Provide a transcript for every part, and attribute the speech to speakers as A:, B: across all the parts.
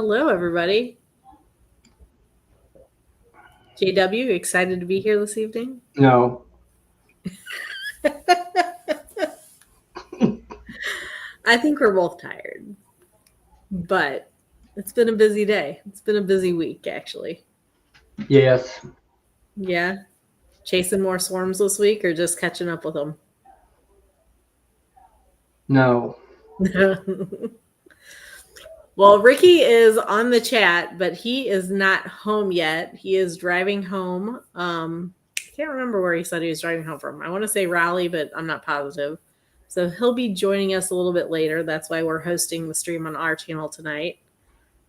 A: Hello, everybody. JW, excited to be here this evening?
B: No.
A: I think we're both tired, but it's been a busy day. It's been a busy week, actually.
B: Yes.
A: Yeah. Chasing more swarms this week or just catching up with them?
B: No.
A: Well, Ricky is on the chat, but he is not home yet. He is driving home. I can't remember where he said he was driving home from. I want to say Raleigh, but I'm not positive. So he'll be joining us a little bit later. That's why we're hosting the stream on our channel tonight.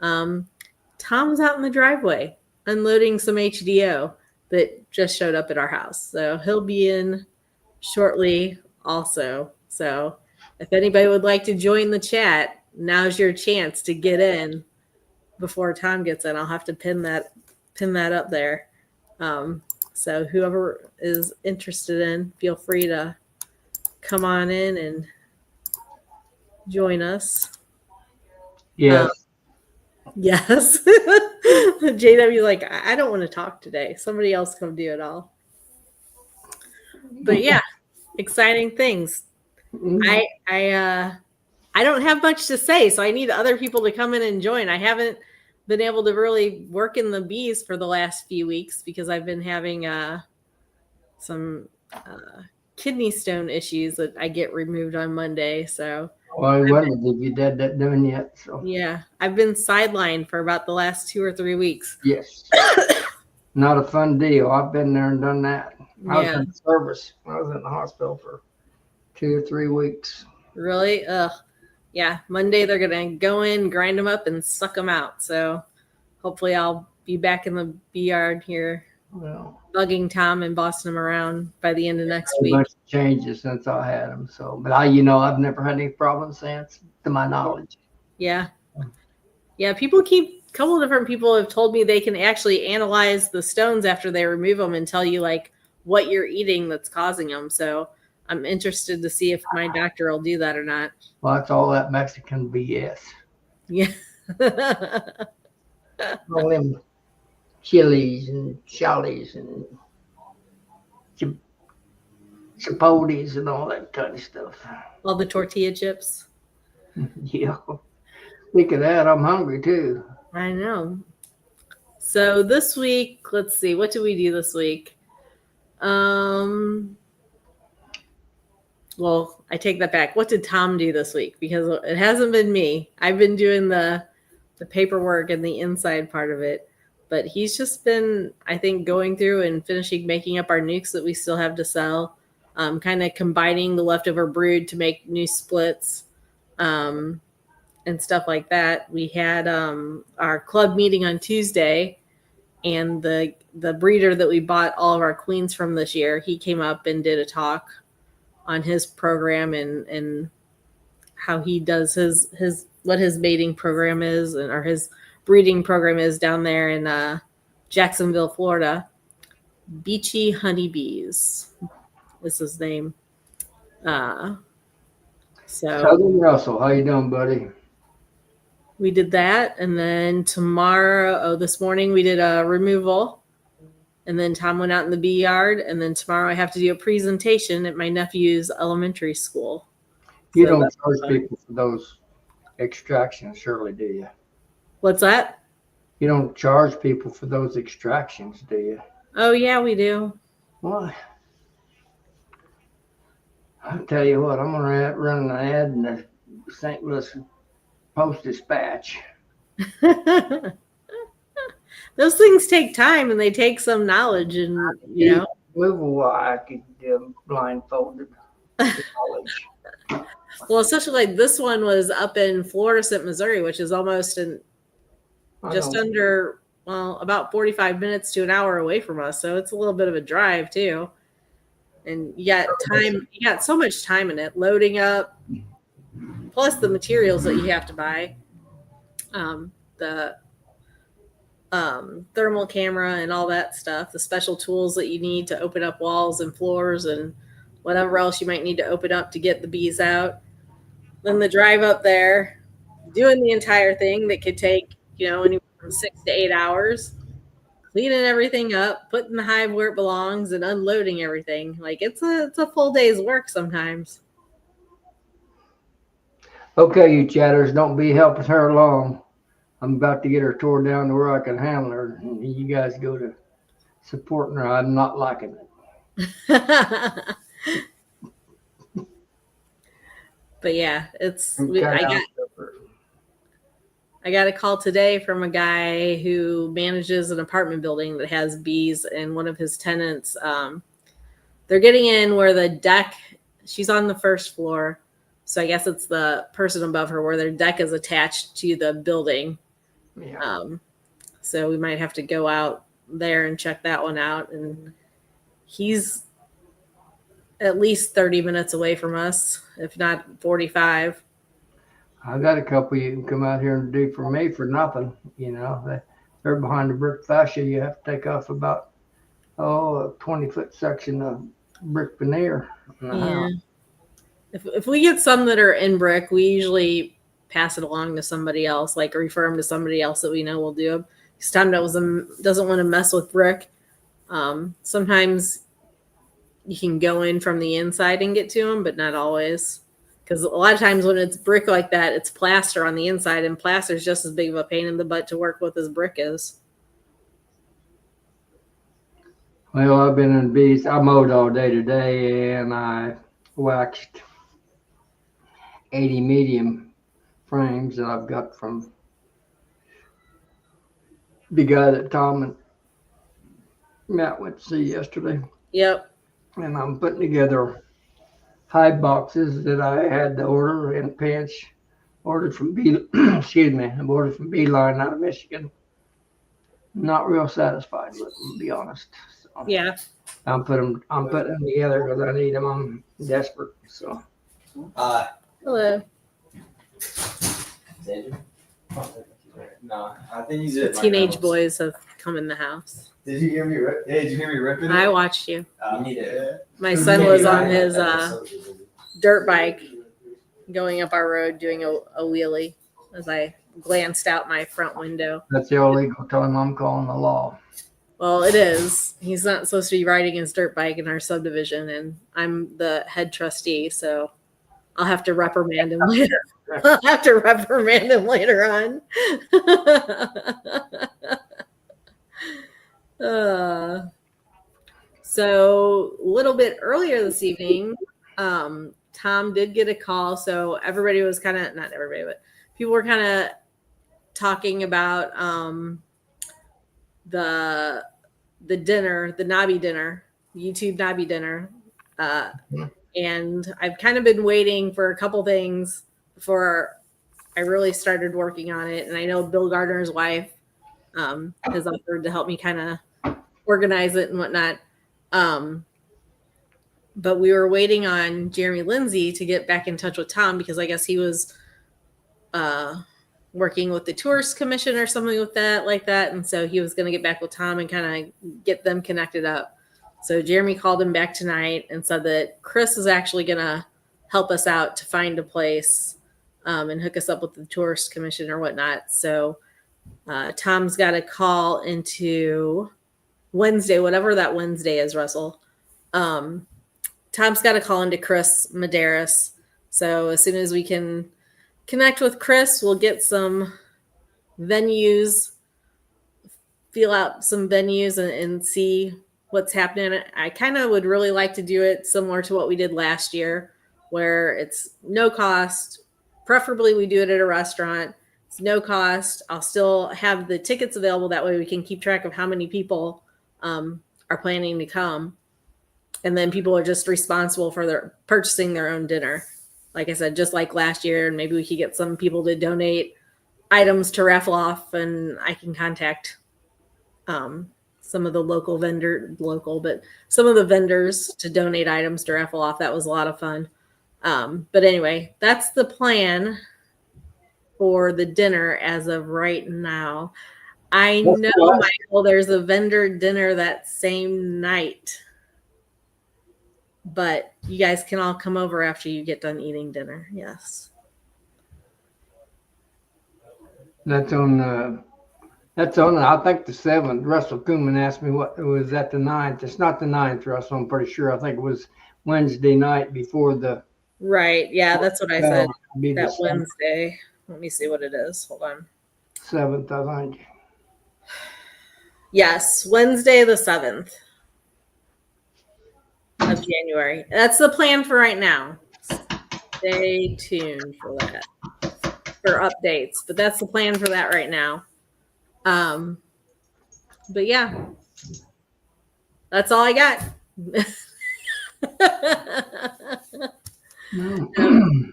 A: Tom's out in the driveway unloading some HDO that just showed up at our house. So he'll be in shortly also. So if anybody would like to join the chat, now's your chance to get in before Tom gets in. I'll have to pin that up there. So whoever is interested in, feel free to come on in and join us.
B: Yes.
A: Yes. JW like, I don't want to talk today. Somebody else come do it all. But yeah, exciting things. I don't have much to say, so I need other people to come in and join. I haven't been able to really work in the bees for the last few weeks because I've been having some kidney stone issues that I get removed on Monday. So
B: well, I wondered if you did that done yet. So
A: yeah, I've been sidelined for about the last 2 or 3 weeks.
B: yes. Not a fun deal. I've been there and done that. I was in service. I was in the hospital for 2 or 3 weeks.
A: Really? Ugh. Yeah, Monday they're going to go in, grind them up, and suck them out. So hopefully I'll be back in the bee yard here, bugging Tom and bossing him around by the end of next week.
B: Much changes since I had them. So, but I've never had any problems since, to my knowledge.
A: Yeah. Yeah, a couple of different people have told me they can actually analyze the stones after they remove them and tell you like what you're eating that's causing them. So I'm interested to see if my doctor will do that or not.
B: Well, that's all that Mexican BS.
A: Yeah.
B: All them chilies and chalies and chipotles and all that kind of stuff.
A: All the tortilla chips.
B: Yeah. Speak of that, I'm hungry too.
A: I know. So this week, let's see, what did we do this week? Well, I take that back. What did Tom do this week? Because it hasn't been me. I've been doing the paperwork and the inside part of it. But he's just been, I think, going through and making up our nukes that we still have to sell. Kind of combining the leftover brood to make new splits and stuff like that. We had our club meeting on Tuesday, and the breeder that we bought all of our queens from this year, he came up and did a talk on his program and how he does his what his mating program is or his breeding program is down there in Jacksonville, Florida. Beachy Honeybees is his name.
B: Southern Russell, how you doing, buddy?
A: We did that, and then this morning we did a removal, and then Tom went out in the bee yard, and then tomorrow I have to do a presentation at my nephew's elementary school.
B: You don't charge people for those extractions, surely, do you?
A: What's that?
B: You don't charge people for those extractions, do you?
A: Oh, yeah, we do.
B: Why? I'll tell you what, I'm going to run an ad in the St. Louis Post-Dispatch.
A: Those things take time and they take some knowledge and,
B: I could do blindfolded knowledge.
A: Well, especially like this one was up in Florissant, Missouri, which is almost under about 45 minutes to an hour away from us. So it's a little bit of a drive too. And you got so much time in it, loading up, plus the materials that you have to buy, the thermal camera and all that stuff, the special tools that you need to open up walls and floors and whatever else you might need to open up to get the bees out. Then the drive up there, doing the entire thing that could take anywhere from 6 to 8 hours, cleaning everything up, putting the hive where it belongs, and unloading everything. Like it's a full day's work sometimes.
B: Okay, you chatters, don't be helping her along. I'm about to get her tore down to where I can handle her. And you guys go to supporting her. I'm not liking it.
A: But yeah,
B: Okay,
A: I got a call today from a guy who manages an apartment building that has bees, and one of his tenants, they're getting in where the deck, she's on the first floor. So I guess it's the person above her where their deck is attached to the building.
B: yeah.
A: So we might have to go out there and check that one out. And he's at least 30 minutes away from us, if not 45.
B: I got a couple you can come out here and do for me for nothing. They're behind the brick fascia. You have to take off about a 20-foot section of brick veneer.
A: Yeah. If we get some that are in brick, we usually pass it along to somebody else, like refer them to somebody else that we know will do them. Because Tom doesn't want to mess with brick. Sometimes you can go in from the inside and get to them, but not always. Because a lot of times when it's brick like that, it's plaster on the inside, and plaster is just as big of a pain in the butt to work with as brick is.
B: Well, I've been in bees. I mowed all day today, and I waxed 80 medium frames that I've got from the guy that Tom and Matt went to see yesterday.
A: Yep.
B: And I'm putting together hive boxes that I had to order in a pinch. Ordered from excuse me, I ordered from Beeline out of Michigan. Not real satisfied with them, to be honest. So
A: yeah.
B: I'm putting them together because I need them. I'm desperate. So.
A: Hello.
C: No, I think he's
A: the teenage boys have come in the house.
C: Did you hear me? Hey, did you hear me ripping?
A: I watched you.
C: You need it.
A: My son was on his dirt bike going up our road doing a wheelie as I glanced out my front window.
B: That's the illegal time I'm calling the law.
A: Well, it is. He's not supposed to be riding his dirt bike in our subdivision, and I'm the head trustee, so I'll have to reprimand him later. I'll have to reprimand him later on. So a little bit earlier this evening, Tom did get a call. So everybody was kind of, not everybody, but people were kind of talking about the dinner, the Nobby dinner, YouTube Nobby dinner. And I've kind of been waiting for a couple things before I really started working on it. And I know Bill Gardner's wife has offered to help me kind of organize it and whatnot. But we were waiting on Jeremy Lindsay to get back in touch with Tom because I guess he was working with the Tourist Commission or something like that. And so he was going to get back with Tom and kind of get them connected up. So Jeremy called him back tonight and said that Chris is actually going to help us out to find a place and hook us up with the Tourist Commission or whatnot. So Tom's got a call into Wednesday, whatever that Wednesday is, Russell. Tom's got a call into Chris Medeiros. So as soon as we can connect with Chris, we'll get some venues, feel out some venues and see what's happening. I kind of would really like to do it similar to what we did last year, where it's no cost. Preferably we do it at a restaurant. It's no cost. I'll still have the tickets available. That way we can keep track of how many people are planning to come. And then people are just responsible for purchasing their own dinner. Like I said, just like last year, and maybe we could get some people to donate items to raffle off, and I can contact some of the some of the vendors to donate items to raffle off. That was a lot of fun. But anyway, that's the plan for the dinner as of right now. I know, Michael, there's a vendor dinner that same night. But you guys can all come over after you get done eating dinner. Yes.
B: That's on That's on, I think the 7th. Russell Koeman asked me what it was at the 9th. It's not the 9th, Russell, I'm pretty sure. I think it was Wednesday night before the
A: Right. Yeah, that's what I said.
B: be the
A: That Wednesday. Let me see what it is. Hold on.
B: 7th, I think.
A: Yes, Wednesday the 7th of January. That's the plan for right now. Stay tuned for that. For updates, but that's the plan for that right now. But yeah, that's all I got.
B: No.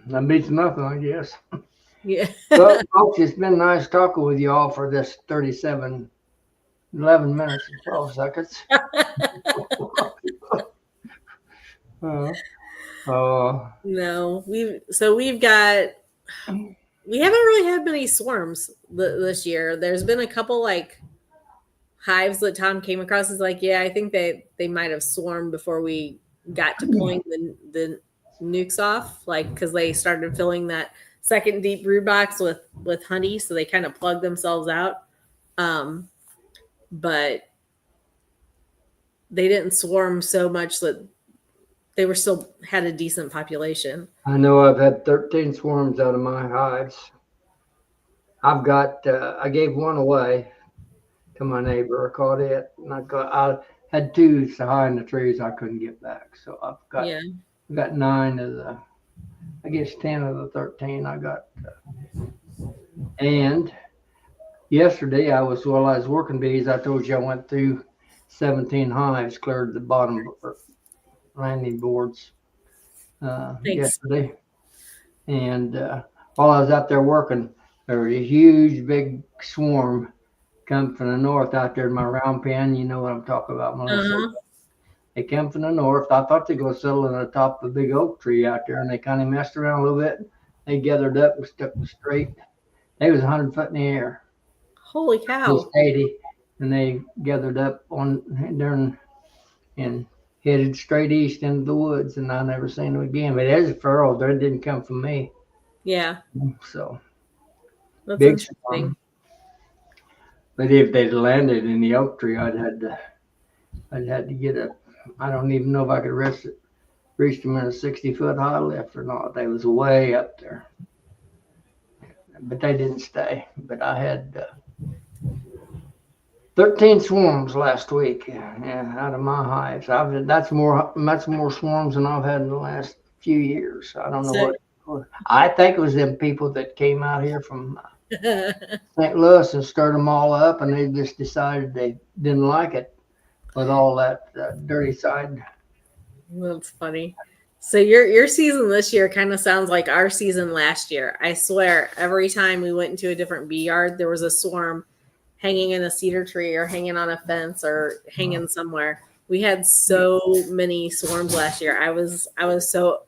B: That beats nothing, I guess.
A: Yeah.
B: Well, folks, it's been nice talking with you all for this 37, 11 minutes and 12 seconds.
A: No, we've got we haven't really had many swarms this year. There's been a couple like hives that Tom came across. Is like, yeah, I think they might have swarmed before we got to pulling the nukes off, like because they started filling that second deep brood box with honey, so they kind of plugged themselves out. But they didn't swarm so much that they were still had a decent population.
B: I know I've had 13 swarms out of my hives. I've got, I gave one away to my neighbor. I caught it, and I had 2 so high in the trees I couldn't get back. So I've got 9 of the, I guess 10 of the 13 I got. And yesterday while I was working bees, I told you I went through 17 hives, cleared the bottom landing boards yesterday. And while I was out there working, there was a huge, big swarm come from the north out there in my round pen. You know what I'm talking about, Melissa.
A: Uh-huh.
B: They came from the north. I thought they'd go settle on the top of a big oak tree out there, and they kind of messed around a little bit. They gathered up and stuck straight. They was 100 foot in the air.
A: Holy cow.
B: 80, and they gathered up on there and headed straight east into the woods, and I never seen them again. But there's a furrow. They didn't come from me.
A: Yeah.
B: So
A: that's
B: big
A: interesting.
B: swarm. But if they'd landed in the oak tree, I'd had to get a. I don't even know if I could reach them in a 60-foot high lift or not. They was way up there. But they didn't stay. But I had 13 swarms last week, out of my hives. That's more swarms than I've had in the last few years. I don't know what. I think it was them people that came out here from St. Louis and stirred them all up, and they just decided they didn't like it with all that dirty side.
A: That's funny. So your season this year kind of sounds like our season last year. I swear, every time we went into a different bee yard, there was a swarm hanging in a cedar tree or hanging on a fence or hanging somewhere. We had so many swarms last year. I was so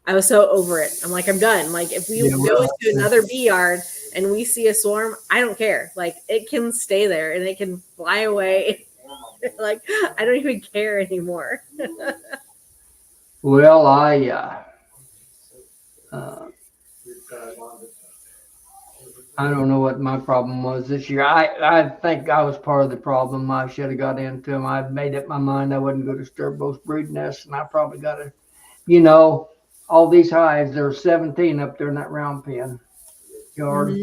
A: over it. I'm like, I'm done. Like if we go into another bee yard and we see a swarm, I don't care. Like it can stay there and it can fly away. Like I don't even care anymore.
B: Well, I don't know what my problem was this year. I think I was part of the problem. I should have got into them. I made up my mind I wasn't going to disturb those brood nests, and I probably got to, all these hives. There were 17 up there in that round pen yard,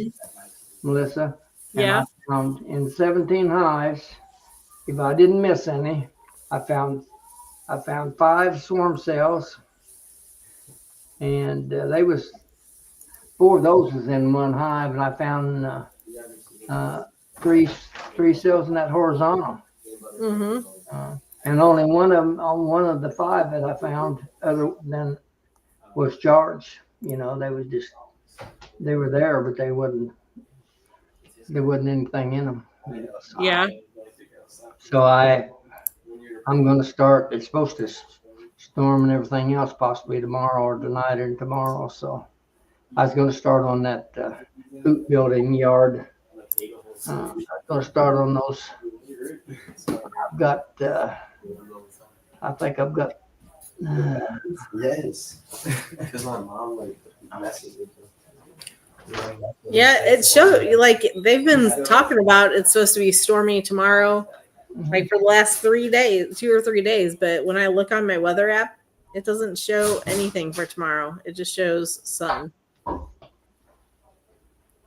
B: Melissa. And I found in 17 hives, if I didn't miss any, I found 5 swarm cells, and they was 4 of those was in one hive, and I found 3 cells in that horizontal. And only one of the 5 that I found other than was charged. They were there, but there wasn't anything in them. So I'm going to start. It's supposed to storm and everything else possibly tomorrow or tonight and tomorrow. So I was going to start on that hoop building yard. I'm going to start on those. I've got, I think I've got.
C: Yes. Because my mom messaged with them.
A: Yeah, it showed like they've been talking about it's supposed to be stormy tomorrow, like for the last 3 days, 2 or 3 days. But when I look on my weather app, it doesn't show anything for tomorrow. It just shows sun.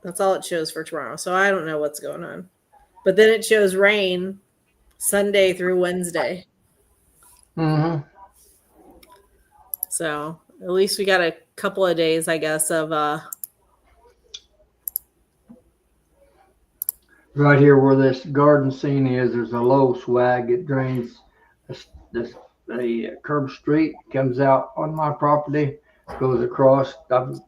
A: That's all it shows for tomorrow. So I don't know what's going on. But then it shows rain Sunday through Wednesday.
B: Mm-hmm.
A: So at least we got a couple of days, I guess, of
B: Right here where this garden scene is, there's a low swag. It drains the curb street, comes out on my property, goes across. I'm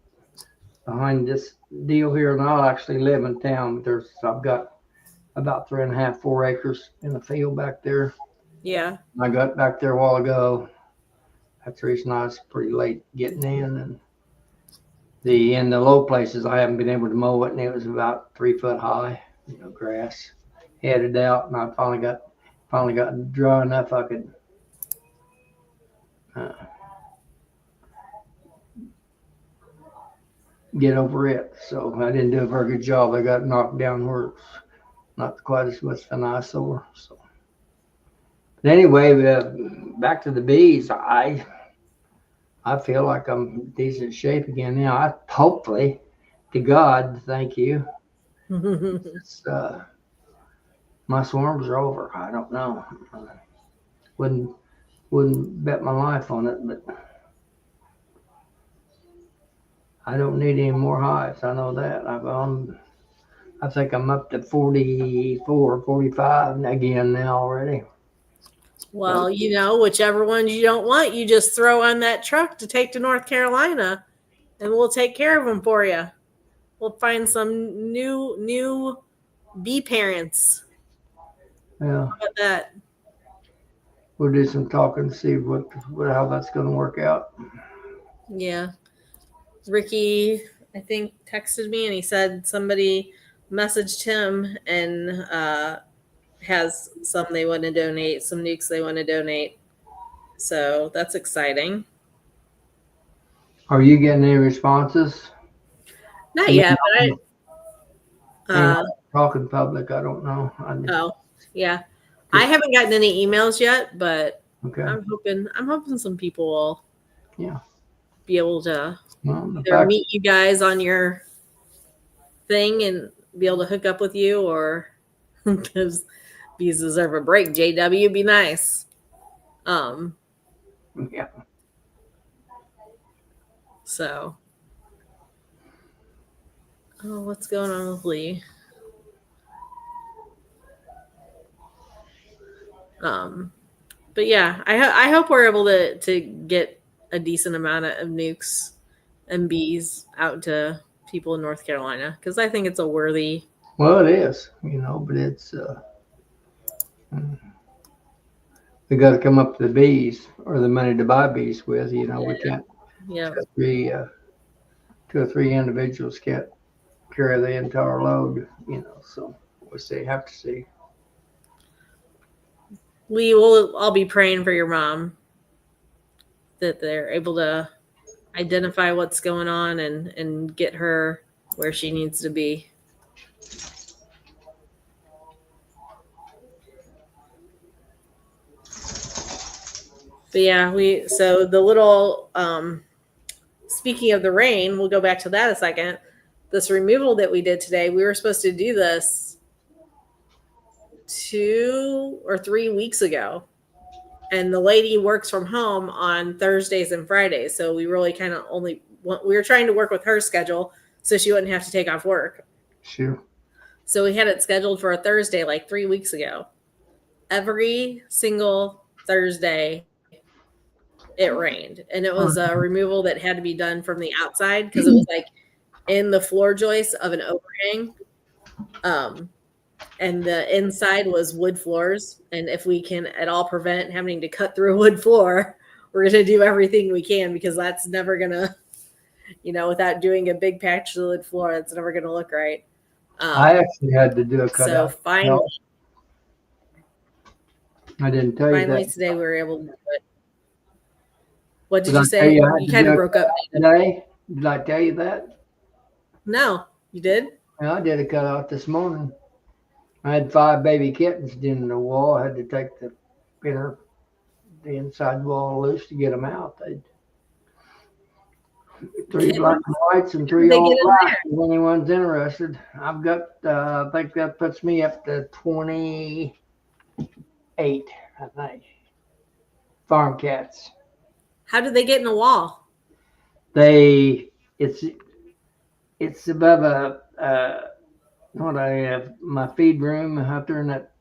B: behind this deal here, and I actually live in town. But I've got about 3.5, 4 acres in the field back there.
A: yeah.
B: I got back there a while ago. That's the reason I was pretty late getting in. And in the low places, I haven't been able to mow it, and it was about 3 foot high. Grass headed out, and I finally got dry enough I could get over it. So I didn't do a very good job. I got knocked down where it's not quite as much of an eyesore. So, but anyway, back to the bees. I feel like I'm in decent shape again now. Hopefully, to God, thank you. It's, my swarms are over. I don't know. Wouldn't bet my life on it, but I don't need any more hives. I know that. I think I'm up to 44, 45 again now already.
A: Well, whichever ones you don't want, you just throw on that truck to take to North Carolina, and we'll take care of them for you. We'll find some new bee parents.
B: Yeah.
A: How about that?
B: We'll do some talking to see how that's going to work out.
A: Yeah. Ricky, I think, texted me and he said somebody messaged him and has some they want to donate, some nukes they want to donate. So that's exciting.
B: Are you getting any responses?
A: Not yet, but
B: talking public, I don't know.
A: Oh, yeah. I haven't gotten any emails yet, but
B: okay.
A: I'm hoping some people will be able to
B: either
A: meet you guys on your thing and be able to hook up with you, or because bees deserve a break. JW, be nice.
B: Yeah.
A: So, what's going on with Lee? But yeah, I hope we're able to get a decent amount of nukes and bees out to people in North Carolina, because I think it's a worthy.
B: Well, it is, but it's we got to come up to the bees or the money to buy bees with. We can't.
A: Yeah.
B: Two or three individuals can't carry the entire load. So we'll have to see.
A: Lee, I'll be praying for your mom that they're able to identify what's going on and get her where she needs to be. But yeah, so the little speaking of the rain, we'll go back to that a second. This removal that we did today, we were supposed to do this 2 or 3 weeks ago. And the lady works from home on Thursdays and Fridays. So we really kind of we were trying to work with her schedule so she wouldn't have to take off work.
B: Sure.
A: So we had it scheduled for a Thursday like 3 weeks ago. Every single Thursday, it rained. And it was a removal that had to be done from the outside because it was like in the floor joist of an overhang. And the inside was wood floors. And if we can at all prevent having to cut through a wood floor, we're going to do everything we can, because that's never going to, without doing a big patch of wood floor, that's never going to look right.
B: I actually had to do a cutout.
A: So finally,
B: I didn't tell you that.
A: Finally today we were able to do it. What did you say? You kind of broke up
B: today. Did I tell you that?
A: No. You did?
B: Yeah, I did a cutout this morning. I had 5 baby kittens in the wall. I had to take the the inside wall loose to get them out. They 3 black
A: Kittens?
B: and whites and
A: How did
B: 3
A: they
B: all
A: get in
B: black.
A: there?
B: If anyone's interested, I've got. I think that puts me up to 28. I think farm cats.
A: How did they get in the wall?
B: They it's above what I have my feed room out there in that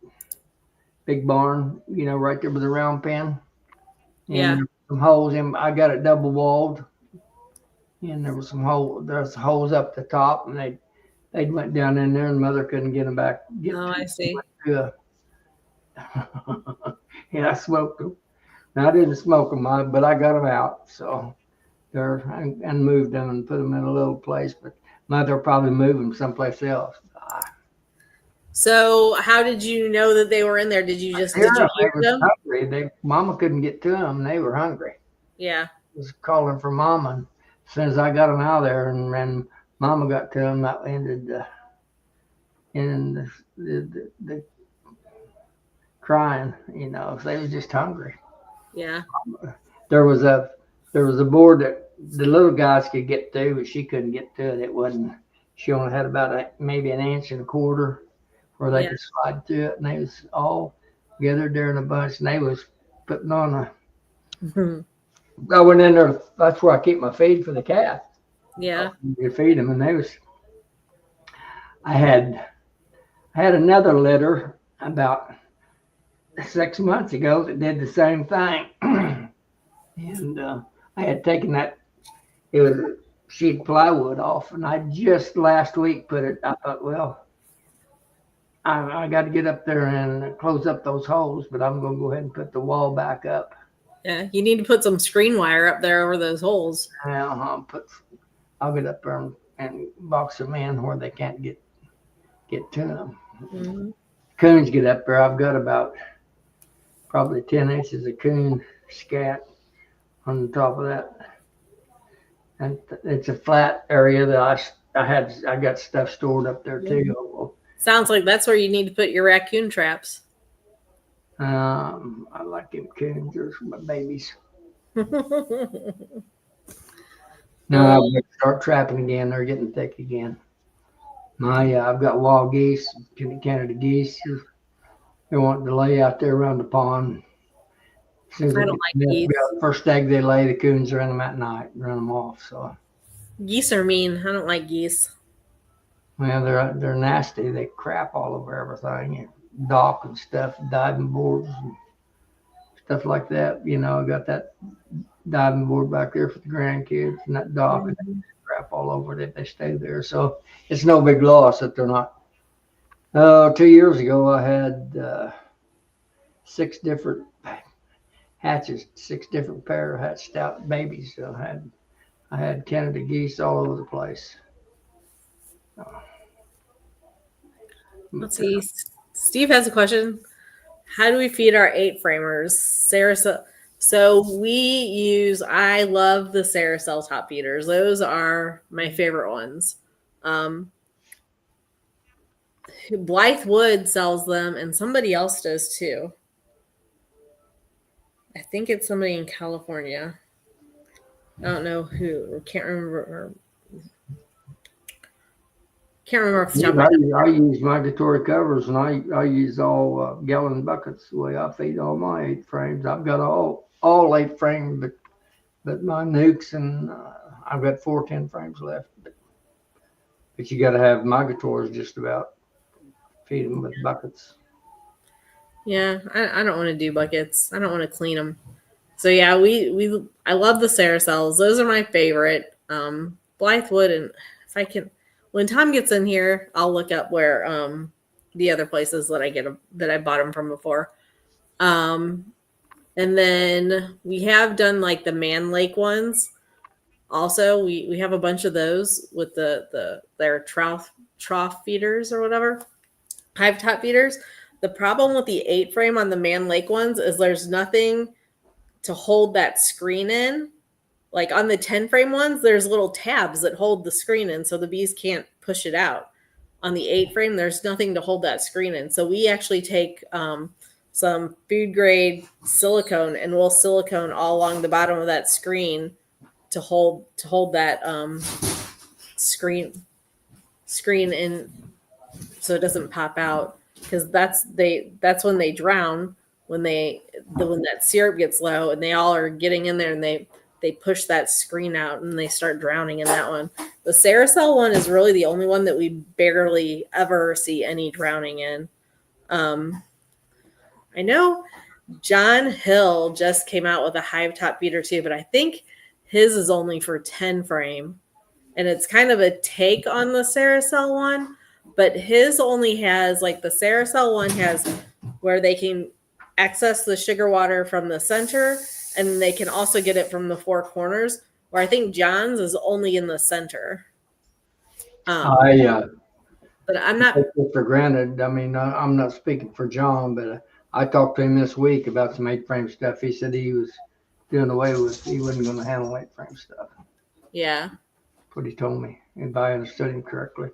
B: big barn. Right there with the round pen. And
A: Yeah.
B: there's some holes in. I got it double walled, and there was some hole. There's holes up the top, and they went down in there, and mother couldn't get them back.
A: Oh, I see.
B: To, yeah, I smoked them. Now, I didn't smoke them, but I got them out. So they're and moved them and put them in a little place. But mother probably moved them someplace else.
A: So how did you know that they were in there? Did you hear
B: They was
A: them?
B: hungry. Mama couldn't get to them. They were hungry.
A: Yeah.
B: Was calling for mama. And as soon as I got them out of there and mama got to them, that ended in the crying. They was just hungry.
A: Yeah.
B: There was a board that the little guys could get to, but she couldn't get to it. It wasn't. She only had about maybe an inch and a quarter where they could slide to it, and they was all gathered there in a bunch, and they was putting on a. I went in there. That's where I keep my feed for the cat.
A: Yeah.
B: You feed them, and they was. I had another litter about 6 months ago that did the same thing, and I had taken that. It was a sheet plywood off, and I just last week put it. I thought, well, I got to get up there and close up those holes, but I'm going to go ahead and put the wall back up.
A: Yeah, you need to put some screen wire up there over those holes.
B: I'll get up there and box them in where they can't get to them. Mm-hmm. Coons get up there. I've got about probably 10 inches of coon scat on the top of that, and it's a flat area that I got stuff stored up there too. Mm-hmm.
A: Sounds like that's where you need to put your raccoon traps.
B: I like them coons. They're my babies. Now I'm going to start trapping again. They're getting thick again. I've got wild geese, Canada geese. They want to lay out there around the pond. As soon as
A: I don't like geese.
B: The first egg they lay, the coons are in them at night and run them off. So
A: geese are mean. I don't like geese.
B: Well, they're nasty. They crap all over everything. Dock and stuff, diving boards and stuff like that. I got that diving board back there for the grandkids and that dock, and they crap all over it if they stay there. So it's no big loss that they're not. 2 years ago, I had 6 different hatches, 6 different pair of hatched out babies. So I had Canada geese all over the place.
A: Let's see. Steve has a question. How do we feed our 8-framers? I love the Saracel top feeders. Those are my favorite ones. Blythe Wood sells them, and somebody else does too. I think it's somebody in California. I don't know who. Can't remember off the top of my head.
B: I use migratory covers, and I use all gallon buckets the way I feed all my 8 frames. I've got all 8 frames, but my nukes, and I've got 4 10 frames left. But you got to have migratories just about feed them with buckets.
A: Yeah, I don't want to do buckets. I don't want to clean them. So yeah, I love the Saracels. Those are my favorite. Blythe Wood, and if I can. When Tom gets in here, I'll look up where the other places that I bought them from before. And then we have done like the Man Lake ones. Also, we have a bunch of those with their trough feeders or whatever, hive top feeders. The problem with the 8-frame on the Man Lake ones is there's nothing to hold that screen in. like on the 10 frame ones, there's little tabs that hold the screen in so the bees can't push it out. On the 8 frame, there's nothing to hold that screen in. So we actually take some food grade silicone and we'll silicone all along the bottom of that screen to hold that screen in so it doesn't pop out, because that's when they drown, when that syrup gets low and they all are getting in there and they push that screen out and they start drowning in that one. The Saracel one is really the only one that we barely ever see any drowning in. I know John Hill just came out with a hive top feeder too, but I think his is only for 10 frame. And it's kind of a take on the Saracel one, but his only has, like, the Saracel one has where they can access the sugar water from the center, and they can also get it from the 4 corners, where I think John's is only in the center.
B: I
A: But I'm not.
B: take it for granted. I mean, I'm not speaking for John, but I talked to him this week about some 8-frame stuff. He said he was doing away with, he wasn't going to handle 8-frame stuff.
A: Yeah.
B: That's what he told me, if I understood him correctly.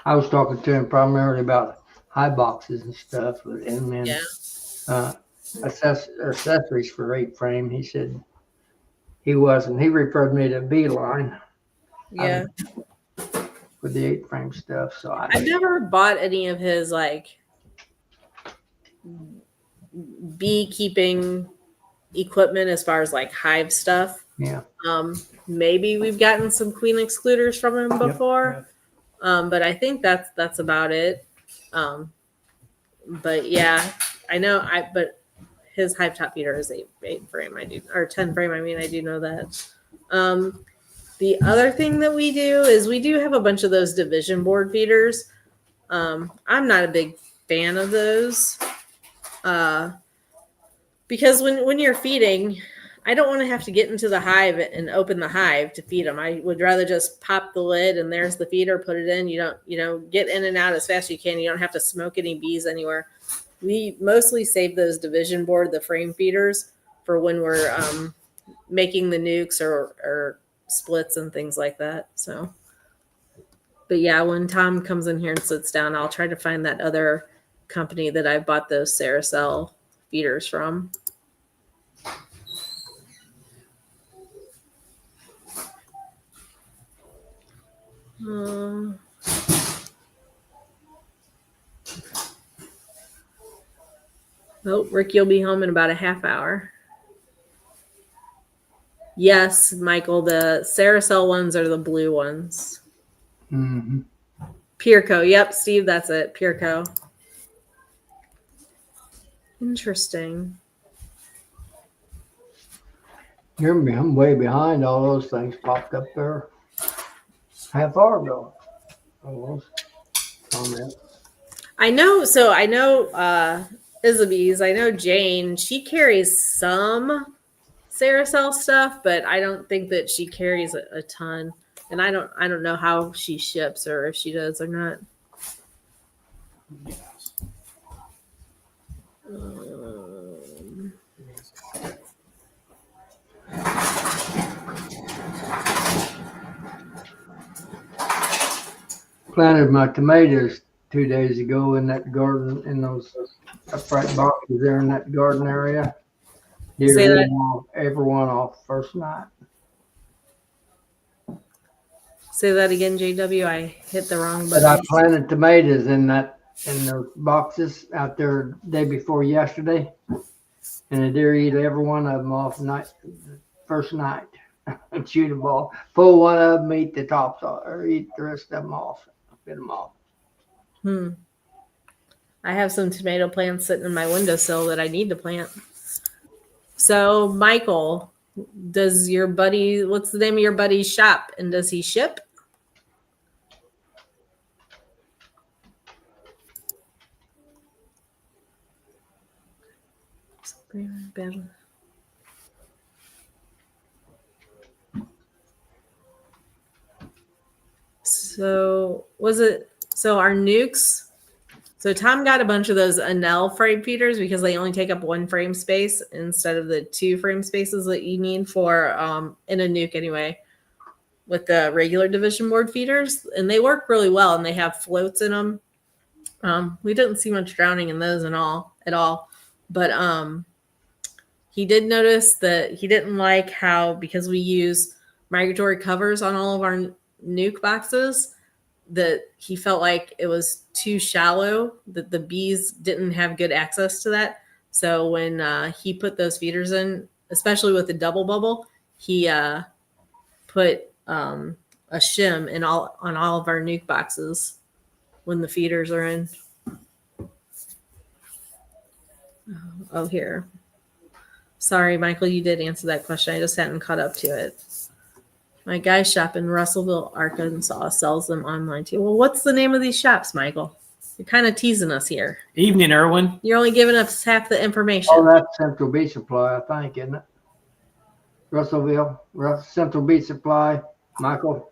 B: I was talking to him primarily about high boxes and stuff, and then accessories for 8-frame. He said he wasn't. He referred me to Beeline.
A: Yeah.
B: For the 8-frame stuff. So
A: I've never bought any of his, like, beekeeping equipment as far as like hive stuff.
B: Yeah.
A: Maybe we've gotten some queen excluders from him before. Yep. But I think that's about it. But yeah, I know but his hive top feeder is 8 frame, I do, or 10 frame, I mean, I do know that. The other thing that we do is we do have a bunch of those division board feeders. I'm not a big fan of those. Because when you're feeding, I don't want to have to get into the hive and open the hive to feed them. I would rather just pop the lid and there's the feeder, put it in. You don't, get in and out as fast as you can. You don't have to smoke any bees anywhere. We mostly save those division board, the frame feeders, for when we're making the nukes or splits and things like that. So, but yeah, when Tom comes in here and sits down, I'll try to find that other company that I bought those Saracel feeders from. Oh, Ricky will be home in about a half hour. Yes, Michael, the Saracel ones are the blue ones.
B: Mm-hmm.
A: Pureco. Yep, Steve, that's it. Pureco. Interesting.
B: I'm way behind. All those things popped up there half hour ago. Almost. On that.
A: I know Isabees. I know Jane. She carries some Saracel stuff, but I don't think that she carries a ton. And I don't know how she ships or if she does or not.
B: Planted my tomatoes 2 days ago in that garden, in those upright boxes there in that garden area. Deer everyone off first night.
A: Say that again, JW. I hit the wrong
B: But
A: button.
B: I planted tomatoes in those boxes out there the day before yesterday, and the deer eat every one of them off first night. And shoot them all. Pull one of them, eat the tops off, or eat the rest of them off. Get them off.
A: I have some tomato plants sitting in my windowsill that I need to plant. So, Michael, what's the name of your buddy's shop, and does he ship? So our nukes, So Tom got a bunch of those Anel frame feeders because they only take up 1 frame space instead of the 2 frame spaces that you need for in a nuke anyway, with the regular division board feeders, and they work really well and they have floats in them. We didn't see much drowning in those at all, but he did notice that he didn't like how, because we use migratory covers on all of our nuke boxes, that he felt like it was too shallow, that the bees didn't have good access to that. So when he put those feeders in, especially with the double bubble, he put a shim on all of our nuke boxes when the feeders are in. Oh, here. Sorry, Michael, you did answer that question. I just hadn't caught up to it. My guy shop in Russellville, Arkansas sells them online too. Well, what's the name of these shops, Michael? You're kind of teasing us here.
D: Evening, Erwin.
A: You're only giving us half the information.
B: Oh, that's Central Beach Supply, I think, isn't it? Russellville, Central Beach Supply, Michael.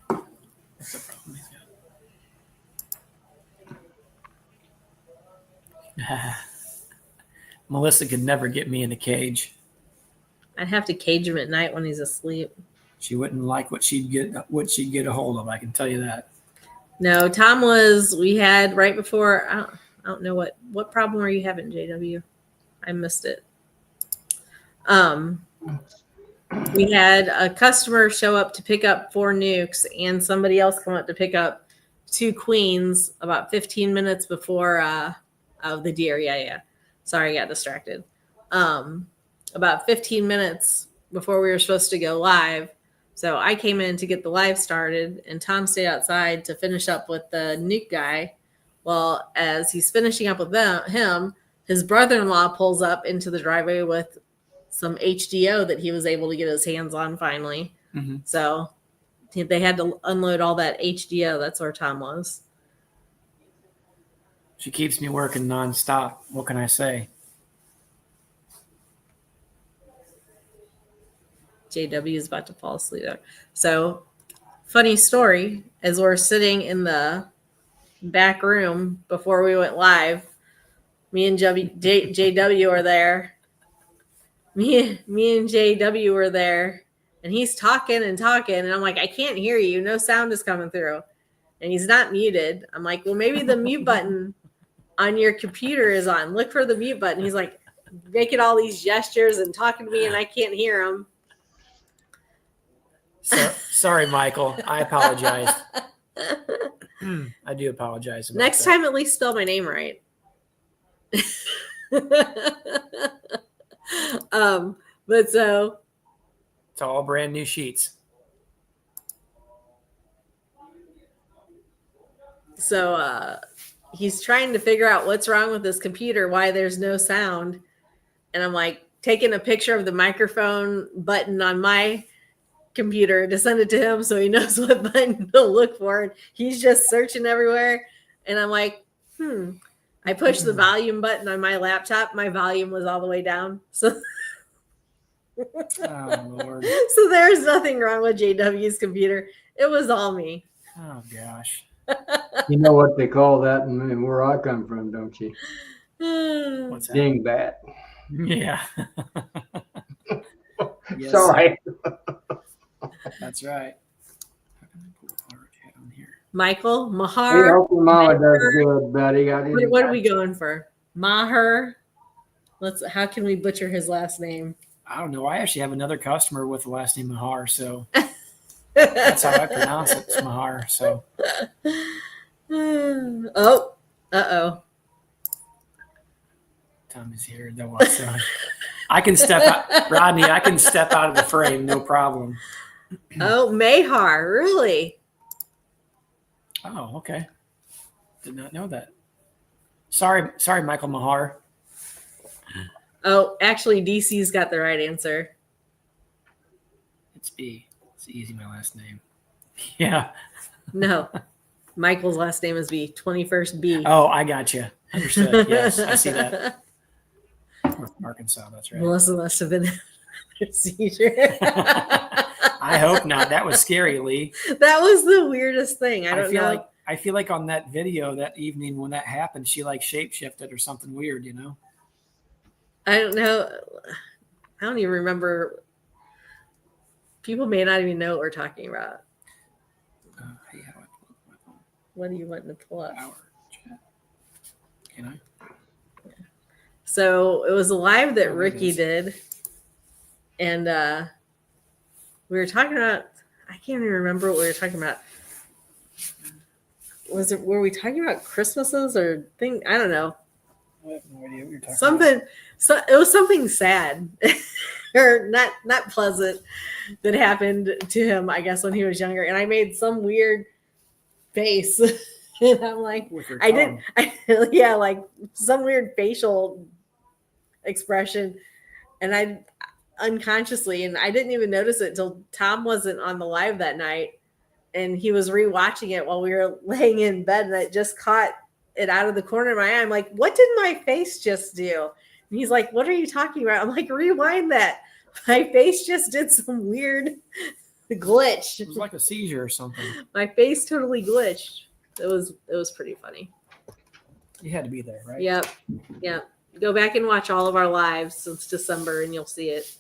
D: That's the problem he's got. Melissa could never get me in a cage.
A: I'd have to cage him at night when he's asleep.
D: She wouldn't like what she'd get a hold of. I can tell you that.
A: No, we had right before, I don't know what problem were you having, JW? I missed it. We had a customer show up to pick up 4 nukes and somebody else come up to pick up 2 queens about 15 minutes before the deer. Yeah. Sorry, I got distracted. About 15 minutes before we were supposed to go live. So I came in to get the live started, and Tom stayed outside to finish up with the nuke guy. Well, as he's finishing up with him, his brother-in-law pulls up into the driveway with some HDO that he was able to get his hands on finally.
D: Mm-hmm.
A: So they had to unload all that HDO. That's where Tom was.
D: She keeps me working nonstop. What can I say?
A: JW is about to fall asleep there. So, funny story, as we're sitting in the back room before we went live, me and JW are there. Me and JW were there, and he's talking, and I'm like, I can't hear you. No sound is coming through. And he's not muted. I'm like, well, maybe the mute button on your computer is on. Look for the mute button. He's like making all these gestures and talking to me, and I can't hear him.
D: Sorry, Michael. I apologize. I do apologize.
A: Next time, at least spell my name right. But so
D: it's all brand new sheets.
A: So he's trying to figure out what's wrong with this computer, why there's no sound. And I'm like taking a picture of the microphone button on my computer to send it to him so he knows what button to look for. And he's just searching everywhere. And I'm like, I pushed the volume button on my laptop. My volume was all the way down. So,
D: oh, Lord.
A: So there's nothing wrong with JW's computer. It was all me.
D: Oh, gosh.
B: You know what they call that and where I come from, don't you?
D: What's that?
B: Dingbat.
D: Yeah. Yes.
B: Sorry.
D: That's right. How can I pull a hard hat on here?
A: Michael,
B: Hey,
A: Mahar.
B: hope your mama does good, buddy.
A: What are we going for? Maher. How can we butcher his last name?
D: I don't know. I actually have another customer with the last name Mahar, so that's how I pronounce it. It's Mahar. So.
A: Oh. Uh-oh.
D: Tommy's here. So I can step out. Rodney, I can step out of the frame. No problem.
A: Oh, Mahar. Really?
D: Oh, okay. Did not know that. Sorry, Michael Mahar.
A: Oh, actually, DC's got the right answer.
D: It's B. It's easy, my last name. Yeah.
A: No. Michael's last name is B. 21st B.
D: Oh, I got you. Understood. Yes, I see that. Arkansas, that's right.
A: Melissa must have been a seizure.
D: I hope not. That was scary, Lee.
A: That was the weirdest thing. I don't know.
D: I feel like on that video that evening when that happened, she like shapeshifted or something weird, you know?
A: I don't know. I don't even remember. People may not even know what we're talking about.
D: Hey, how do I pull up my phone?
A: What do you want to pull up?
D: Power chat. Can I?
A: So it was a live that
D: Oh,
A: Ricky
D: it is.
A: did. And we were talking about, I can't even remember what we were talking about. Were we talking about Christmases or thing? I don't know.
D: I have no idea what you're talking about.
A: Something, so it was something sad or not pleasant that happened to him, I guess, when he was younger. And I made some weird face. And I'm like,
D: With your
A: I
D: tongue.
A: didn't, yeah, like some weird facial expression. And I unconsciously, and I didn't even notice it till Tom wasn't on the live that night. And he was rewatching it while we were laying in bed, and it just caught it out of the corner of my eye. I'm like, what did my face just do? And he's like, what are you talking about? I'm like, rewind that. My face just did some weird glitch.
D: It was like a seizure or something.
A: My face totally glitched. It was pretty funny.
D: You had to be there, right?
A: Yep. Go back and watch all of our lives since December, and you'll see it.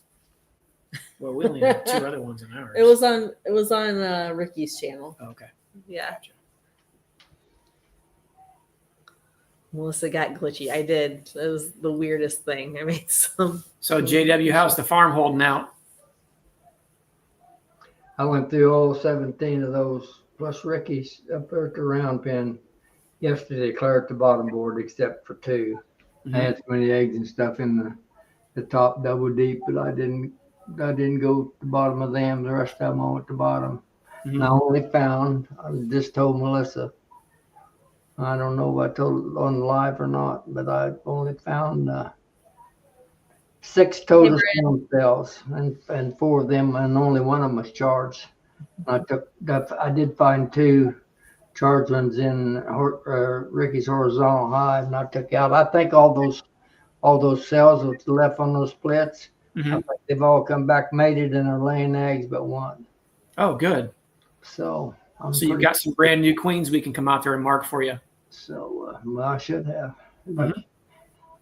D: Well, we only had 2 other ones in ours.
A: It was on Ricky's channel.
D: Oh, okay.
A: Yeah.
D: Gotcha.
A: Melissa got glitchy. I did. It was the weirdest thing. I made some.
D: So, JW, how's the farm holding out?
B: I went through all 17 of those, plus Ricky's up there at the round pen yesterday, cleared the bottom board except for 2.
D: Mhm.
B: I had so many eggs and stuff in the top double deep, but I didn't go to the bottom of them. The rest of them I went to the bottom.
D: Mhm.
B: And I only found, I just told Melissa, I don't know if I told it on live or not, but I only found 6 total stem cells, and 4 of them, and only one of them was charged. I did find 2 charged ones in Ricky's horizontal hive, and I took out. I think all those cells that's left on those splits, I
D: Mhm.
B: think they've all come back mated and are laying eggs, but one.
D: Oh, good.
B: So
D: So you've got some brand new queens we can come out there and mark for you.
B: So well, I should have. But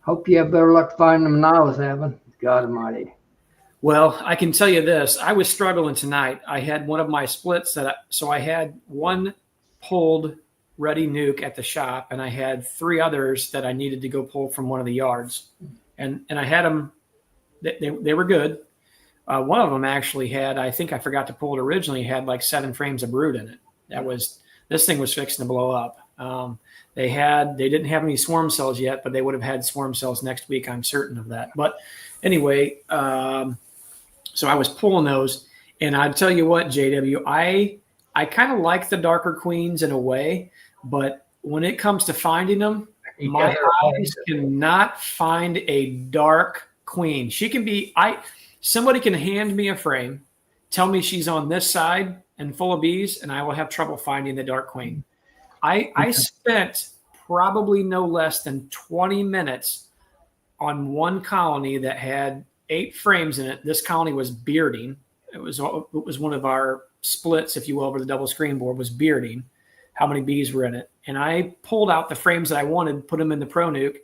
B: hope you have better luck finding them than I was having. God Almighty.
D: Well, I can tell you this. I was struggling tonight. I had one of my splits so I had one pulled ready nuke at the shop, and I had 3 others that I needed to go pull from one of the yards. And I had them, they were good. One of them actually had, I think I forgot to pull it originally, had like 7 frames of brood in it. This thing was fixing to blow up. They didn't have any swarm cells yet, but they would have had swarm cells next week. I'm certain of that. But anyway, so I was pulling those, and I'd tell you what, JW, I kind of like the darker queens in a way, but when it comes to finding them, my eyes cannot find a dark queen. She can be, somebody can hand me a frame, tell me she's on this side and full of bees, and I will have trouble finding the dark queen. I spent probably no less than 20 minutes on one colony that had 8 frames in it. This colony was bearding. It was one of our splits, if you will, over the double screen board was bearding. How many bees were in it? And I pulled out the frames that I wanted, put them in the Pro Nuke,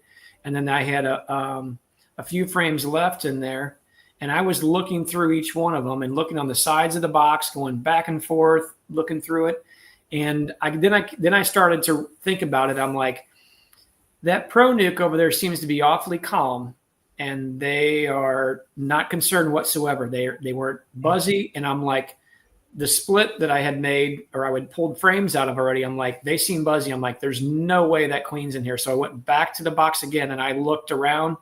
D: and then I had a few frames left in there. And I was looking through each one of them and looking on the sides of the box, going back and forth, looking through it. And then I started to think about it. I'm like, that Pro Nuke over there seems to be awfully calm, and they are not concerned whatsoever. They weren't buzzy. And I'm like, the split that I had made, or I would pulled frames out of already, I'm like, they seem buzzy. I'm like, there's no way that queen's in here. So I went back to the box again, and I looked around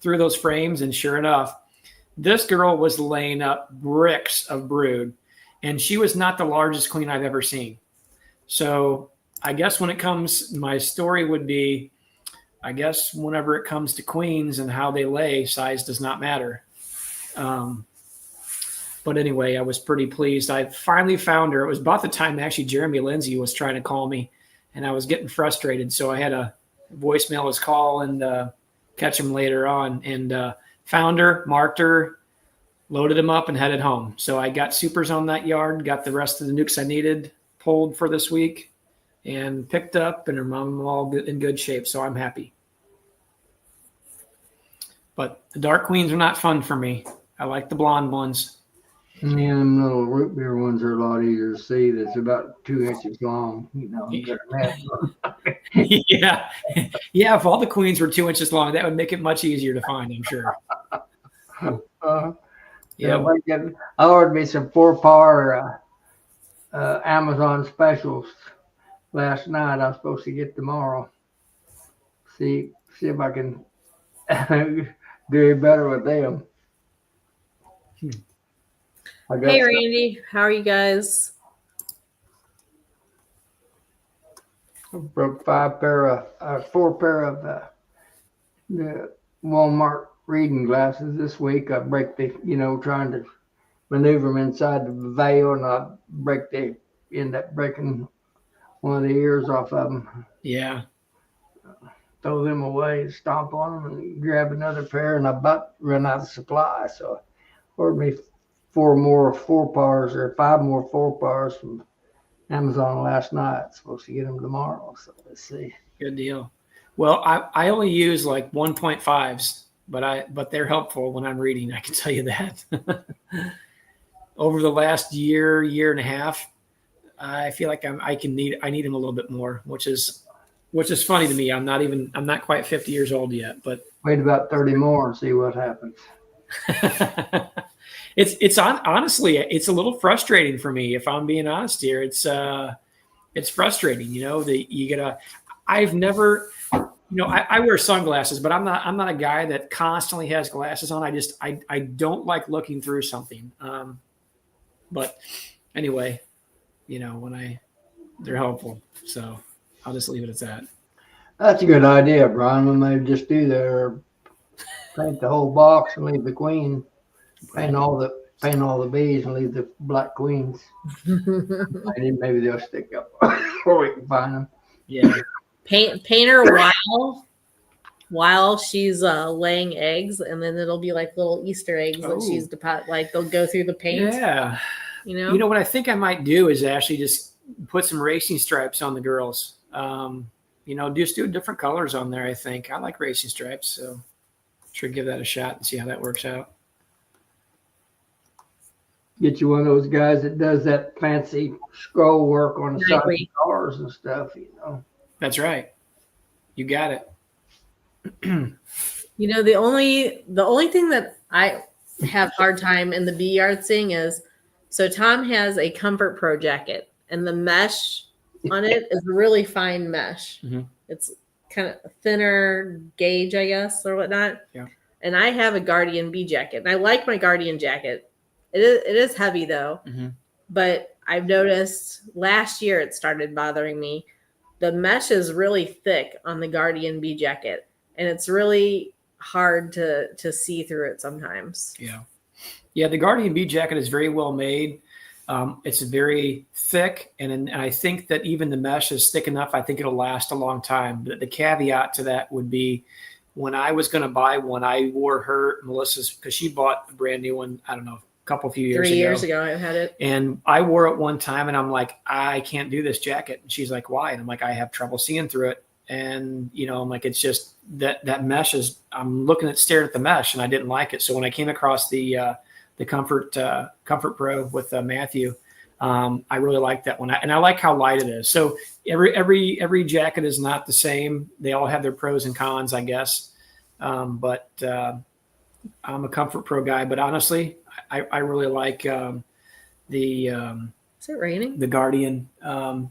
D: through those frames, and sure enough, this girl was laying up bricks of brood, and she was not the largest queen I've ever seen. So I guess my story would be, I guess whenever it comes to queens and how they lay, size does not matter. But anyway, I was pretty pleased. I finally found her. It was about the time actually Jeremy Lindsay was trying to call me, and I was getting frustrated. So I had a voicemail his call and catch him later on, and found her, marked her, loaded him up, and headed home. So I got supers on that yard, got the rest of the nukes I needed pulled for this week. and picked up, and her mom all in good shape. So I'm happy. But the dark queens are not fun for me. I like the blonde ones.
B: And then them little root beer ones are a lot easier to see. That's about 2 inches long. You know, you got that.
D: Yeah. Yeah. If all the queens were 2 inches long, that would make it much easier to find, I'm sure.
B: Yeah,
D: Yeah.
B: I ordered me some 4-par Amazon specials last night. I was supposed to get tomorrow. See if I can do it better with them. I got
A: Hey,
B: some,
A: Randy. How are you guys?
B: broke 4 pair of the Walmart reading glasses this week. I break trying to maneuver them inside the veil, and end up breaking one of the ears off of them.
D: Yeah.
B: Throw them away, stomp on them, and grab another pair, and I about run out of supply. So I ordered me 4 more 4-pars or 5 more 4-pars from Amazon last night. Supposed to get them tomorrow. So let's see.
D: Good deal. Well, I only use like 1.5s, but they're helpful when I'm reading. I can tell you that. Over the last year and a half, I feel like I need them a little bit more, which is funny to me. I'm not quite 50 years old yet, but
B: Wait about 30 more and see what happens.
D: honestly, it's a little frustrating for me, if I'm being honest here. It's frustrating, I've never, I wear sunglasses, but I'm not a guy that constantly has glasses on. I don't like looking through something. But anyway, they're helpful. So I'll just leave it at that.
B: That's a good idea, Brian. We may just do that, or paint the whole box and leave the queen. Paint all the bees and leave the black queens. Maybe they'll stick up before we can find them.
D: Yeah.
A: Paint her while she's laying eggs, and then it'll be like little Easter eggs that she's like they'll go through the paint.
D: Yeah. What I think I might do is actually just put some racing stripes on the girls. Just do different colors on there. I think I like racing stripes, so should give that a shot and see how that works out.
B: Get you one of those guys that does that fancy scroll work on the side of the cars and stuff.
D: That's right. You got it.
A: The only thing that I have hard time in the bee yard thing is, so Tom has a Comfort Pro jacket, and the mesh on it is really fine mesh.
D: Mm-hmm.
A: It's kind of thinner gauge, I guess, or whatnot.
D: Yeah.
A: And I have a Guardian bee jacket, and I like my Guardian jacket. It is heavy though,
D: mm-hmm.
A: But I've noticed last year it started bothering me. The mesh is really thick on the Guardian bee jacket, and it's really hard to see through it sometimes.
D: Yeah. The Guardian bee jacket is very well made. It's very thick, and I think that even the mesh is thick enough. I think it'll last a long time. But the caveat to that would be, when I was going to buy one, I wore Melissa's, because she bought a brand new one, I don't know, few years ago.
A: 3 years ago, I had it.
D: And I wore it one time, and I'm like, I can't do this jacket. And she's like, why? And I'm like, I have trouble seeing through it. And, I'm like, it's just that mesh is, I'm staring at the mesh, and I didn't like it. So when I came across the Comfort Pro with Matthew, I really like that one. And I like how light it is. So every jacket is not the same. They all have their pros and cons, I guess. But I'm a Comfort Pro guy, but honestly, I really like
A: Is it raining?
D: the Guardian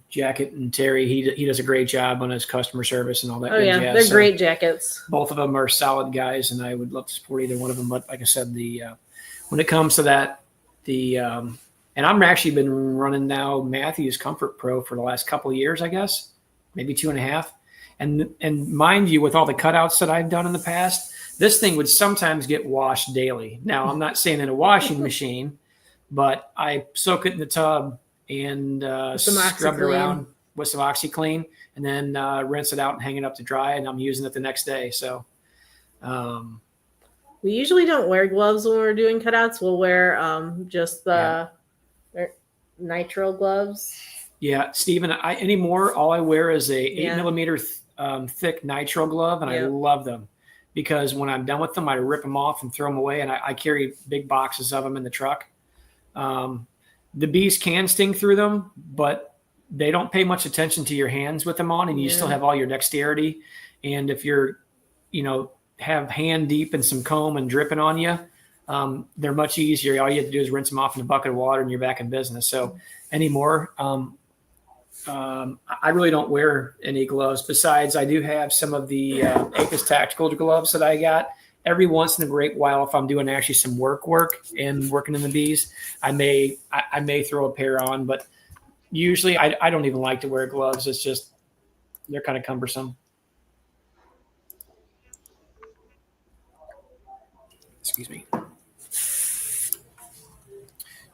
D: jacket, and Terry, he does a great job on his customer service and all that.
A: Oh yeah,
D: jazz.
A: they're
D: So
A: great jackets.
D: both of them are solid guys, and I would love to support either one of them. But like I said, when it comes to that, and I'm actually been running now Matthew's Comfort Pro for the last couple of years, I guess, maybe 2.5. And mind you, with all the cutouts that I've done in the past, this thing would sometimes get washed daily. Now, I'm not saying in a washing machine, but I soak it in the tub and scrub it around with some OxyClean, and then rinse it out and hang it up to dry, and I'm using it the next day. So
A: we usually don't wear gloves when we're doing cutouts. We'll wear just the nitrile gloves.
D: Yeah, Stephen, anymore, all I wear is a 8 millimeter thick nitrile glove, and I love them because when I'm done with them, I rip them off and throw them away, and I carry big boxes of them in the truck. The bees can sting through them, but they don't pay much attention to your hands with them on, and you still have all your dexterity. And if you're, have hand deep and some comb and dripping on you, they're much easier. All you have to do is rinse them off in a bucket of water, and you're back in business. So anymore, I really don't wear any gloves. Besides, I do have some of the Apis tactical gloves that I got. Every once in a great while, if I'm doing actually some work and working in the bees, I may throw a pair on. But usually, I don't even like to wear gloves. It's just they're kind of cumbersome. Excuse me.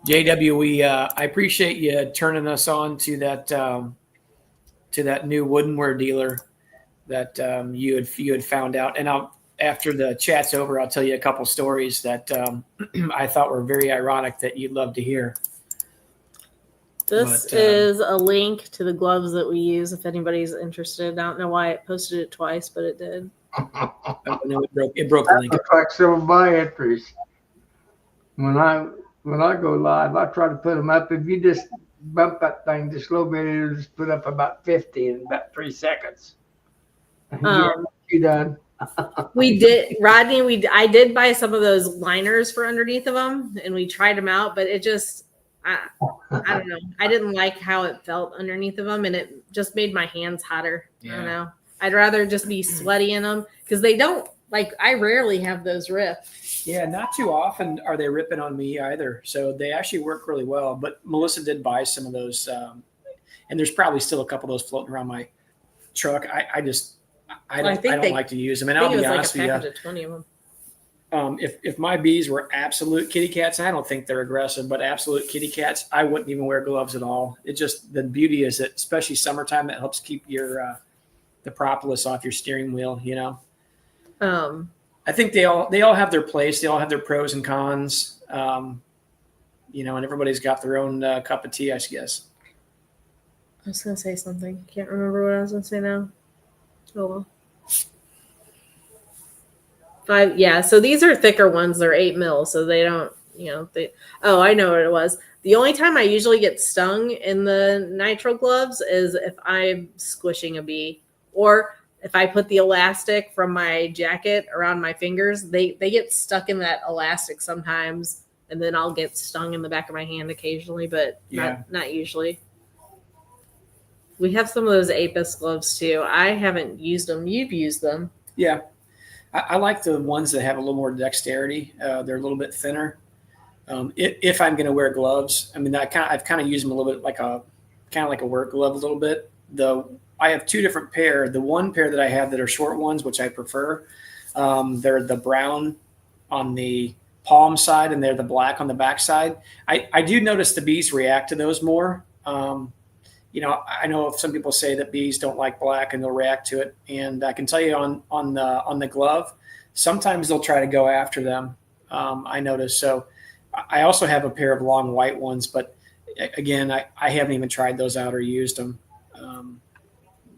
D: JW, I appreciate you turning us on to that new woodenware dealer that you had found out. And after the chat's over, I'll tell you a couple stories that I thought were very ironic that you'd love to hear.
A: This is a link to the gloves that we use if anybody's interested. I don't know why it posted it twice, but it did.
D: No, it broke the link.
B: Looks like some of my entries. When I go live, I try to put them up. If you just bump that thing just a little bit, it'll just put up about 50 in about 3 seconds. You done?
A: We did, Rodney. I did buy some of those liners for underneath of them, and we tried them out, but it just, I don't know. I didn't like how it felt underneath of them, and it just made my hands hotter. Yeah. I don't know. I'd rather just be sweaty in them because they don't I rarely have those rip.
D: Yeah, not too often are they ripping on me either. So they actually work really well. But Melissa did buy some of those, and there's probably still a couple of those floating around my truck. I don't like to use them. And I'll be honest with you,
A: of 20 of them.
D: If my bees were absolute kitty cats, and I don't think they're aggressive, but absolute kitty cats, I wouldn't even wear gloves at all. It just, the beauty is that, especially summertime, that helps keep your the propolis off your steering wheel. I think they all have their place. They all have their pros and cons. And everybody's got their own cup of tea, I guess.
A: I was gonna say something. Can't remember what I was gonna say now. Oh well. So these are thicker ones. They're 8 mil, so they don't. I know what it was. The only time I usually get stung in the nitrile gloves is if I'm squishing a bee, or if I put the elastic from my jacket around my fingers. They get stuck in that elastic sometimes, and then I'll get stung in the back of my hand occasionally, but not usually. We have some of those Apis gloves too. I haven't used them. You've used them.
D: Yeah. I like the ones that have a little more dexterity. They're a little bit thinner. If I'm going to wear gloves, I mean, I've kind of used them a little bit like a work glove a little bit. I have 2 different pair. The one pair that I have that are short ones, which I prefer, they're the brown on the palm side and they're the black on the back side. I do notice the bees react to those more. I know some people say that bees don't like black and they'll react to it. And I can tell you on the glove, sometimes they'll try to go after them. I notice. So I also have a pair of long white ones, but again, I haven't even tried those out or used them.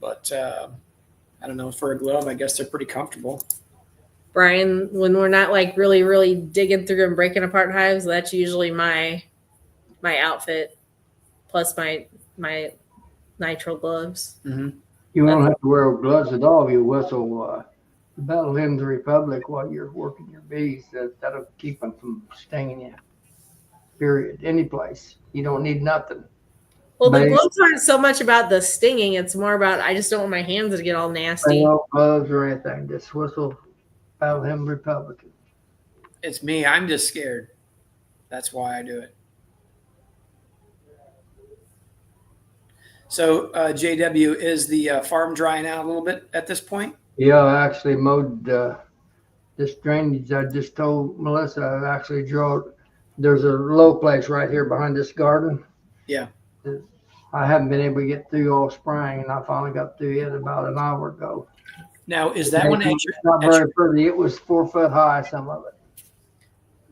D: But I don't know, for a glove, I guess they're pretty comfortable.
A: Brian, when we're not really, really digging through and breaking apart hives, that's usually my outfit plus my nitrile gloves.
D: Mm-hmm.
B: You won't have to wear gloves at all if you whistle the Battle Hymn of the Republic while you're working your bees. That'll keep them from stinging you. Period. Any place. You don't need nothing.
A: Well, the gloves aren't so much about the stinging. It's more about I just don't want my hands to get all nasty.
B: No gloves or anything. Just whistle Battle Hymn Republican.
D: It's me. I'm just scared. That's why I do it. So, JW, is the farm drying out a little bit at this point?
B: Yeah, I actually mowed this drainage. I just told Melissa I actually drilled. There's a low place right here behind this garden.
D: Yeah.
B: I haven't been able to get through all spring, and I finally got through it about an hour ago.
D: Now, is that one
B: not very pretty? It was 4 foot high, some of it.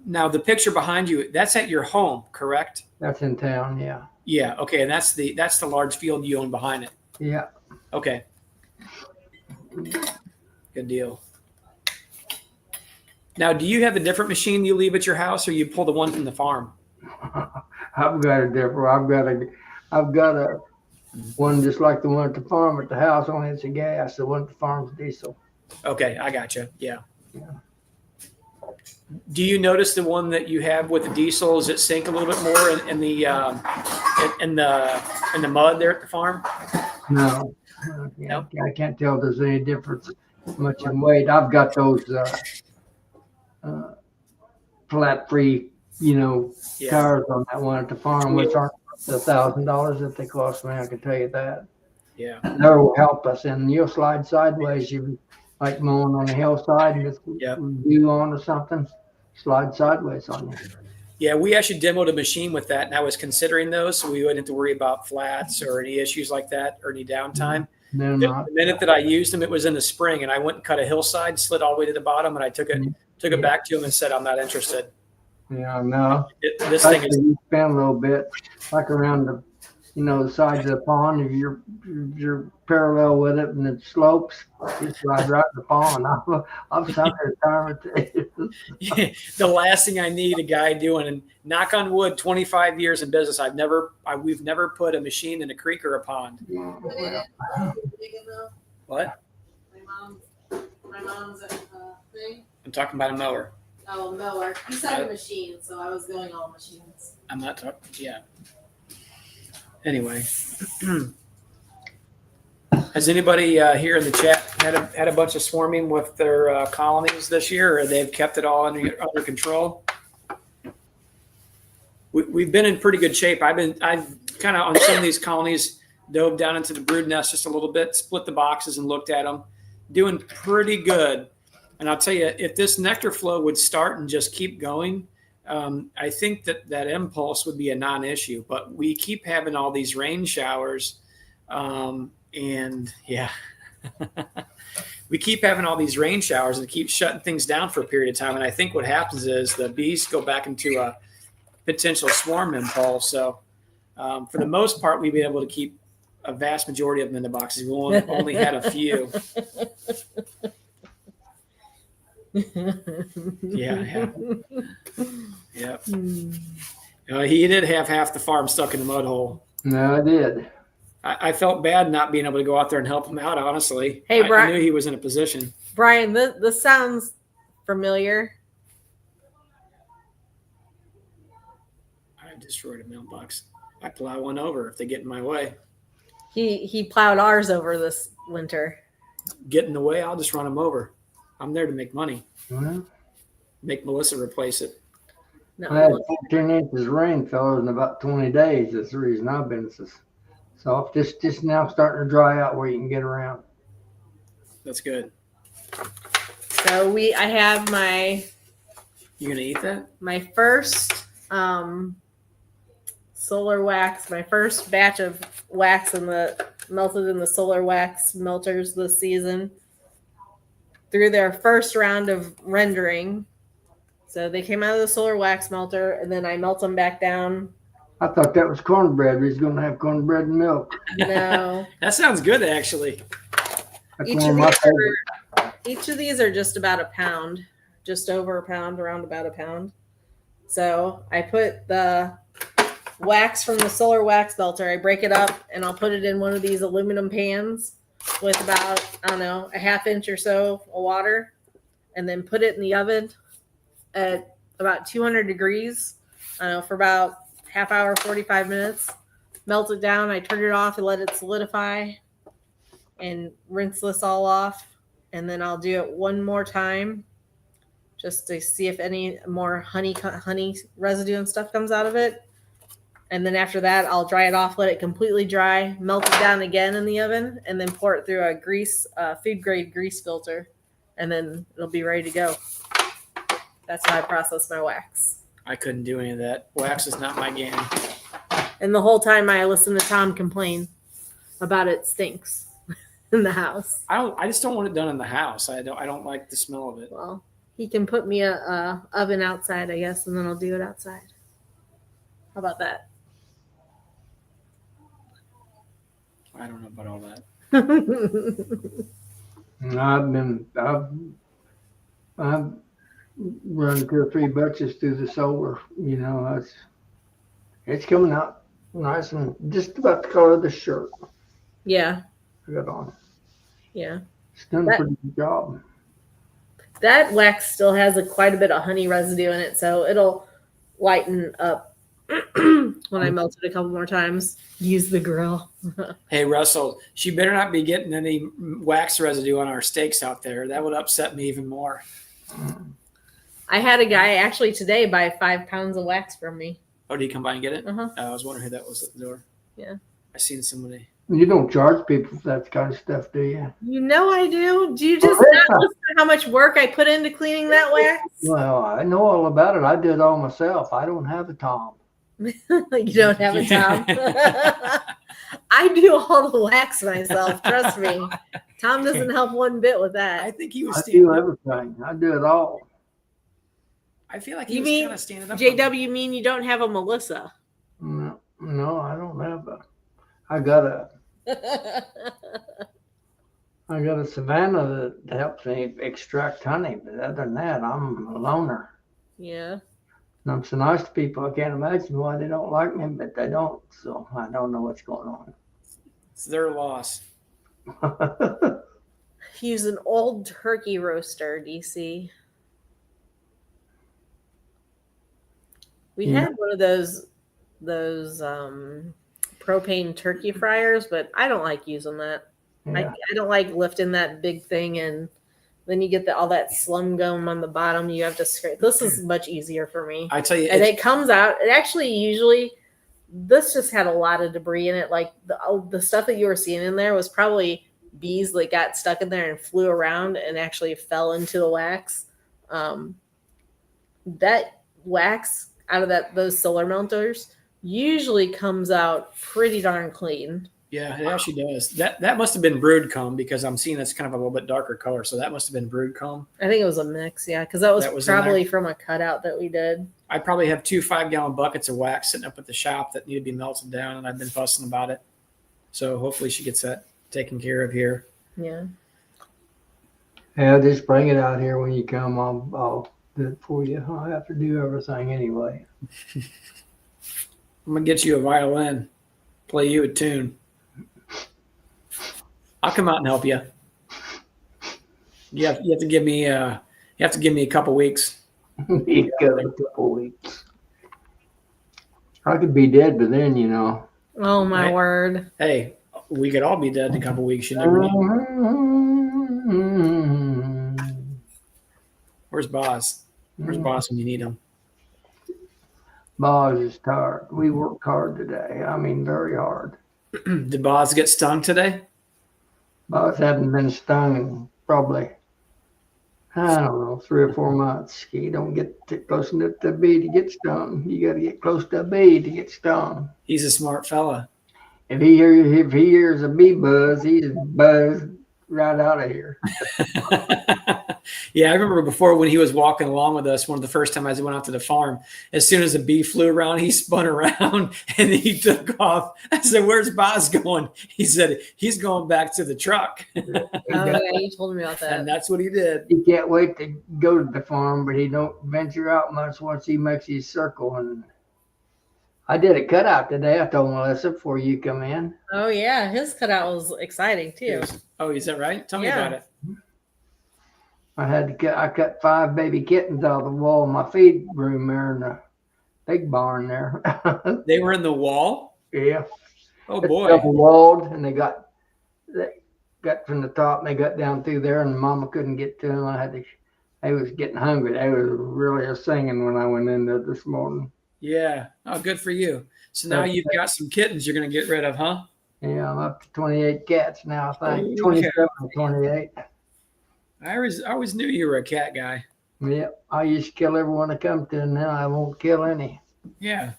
D: Now the picture behind you, that's at your home, correct?
B: That's in town, yeah.
D: Yeah. Okay. And that's the large field you own behind it.
B: Yeah.
D: Okay. Good deal. Now, do you have a different machine you leave at your house, or you pull the one from the farm?
B: I've got a different. I've got a one just like the one at the farm at the house, only it's a gas. The one at the farm's diesel.
D: Okay, I got you. Yeah.
B: Yeah.
D: Do you notice the one that you have with the diesel? Does it sink a little bit more in the mud there at the farm?
B: No, I can't tell if there's any difference much in weight. I've got those flat free, tires on that one at the farm, which aren't the $1,000 that they cost me. I can tell you that.
D: Yeah.
B: That will help us, and you'll slide sideways. You like mowing on the hillside and it's view on or something, slide sideways on you.
D: Yeah, we actually demoed a machine with that, and I was considering those, so we wouldn't have to worry about flats or any issues like that or any downtime.
B: No,
D: The minute that I used them, it was in the spring, and I went and cut a hillside, slid all the way to the bottom, and I took it back to him and said, "I'm not interested."
B: Yeah, no.
D: This thing is
B: you spin a little bit, like around the, the sides of the pond. If you're parallel with it and it slopes, you slide right in the pond. I've sunk it a time or two.
D: the last thing I need a guy doing. And knock on wood, 25 years in business, we've never put a machine in a creek or a pond. What?
A: My mom's thing.
D: I'm talking about a mower.
A: Oh, mower. You said a machine, so I was going all machines.
D: I'm not talking. Yeah. Anyway, has anybody here in the chat had a bunch of swarming with their colonies this year, or they've kept it all under control? We've been in pretty good shape. I've kind of on some of these colonies dove down into the brood nest just a little bit, split the boxes and looked at them, doing pretty good. And I'll tell you, if this nectar flow would start and just keep going, I think that impulse would be a non-issue. But we keep having all these rain showers, and yeah, we keep having all these rain showers and keep shutting things down for a period of time. And I think what happens is the bees go back into a potential swarm impulse. So for the most part, we've been able to keep a vast majority of them in the boxes. We only had a few. Yeah. He did have half the farm stuck in the mud hole.
B: No, I did.
D: I felt bad not being able to go out there and help him out, honestly.
A: Hey, Brian,
D: I knew he was in a position.
A: Brian, this sounds familiar.
D: I destroyed a mailbox. I plow one over if they get in my way.
A: He plowed ours over this winter.
D: Get in the way, I'll just run them over. I'm there to make money.
B: Well,
D: Make Melissa replace it.
A: No,
B: I had 14 inches of rain, fellas, in about 20 days. That's the reason I've been soft. Just now starting to dry out where you can get around.
D: That's good.
A: So I have my
D: You gonna eat that?
A: my first solar wax, my first batch of wax melted in the solar wax melters this season through their first round of rendering. So they came out of the solar wax melter, and then I melt them back down.
B: I thought that was cornbread. We was going to have cornbread and milk.
A: No.
D: That sounds good, actually.
B: That's
A: Each
B: one
A: of,
B: of my favorites.
A: each of these are just about a pound, just over a pound, around about a pound. So I put the wax from the solar wax melter, I break it up, and I'll put it in one of these aluminum pans with about, I don't know, a half inch or so of water, and then put it in the oven at about 200 degrees, I don't know, for about half hour, 45 minutes. Melt it down. I turn it off and let it solidify and rinse this all off. And then I'll do it one more time just to see if any more honey residue and stuff comes out of it. And then after that, I'll dry it off, let it completely dry, melt it down again in the oven, and then pour it through a food grade grease filter. And then it'll be ready to go. That's how I process my wax.
D: I couldn't do any of that. Wax is not my game.
A: And the whole time I listen to Tom complain about it stinks in the house.
D: I just don't want it done in the house. I don't like the smell of it.
A: Well, He can put me a oven outside, I guess, and then I'll do it outside. How about that?
D: I don't know about all that.
B: I've run 2 or 3 batches through the solar. You know, it's coming out nice and just about the color of the shirt
A: Yeah,
B: I got on.
A: yeah.
B: It's done
A: That-
B: a pretty good job.
A: That wax still has quite a bit of honey residue in it, so it'll lighten up when I melt it a couple more times. Use the grill.
D: Hey, Russell, she better not be getting any wax residue on our steaks out there. That would upset me even more.
A: I had a guy actually today buy 5 pounds of wax from me.
D: Oh, did he come by and get it?
A: Uh-huh.
D: I was wondering who that was at the door.
A: Yeah.
D: I seen somebody.
B: You don't charge people for that kind of stuff, do you?
A: You know I do. Do you just not listen to how much work I put into cleaning that wax?
B: Well, I know all about it. I do it all myself. I don't have a Tom.
A: You don't have a Tom. I do all the wax myself. Trust me. Tom doesn't help one bit with
D: I
A: that.
D: think he was
B: I
D: standing
B: do
D: up.
B: everything. I do it all.
D: I feel like
A: You
D: he was
A: mean
D: kind of standing up.
A: JW, you mean you don't have a Melissa?
B: No, I don't have a. I got a Savannah that helps me extract honey, but other than that, I'm a loner.
A: Yeah.
B: And I'm so nice to people, I can't imagine why they don't like me, but they don't. So I don't know what's going on.
D: It's their loss.
A: Use an old turkey roaster, DC. We
B: Yeah.
A: had one of those propane turkey fryers, but I don't like using that.
B: Yeah.
A: I don't like lifting that big thing, and then you get all that slum gum on the bottom. You have to scrape. This is much easier for me.
D: I tell you,
A: And it comes out. It actually usually, this just had a lot of debris in it. Like the stuff that you were seeing in there was probably bees that got stuck in there and flew around and actually fell into the wax. That wax out of those solar melters usually comes out pretty darn clean.
D: yeah, it actually does. That must have been brood comb because I'm seeing it's kind of a little bit darker color. So that must have been brood comb.
A: I think it was a mix, yeah, because that was
D: in
A: probably
D: there?
A: from a cutout that we did.
D: I probably have 2 5-gallon buckets of wax sitting up at the shop that need to be melted down, and I've been fussing about it. So hopefully she gets that taken care of here.
A: Yeah.
B: Yeah, just bring it out here when you come. I'll do it for you. I'll have to do everything anyway.
D: I'm gonna get you a violin, play you a tune. I'll come out and help you. You have to give me a couple weeks.
B: You got a couple weeks. I could be dead by then, you know.
A: Oh my
D: Right.
A: word.
D: Hey, we could all be dead in a couple weeks. You never know. Where's Boz? Where's Boz when you need him?
B: Boz is tired. We worked hard today. I mean, very hard.
D: Did Boz get stung today?
B: Boz haven't been stung in probably, I don't know, 3 or 4 months. You don't get close enough to a bee to get stung. You got to get close to a bee to get stung.
D: He's a smart fella.
B: If he hears a bee buzz, he's buzzed right out of here.
D: Yeah, I remember before when he was walking along with us, one of the first times I went out to the farm, as soon as a bee flew around, he spun around and he took off. I said, "Where's Boz going?" He said, "He's going back to the truck."
A: Oh yeah, you told me about that.
D: And that's what he did.
B: He can't wait to go to the farm, but he don't venture out much once he makes his circle. And I did a cutout today. I told Melissa before you come in.
A: Oh yeah, his cutout was exciting too.
D: Oh, is that right? Tell me
A: Yeah.
D: about it.
B: I cut 5 baby kittens out of the wall of my feed room there in the big barn there.
D: They were in the wall.
B: Yeah.
D: Oh
B: It's
D: boy.
B: double walled, and they got from the top and they got down through there, and Mama couldn't get to them. They was getting hungry. They was really singing when I went in there this morning.
D: Yeah. Oh, good for you. So now
B: Okay.
D: you've got some kittens you're going to get rid of, huh?
B: Yeah, I'm up to 28 cats now, I think.
D: Oh,
B: 27 or 28.
D: I always knew you were a cat guy.
B: Yep. I used to kill everyone I come to, and now I won't kill any.
D: Yeah.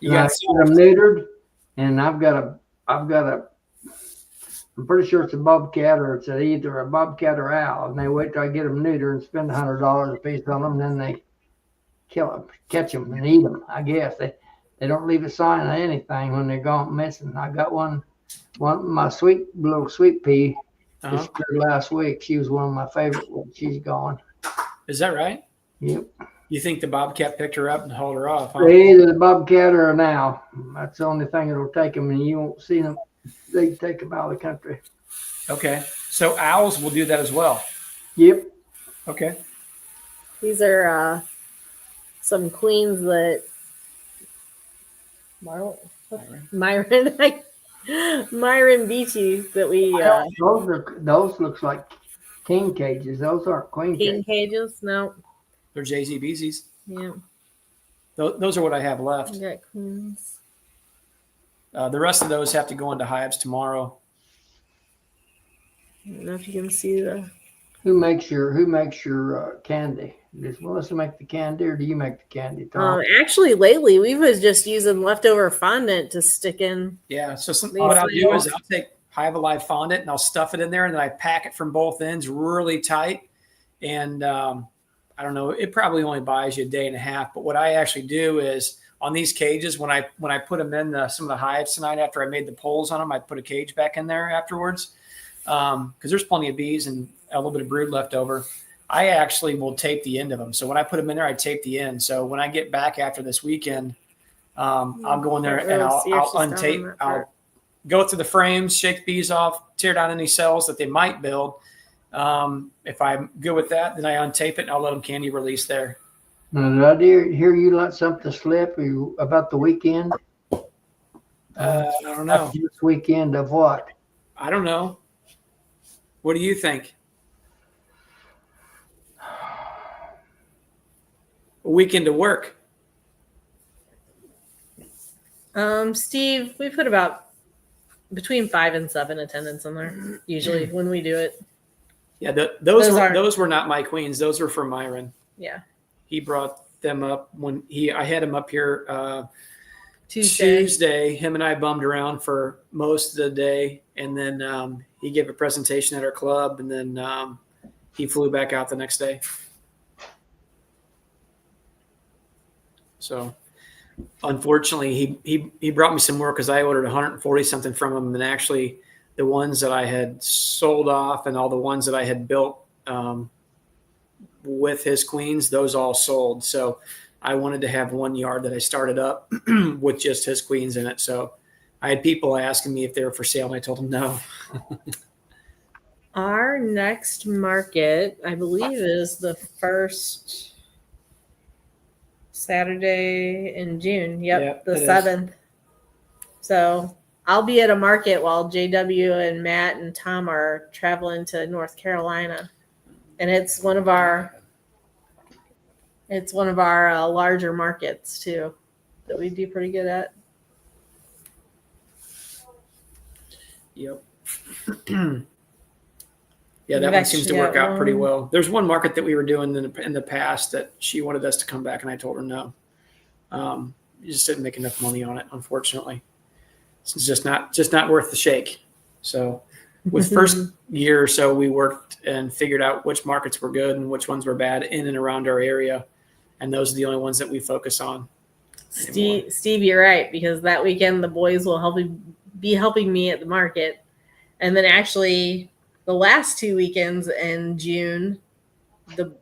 D: You
B: And I
D: got
B: get them neutered, and I've got a I'm pretty sure it's a bobcat or it's either a bobcat or owl. And they wait till I get them neutered and spend $100 a piece on them. And then they kill them, catch them, and eat them. I guess they don't leave a sign of anything when they're gone missing. I got one my little sweet pea disappeared last week. She was one of my favorite ones. She's gone.
D: Is that right?
B: Yep.
D: You think the bobcat picked her up and hauled her off? Huh?
B: Either the bobcat or an owl. That's the only thing that'll take them, and you won't see them. They take them out of the country.
D: Okay, so owls will do that as well.
B: Yep.
D: Okay.
A: These are some queens that Myron Beachy that we
B: Those looks like king cages. Those aren't queen
A: king
B: cages.
A: cages. No.
D: They're JZBZs.
A: Yeah.
D: Those are what I have left.
A: We got queens.
D: The rest of those have to go into hives tomorrow.
A: I don't know if you can see the.
B: Who makes your candy? Does Melissa make the candy, or do you make the candy, Tom?
A: Actually, lately we was just using leftover fondant to stick in.
D: Yeah. So what I'll do is I'll take Hive Alive fondant and I'll stuff it in there, and then I pack it from both ends really tight. And I don't know, it probably only buys you a day and a half. But what I actually do is on these cages, when I put them in some of the hives tonight after I made the poles on them, I put a cage back in there afterwards because there's plenty of bees and a little bit of brood left over. I actually will tape the end of them. So when I put them in there, I tape the end. So when I get back after this weekend, I'll go in there and I'll untape. I'll go through the frames, shake the bees off, tear down any cells that they might build. If I'm good with that, then I untape it and I'll let them candy release there.
B: Now, did I hear you let something slip about the weekend?
D: I don't know.
B: This weekend of what?
D: I don't know. What do you think? A weekend of work.
A: Steve, we put about between 5 and 7 attendants in there usually when we do it.
D: Yeah, those were not my queens. Those were for Myron.
A: Yeah.
D: He brought them up when I had him up here
A: Tuesday.
D: Him and I bummed around for most of the day, and then he gave a presentation at our club, and then he flew back out the next day. So, unfortunately, he brought me some more because I ordered 140 something from him, and actually, the ones that I had sold off and all the ones that I had built with his queens, those all sold. So I wanted to have one yard that I started up with just his queens in it. So I had people asking me if they were for sale, and I told them no.
A: Our next market, I believe, is the first Saturday in June. Yep, the 7th. So I'll be at a market while JW and Matt and Tom are traveling to North Carolina, and it's one of our larger markets too that we do pretty good at.
D: Yep. Yeah, that one seems to work out pretty well. There's one market that we were doing in the past that she wanted us to come back, and I told her no. You just didn't make enough money on it, unfortunately. It's just not worth the shake. So with first year or so, we worked and figured out which markets were good and which ones were bad in and around our area. And those are the only ones that we focus on.
A: Steve, you're right, because that weekend the boys will be helping me at the market. And then actually the last 2 weekends in June, the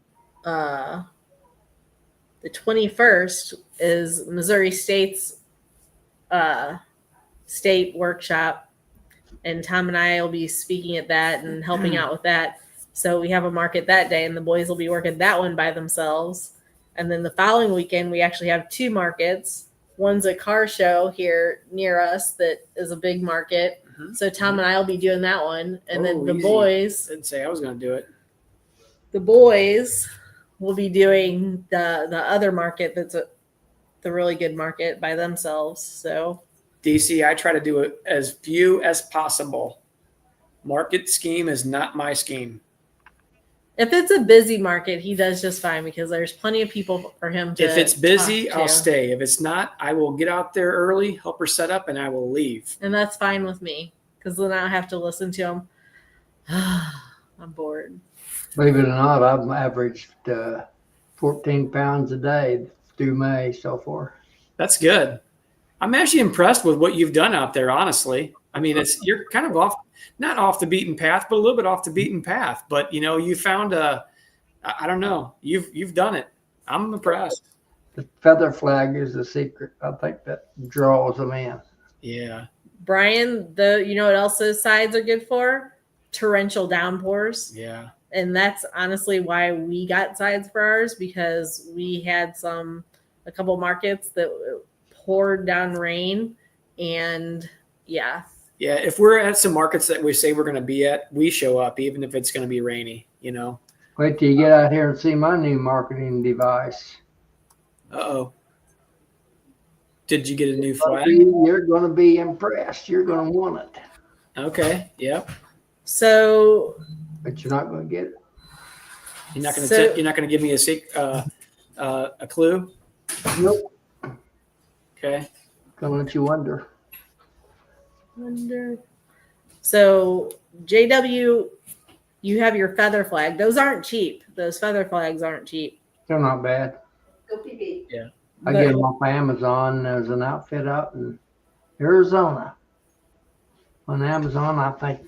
A: 21st is Missouri State's state workshop, and Tom and I will be speaking at that and helping out with that. So we have a market that day, and the boys will be working that one by themselves. And then the following weekend, we actually have 2 markets. One's a car show here near us that is a big market. Mm-hmm. So Tom and I will be doing that one. And then the boys
D: didn't say I was going to do it.
A: The boys will be doing the other market that's the really good market by themselves. So
D: DC, I try to do it as few as possible. Market scheme is not my scheme.
A: If it's a busy market, he does just fine because there's plenty of people for him to.
D: If it's busy, I'll stay. If it's not, I will get out there early, help her set up, and I will leave.
A: And that's fine with me because then I have to listen to them. I'm bored.
B: Believe it or not, I've averaged 14 pounds a day through May so far.
D: That's good. I'm actually impressed with what you've done out there, honestly. I mean, you're kind of not off the beaten path, but a little bit off the beaten path. But you found I don't know, you've done it. I'm impressed.
B: The feather flag is the secret. I think that draws them in.
D: Yeah.
A: Brian, you know what else those sides are good for? Torrential downpours.
D: Yeah.
A: And that's honestly why we got sides for ours, because we had a couple markets that poured down rain, and yeah.
D: Yeah, if we're at some markets that we say we're going to be at, we show up even if it's going to be rainy,
B: Wait till you get out here and see my new marketing device.
D: Uh-oh. Did you get a new flag?
B: You're going to be impressed. You're going to want it.
D: Okay, yep.
A: So,
B: but you're not going to get it.
D: You're not going to give me a clue?
B: Nope.
D: Okay.
B: Gonna let you wonder.
A: So JW, you have your feather flag. Those aren't cheap. Those feather flags aren't cheap.
B: They're not bad.
E: Go PB.
D: Yeah.
B: I get them off Amazon. There's an outfit out in Arizona. On Amazon, I think.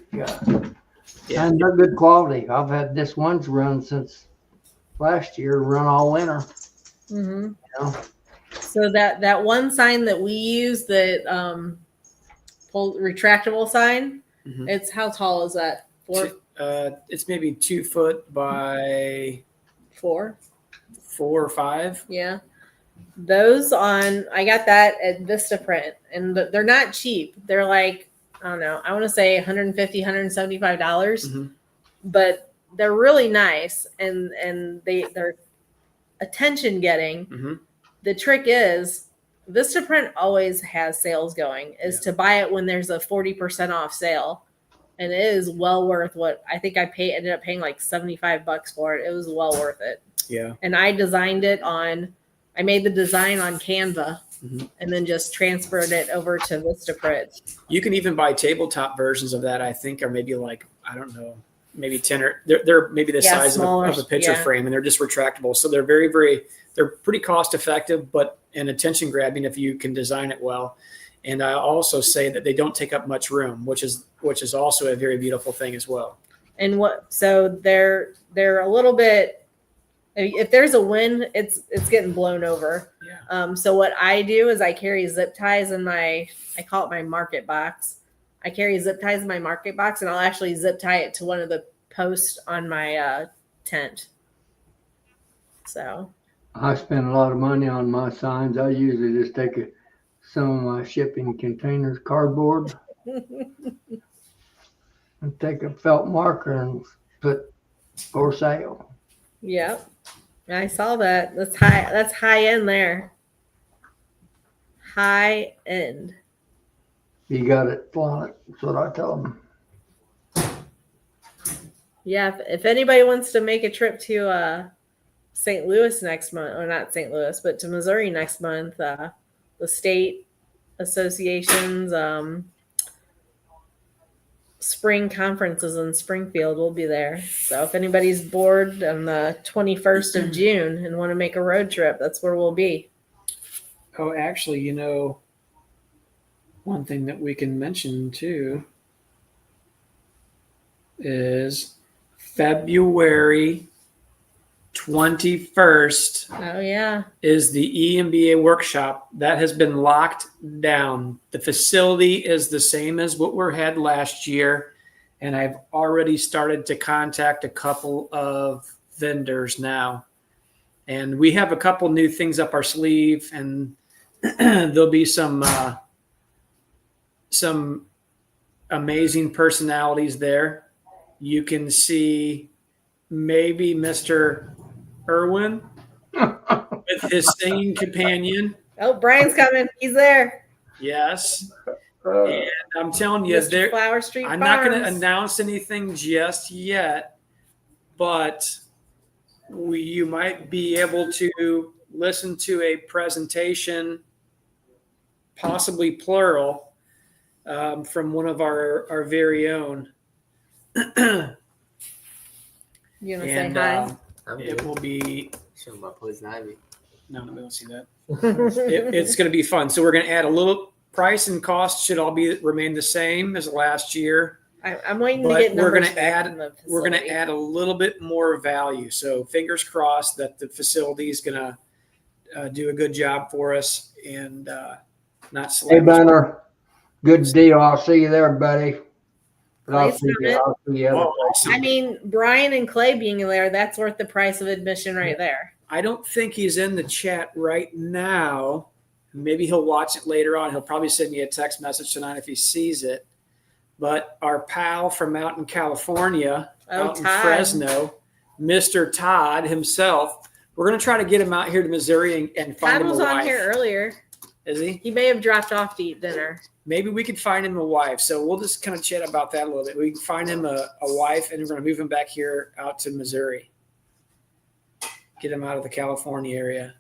B: And they're good quality. I've had this one's run since last year, run all winter.
A: Mm-hmm. So that one sign that we use, that retractable sign,
D: Mm-hmm.
A: it's, how tall is that? 4?
D: It's maybe 2 foot by
A: 4
D: or 5.
A: Yeah. Those I got that at Vistaprint, and they're not cheap. They're like, I don't know, I want to say $150, $175,
D: Mm-hmm.
A: but they're really nice, and they're attention getting.
D: Mm-hmm.
A: The trick is Vistaprint always has sales going, is to buy it when there's a 40% off sale. And it is well worth what I think ended up paying like $75 for it. It was well worth it.
D: Yeah.
A: And I made the design on Canva,
D: Mm-hmm.
A: and then just transferred it over to Vistaprint.
D: You can even buy tabletop versions of that, I think, or maybe like, I don't know, maybe 10 or they're maybe the size
A: smaller,
D: of a picture frame, and they're just retractable. So they're very, very, they're pretty cost effective, and attention grabbing if you can design it well. And I also say that they don't take up much room, which is also a very beautiful thing as well.
A: And so they're a little bit, if there's a wind, it's getting blown over.
D: Yeah.
A: So what I do is I carry zip ties in I call it my market box. I carry zip ties in my market box, and I'll actually zip tie it to one of the posts on my tent. So
B: I spend a lot of money on my signs. I usually just take some of my shipping containers, cardboard, and take a felt marker and put for sale.
A: yeah, I saw that. That's high. That's high end there. High end.
B: You got it, flaunt it. That's what I tell them.
A: Yeah, if anybody wants to make a trip to St. Louis next month, or not St. Louis, but to Missouri next month, the state associations spring conferences in Springfield will be there. So if anybody's bored on the 21st of June and want to make a road trip, that's where we'll be.
D: Oh, actually, one thing that we can mention too is February 21st.
A: Oh, yeah.
D: Is the EMBA workshop that has been locked down. The facility is the same as what we had last year, and I've already started to contact a couple of vendors now, and we have a couple new things up our sleeve, and there'll be some amazing personalities there. You can see maybe Mr. Irwin with his singing companion.
A: Oh, Brian's coming. He's there.
D: Yes. And I'm telling you,
A: Mr. Flower Street
D: I'm
A: Farms.
D: not going to announce anything just yet, but you might be able to listen to a presentation, possibly plural, from one of our very own.
A: You want to say
D: And
A: hi?
E: I'm
D: it
E: good.
D: will be,
E: Showing my poison ivy.
D: no, we don't see that. It's going to be fun. So we're going to add a little price and cost should all remain the same as last year.
A: I'm waiting
D: But
A: to get
D: we're
A: numbers
D: gonna
A: back
D: add-
A: from the
D: We're going to
A: facility.
D: add a little bit more value. So fingers crossed that the facility is going to do a good job for us and not
B: Hey,
D: slap us.
B: Banner. Good deal. I'll see you there, buddy. But I'll
A: Nice
B: see you.
A: comment.
B: I'll see you other
D: Oh,
B: places.
A: I mean, Brian and Clay being there, that's worth the price of admission right there.
D: I don't think he's in the chat right now. Maybe he'll watch it later on. He'll probably send me a text message tonight if he sees it. But our pal from out in California, out in
A: Todd.
D: Fresno, Mr. Todd himself, we're going to try to get him out here to Missouri and find
A: Todd
D: him
A: was
D: a
A: on
D: wife.
A: here earlier.
D: Is he?
A: He may have dropped off to eat dinner.
D: Maybe we could find him a wife. So we'll just kind of chat about that a little bit. We can find him a wife, and we're going to move him back here out to Missouri. Get him out of the California area.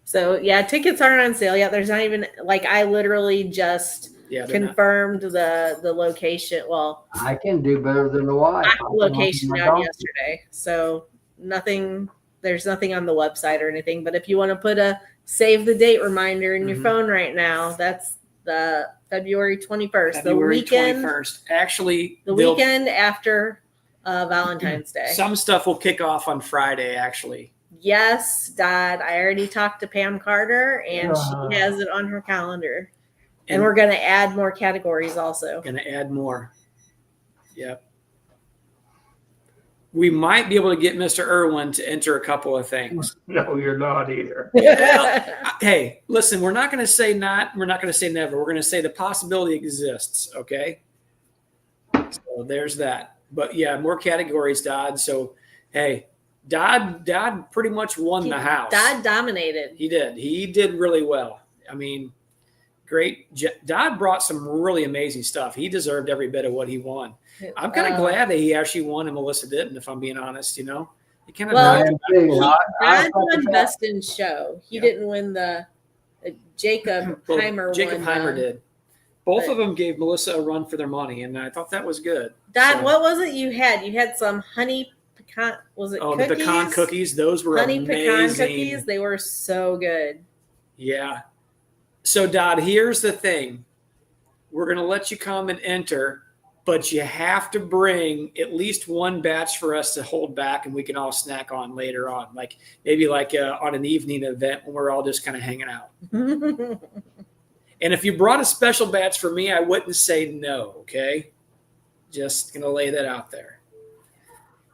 A: So yeah, tickets aren't on sale yet. There's not even like I literally just
D: Yeah, they're not.
A: confirmed the location. Well,
B: I can do better than the wife.
A: got the location out yesterday. So nothing. There's nothing on the website or anything. But if you want to put a save the date reminder in your
D: Mhm.
A: phone right now, that's the February 21st,
D: February
A: the weekend,
D: 21st. Actually,
A: the
D: they'll-
A: weekend after Valentine's Day.
D: some stuff will kick off on Friday, actually.
A: Yes, Dad. I already talked to Pam Carter, and she has it on her calendar. And we're going to add more categories also.
D: Going to add more. Yep. We might be able to get Mr. Irwin to enter a couple of things.
B: No, you're not either.
D: Hey, listen, we're not going to say not. We're not going to say never. We're going to say the possibility exists. Okay. So there's that. But yeah, more categories, Dodd. So, hey, Dodd pretty much won the house.
A: Dodd dominated.
D: He did. He did really well. I mean, great. Dodd brought some really amazing stuff. He deserved every bit of what he won. I'm kind of glad that he actually won and Melissa didn't, if I'm being honest, you know. He kind of
A: Well,
B: I
A: Dodd won Best in Show. He didn't win the Jacob Heimer
D: Jacob
A: won.
D: Heimer did. Both of them gave Melissa a run for their money, and I thought that was good.
A: Dodd,
D: So-
A: what was it you had? You had some honey pecan. Was it
D: Oh,
A: cookies?
D: the pecan cookies. Those were
A: Honey
D: amazing.
A: pecan cookies. They were so good.
D: Yeah. So, Dodd, here's the thing. We're going to let you come and enter, but you have to bring at least one batch for us to hold back and we can all snack on later on. Like maybe on an evening event when we're all just kind of hanging out. And if you brought a special batch for me, I wouldn't say no, okay? Just going to lay that out there.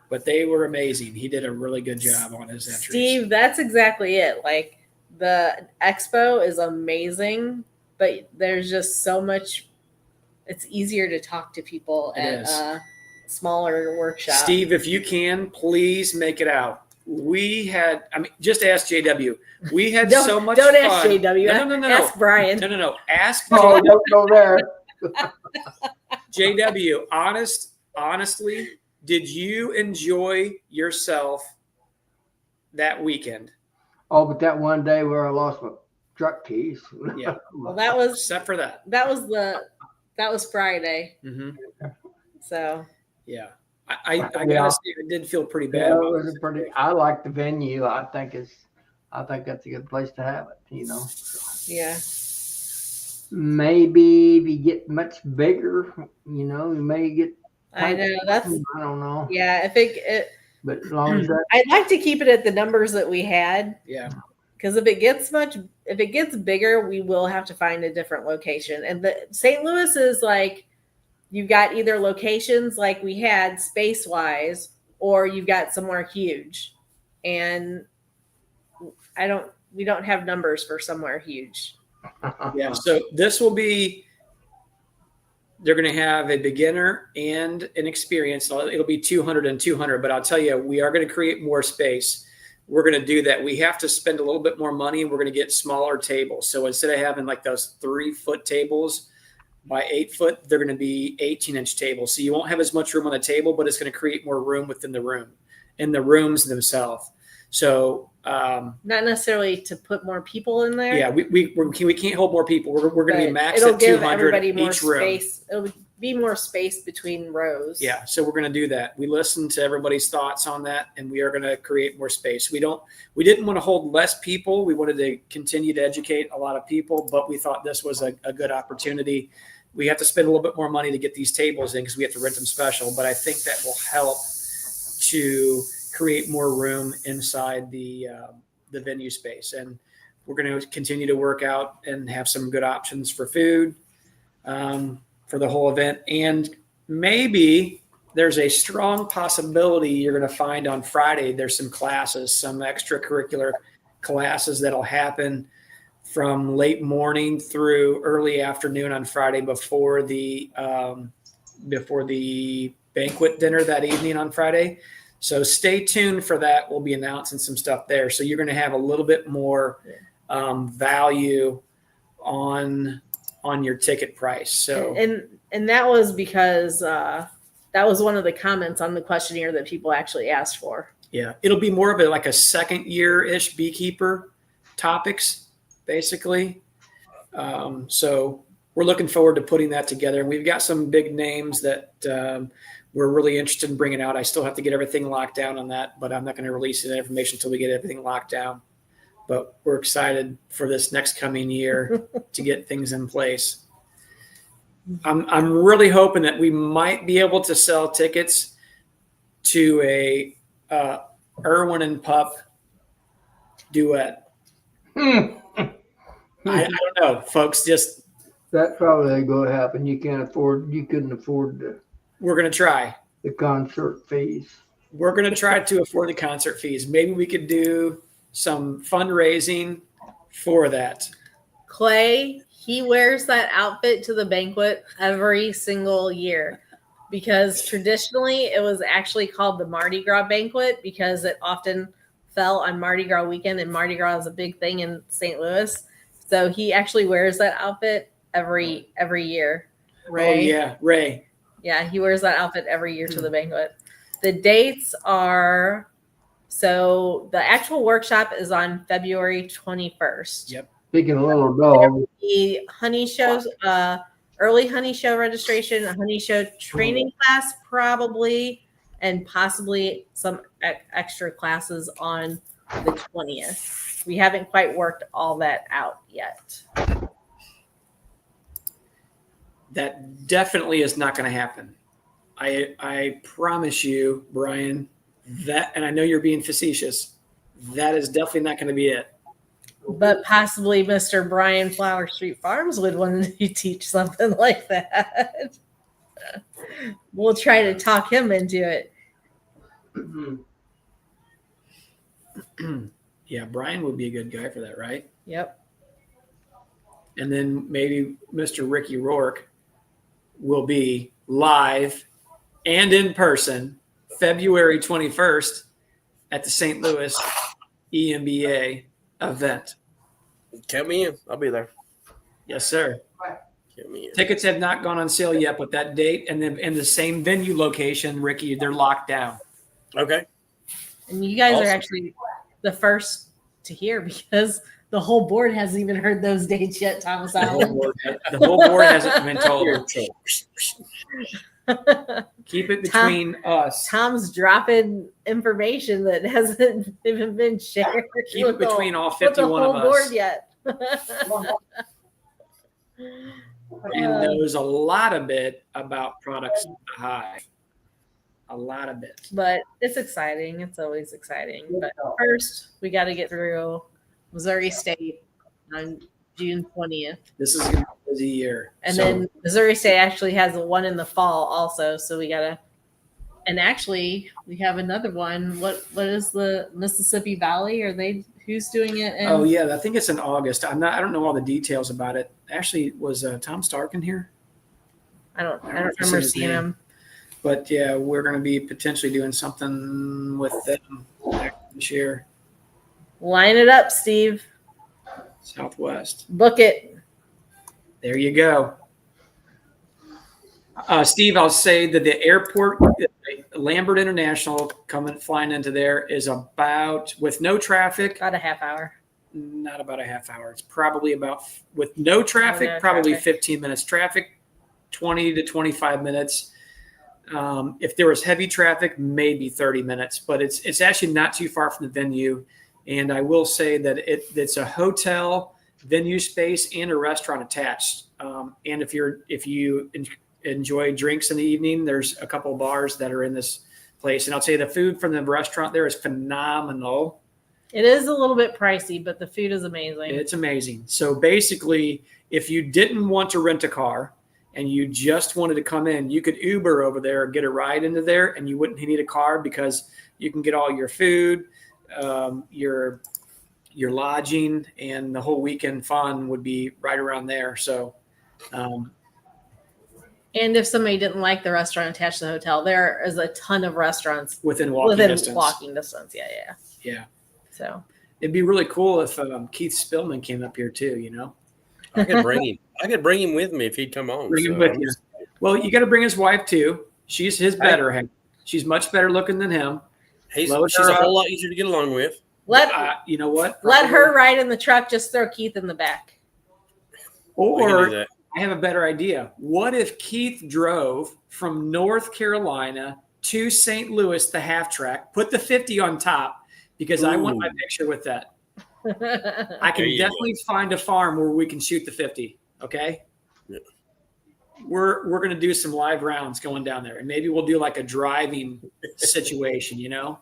D: But they were amazing. He did a really good job on his entries.
A: Steve, that's exactly it. Like the expo is amazing, but there's just so much. It's easier to talk to people
D: It
A: at
D: is.
A: a smaller workshop.
D: Steve, if you can, please make it out. Just ask JW. We had so much
A: don't
D: fun.
A: ask JW.
D: No.
A: Ask Brian.
D: No. Ask
B: Oh, don't go there.
D: JW. Honestly, did you enjoy yourself that weekend?
B: Oh, but that one day where I lost my truck keys.
D: Yeah.
A: Well, that was
D: Except for that.
A: that was Friday.
D: Mm-hmm.
A: So
D: Yeah. I
B: Yeah.
D: gotta say, I did feel pretty bad.
B: Yeah, it
D: about
B: was I like the venue. I think that's a good place to have it, you know.
A: yeah.
B: Maybe if you get much bigger, you know, you may get
A: I know that's
B: I don't know.
A: yeah. If it
B: But as long as that
A: I'd like to keep it at the numbers that we had.
D: Yeah.
A: Because if it gets bigger, we will have to find a different location. And the St. Louis is like you've got either locations like we had space wise, or you've got somewhere huge. And we don't have numbers for somewhere huge.
D: Yeah. So this will be. They're going to have a beginner and an experienced. It'll be 200 and 200. But I'll tell you, we are going to create more space. We're going to do that. We have to spend a little bit more money, and we're going to get smaller tables. So instead of having like those 3-foot tables by 8 foot, they're going to be 18-inch tables. So you won't have as much room on the table, but it's going to create more room within the room, in the rooms themselves. So
A: Not necessarily to put more people in there.
D: yeah, we can't hold more people. We're going to be
A: but
D: maxed
A: it'll
D: at
A: give
D: 200
A: everybody more
D: each room.
A: space. It'll be more space between rows.
D: Yeah, so we're going to do that. We listened to everybody's thoughts on that, and we are going to create more space. We didn't want to hold less people. We wanted to continue to educate a lot of people, but we thought this was a good opportunity. We have to spend a little bit more money to get these tables in because we have to rent them special, but I think that will help to create more room inside the venue space. And we're going to continue to work out and have some good options for food for the whole event. And maybe there's a strong possibility you're going to find on Friday there's some classes, some extracurricular classes that'll happen from late morning through early afternoon on Friday before the banquet dinner that evening on Friday. So stay tuned for that. We'll be announcing some stuff there. So you're going to have a little bit more value on your ticket price. So
A: and that was because that was one of the comments on the questionnaire that people actually asked for.
D: yeah, it'll be more of like a second year-ish beekeeper topics, basically. So we're looking forward to putting that together. And we've got some big names that we're really interested in bringing out. I still have to get everything locked down on that, but I'm not going to release that information until we get everything locked down. But we're excited for this next coming year to get things in place. I'm really hoping that we might be able to sell tickets to a Irwin and Pup duet. I don't know, folks. Just
B: That probably ain't going to happen. You couldn't afford
D: we're going to try.
B: the concert fees.
D: We're going to try to afford the concert fees. Maybe we could do some fundraising for that.
A: Clay, he wears that outfit to the banquet every single year because traditionally it was actually called the Mardi Gras banquet because it often fell on Mardi Gras weekend, and Mardi Gras is a big thing in St. Louis. So he actually wears that outfit every year. Ray.
D: Oh yeah, Ray.
A: Yeah, he wears that outfit every year to the banquet. The dates are so the actual workshop is on February 21st.
D: Yep.
B: Speaking of little dogs,
A: The honey shows, early honey show registration, a honey show training class probably, and possibly some extra classes on the 20th. We haven't quite worked all that out yet.
D: That definitely is not going to happen. I promise you, Brian, that, and I know you're being facetious, that is definitely not going to be it.
A: But possibly Mr. Brian Flower Street Farms would want to teach something like that. We'll try to talk him into it.
D: Yeah, Brian would be a good guy for that, right?
A: Yep.
D: And then maybe Mr. Ricky Rourke will be live and in person February 21st at the St. Louis EMBA event.
E: Count me in. I'll be there.
D: Yes, sir.
E: Count me in.
D: Tickets have not gone on sale yet, but that date and then in the same venue location, Ricky, they're locked down.
E: Okay.
A: And you guys
E: Awesome.
A: are actually the first to hear because the whole board hasn't even heard those dates yet, Thomas
D: The
A: Allen.
D: whole board hasn't been told. Keep it between us.
A: Tom's dropping information that hasn't even been shared.
D: Keep it between all
A: with the
D: 51
A: whole
D: of
A: board
D: us.
A: yet.
D: And knows a lot of bit about products at the Hive. A lot of bit.
A: But it's exciting. It's always exciting. But first, we got to get through Missouri State on June 20th.
D: This is going to be a busy year.
A: And
D: So,
A: then Missouri State actually has one in the fall also. So we got to, and actually we have another one. What is the Mississippi Valley? Who's doing it?
D: oh yeah, I think it's in August. I don't know all the details about it. Actually, was Tom Stark in here?
A: I don't
D: I don't
A: remember
D: see his
A: seeing
D: name.
A: him.
D: But yeah, we're going to be potentially doing something with them this year.
A: Line it up, Steve.
D: Southwest.
A: Book it.
D: There you go. Steve, I'll say that the airport, Lambert International, flying into there is about, with no traffic,
A: About a half hour.
D: not about a half hour. It's probably about, with no traffic,
A: no
D: probably
A: traffic.
D: 15 minutes. Traffic, 20 to 25 minutes. If there was heavy traffic, maybe 30 minutes, but it's actually not too far from the venue. And I will say that it's a hotel, venue space, and a restaurant attached. And if you enjoy drinks in the evening, there's a couple of bars that are in this place. And I'll tell you, the food from the restaurant there is phenomenal.
A: It is a little bit pricey, but the food is amazing.
D: It's amazing. So basically, if you didn't want to rent a car and you just wanted to come in, you could Uber over there, get a ride into there, and you wouldn't need a car because you can get all your food, your lodging, and the whole weekend fun would be right around there. So,
A: And if somebody didn't like the restaurant attached to the hotel, there is a ton of restaurants
D: within walking distance.
A: Yeah.
D: Yeah.
A: So
D: It'd be really cool if Keith Spillman came up here too, you know?
E: I could bring him. I could bring him with me if he'd come on.
D: Bring him with you. Well, you got to bring his wife too. She's his better half. She's much better looking than him.
E: She's a whole lot easier to get along with.
D: You know what?
A: Let her ride in the truck. Just throw Keith in the back.
D: Or I have a better idea. What if Keith drove from North Carolina to St. Louis, the half track, put the 50 on top, because I want my picture with that. I can definitely find a farm where we can shoot the 50. Okay.
E: Yeah.
D: We're going to do some live rounds going down there, and maybe we'll do like a driving situation, you know?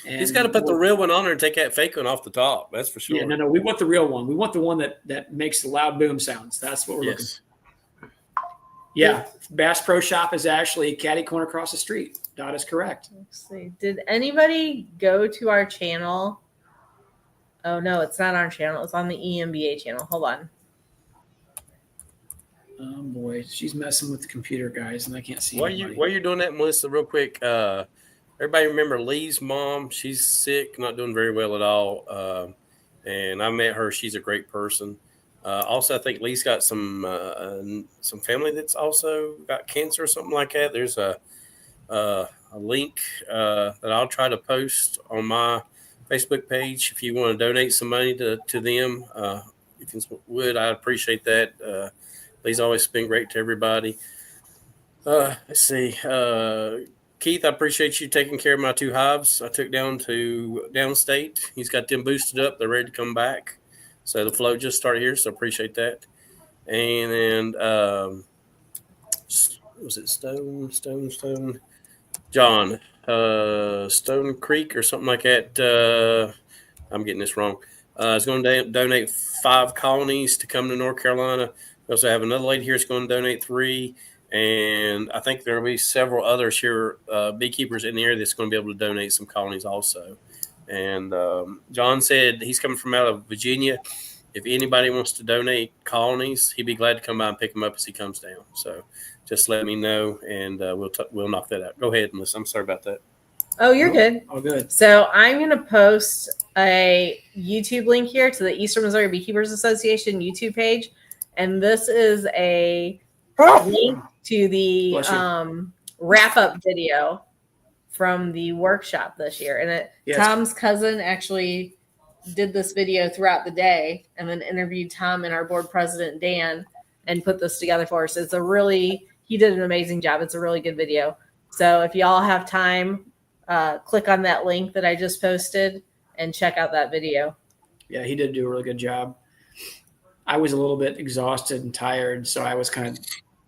D: And
E: he's got to put the real one on there and take that fake one off the top. That's for sure.
D: Yeah, no, we want the real one. We want the one that makes the loud boom sounds. That's what we're looking for. Yeah. Bass Pro Shop is actually catty corner across the street. Dot is correct.
A: Let's see. Did anybody go to our channel? Oh no, it's not our channel. It's on the EMBA channel. Hold on.
D: Oh boy, she's messing with the computer, guys, and I can't see.
E: While you're doing that, Melissa, real quick, everybody remember Lee's mom? She's sick, not doing very well at all. And I met her. She's a great person. Also, I think Lee's got some family that's also got cancer or something like that. There's a link that I'll try to post on my Facebook page if you want to donate some money to them. If you would, I'd appreciate that. Lee's always been great to everybody. Let's see. Keith, I appreciate you taking care of my 2 hives I took down to downstate. He's got them boosted up. They're ready to come back. So the float just started here, so appreciate that. And then was it Stone? John, Stone Creek or something like that. I'm getting this wrong. Is going to donate 5 colonies to come to North Carolina. We also have another lady here that's going to donate 3. And I think there will be several others here, beekeepers in the area that's going to be able to donate some colonies also. And John said he's coming from out of Virginia. If anybody wants to donate colonies, he'd be glad to come by and pick them up as he comes down. So just let me know, and we'll knock that out. Go ahead, Melissa. I'm sorry about that.
A: Oh, you're good.
D: All good.
A: So I'm going to post a YouTube link here to the Eastern Missouri Beekeepers Association YouTube page. And this is a link to the wrap-up video from the workshop this year. And Tom's cousin actually did this video throughout the day and then interviewed Tom and our board president, Dan, and put this together for us. He did an amazing job. It's a really good video. So if y'all have time, click on that link that I just posted and check out that video.
D: Yeah, he did do a really good job. I was a little bit exhausted and tired, so I was kind of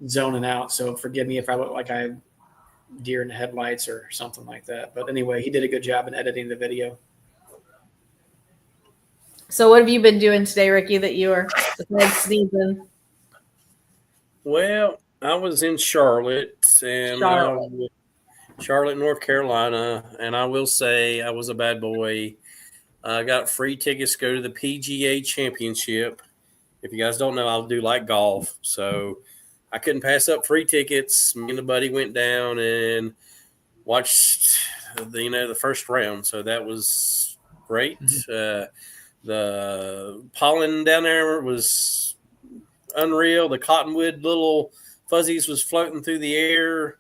D: zoning out. So forgive me if I look like I have deer in the headlights or something like that. But anyway, he did a good job in editing the video.
A: So what have you been doing today, Ricky, that you were besides sneezing?
E: Well, I was in Charlotte, North Carolina, and I will say I was a bad boy. I got free tickets to go to the PGA Championship. If you guys don't know, I do like golf, so I couldn't pass up free tickets. Me and the buddy went down and watched the first round, so that was great. Mm-hmm. The pollen down there was unreal. The cottonwood little fuzzies was floating through the air.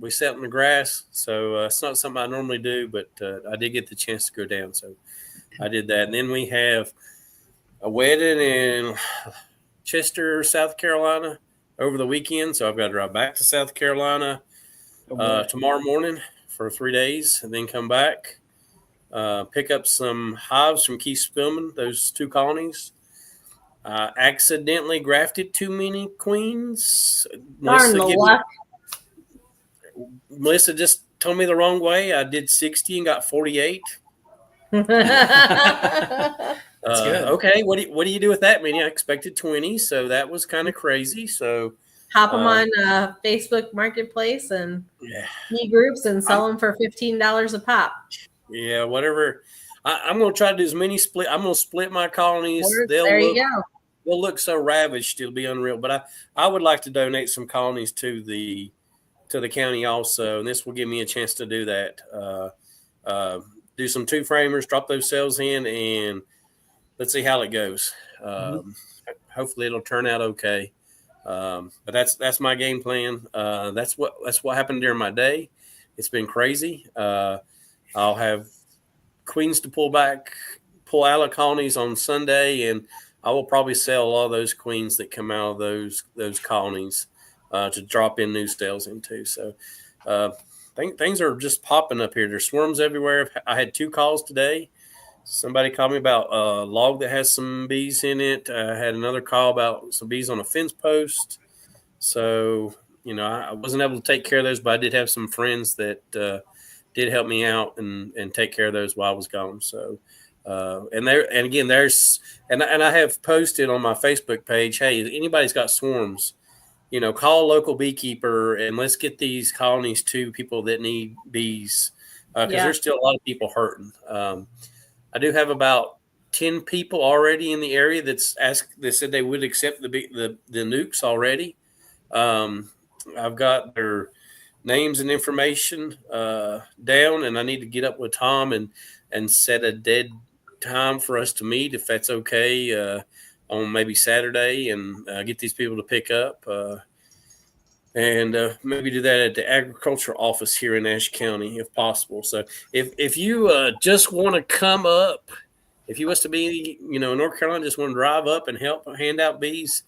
E: We sat in the grass, so it's not something I normally do, but I did get the chance to go down, so I did that. And then we have a wedding in Chester, South Carolina over the weekend, so I've got to drive back to South Carolina tomorrow morning for 3 days, and then come back, pick up some hives from Keith Spillman, those 2 colonies. Accidentally grafted too many queens.
A: Darn the luck.
E: Melissa just told me the wrong way. I did 60 and got 48.
D: That's good.
E: Okay, what do you do with that many? I expected 20, so that was kind of crazy. So
A: Hop them on Facebook Marketplace and e-groups and sell them for $15 a pop.
E: Yeah, whatever. I'm going to try to do as many split. I'm going to split my colonies.
A: There you go.
E: They'll look so ravaged, it'll be unreal. But I would like to donate some colonies to the county also, and this will give me a chance to do that. Do some 2-framers, drop those cells in, and let's see how it goes. Hopefully, it'll turn out okay. But that's my game plan. That's what happened during my day. It's been crazy. I'll have queens to pull out of colonies on Sunday, and I will probably sell a lot of those queens that come out of those colonies to drop in new cells into. So things are just popping up here. There's swarms everywhere. I had 2 calls today. Somebody called me about a log that has some bees in it. I had another call about some bees on a fence post. So, I wasn't able to take care of those, but I did have some friends that did help me out and take care of those while I was gone. So, I have posted on my Facebook page, hey, if anybody's got swarms, call a local beekeeper and let's get these colonies to people that need bees because there's still a lot of people hurting. I do have about 10 people already in the area that said they would accept the nukes already. I've got their names and information down, and I need to get up with Tom and set a dead time for us to meet, if that's okay, on maybe Saturday, and get these people to pick up and maybe do that at the agricultural office here in Ashe County if possible. So if you just want to come up, if you was to be, in North Carolina, just want to drive up and help hand out bees,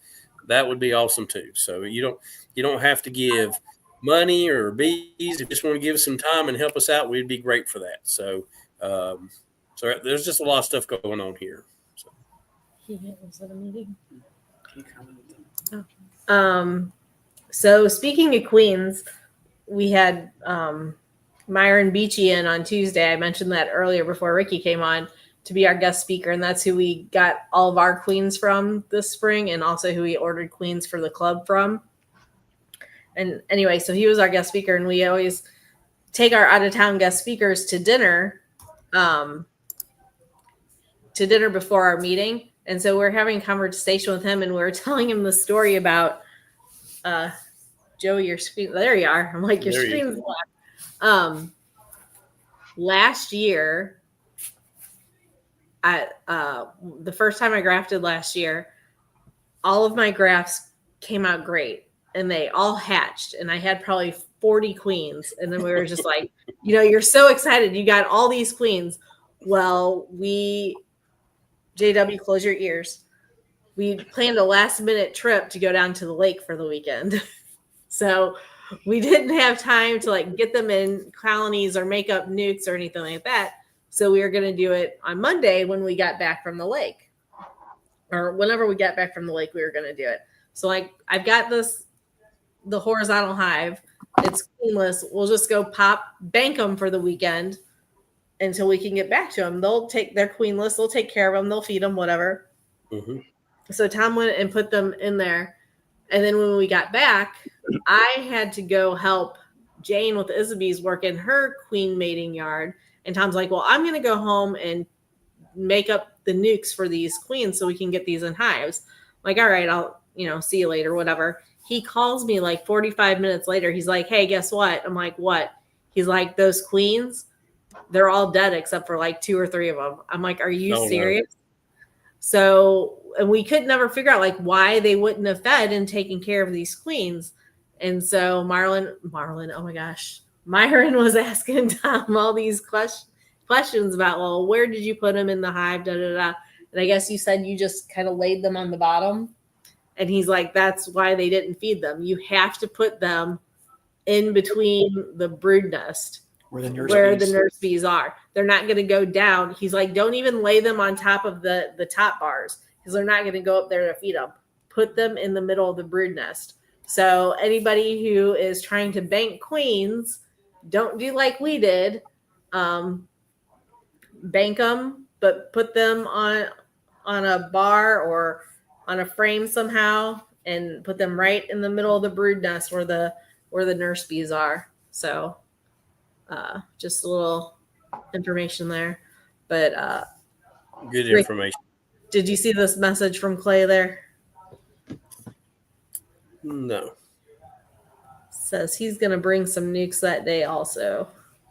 E: that would be awesome too. So you don't have to give money or bees. If you just want to give us some time and help us out, we'd be great for that. So so there's just a lot of stuff going on here. So.
A: Was that a meeting? So speaking of queens, we had Myron Beachy in on Tuesday. I mentioned that earlier before Ricky came on to be our guest speaker, and that's who we got all of our queens from this spring, and also who we ordered queens for the club from. And anyway, so he was our guest speaker, and we always take our out-of-town guest speakers to dinner before our meeting. And so we're having a conversation with him, and we were telling him the story about Joe, your screen. There you are. I'm like, your screen's black. Last year, the first time I grafted last year, all of my grafts came out great, and they all hatched, and I had probably 40 queens. And then we were just like, you're so excited. You got all these queens. Well, JW, close your ears. We planned a last-minute trip to go down to the lake for the weekend. So we didn't have time to get them in colonies or make up nukes or anything like that. So we were going to do it on Monday when we got back from the lake. Or whenever we got back from the lake, we were going to do it. So I've got the horizontal hive. It's queenless. We'll just go bank them for the weekend until we can get back to them. They'll take their queenless. They'll take care of them. They'll feed them, whatever. Mm-hmm. So Tom went and put them in there. And then when we got back, I had to go help Jane with Isabee's work in her queen mating yard. And Tom's like, well, I'm going to go home and make up the nukes for these queens so we can get these in hives. I'm like, all right, I'll, see you later, whatever. He calls me 45 minutes later. He's like, hey, guess what? I'm like, what? He's like, those queens, they're all dead except for 2 or 3 of them. I'm like, are you serious? No. So and we could never figure out like why they wouldn't have fed and taken care of these queens. And so Marlon, oh my gosh, Myron was asking Tom all these questions about, well, where did you put them in the hive? Da da da. And I guess you said you just kind of laid them on the bottom. And he's like, that's why they didn't feed them. You have to put them in between the brood nest
D: Where the
A: nurse bees are. They're not going to go down. He's like, don't even lay them on top of the top bars because they're not going to go up there to feed them. Put them in the middle of the brood nest. So anybody who is trying to bank queens, don't do like we did. Bank them, but put them on a bar or on a frame somehow and put them right in the middle of the brood nest where the nurse bees are. So just a little information there. But
E: Good information.
A: did you see this message from Clay there?
E: No.
A: Says he's going to bring some nukes that day also.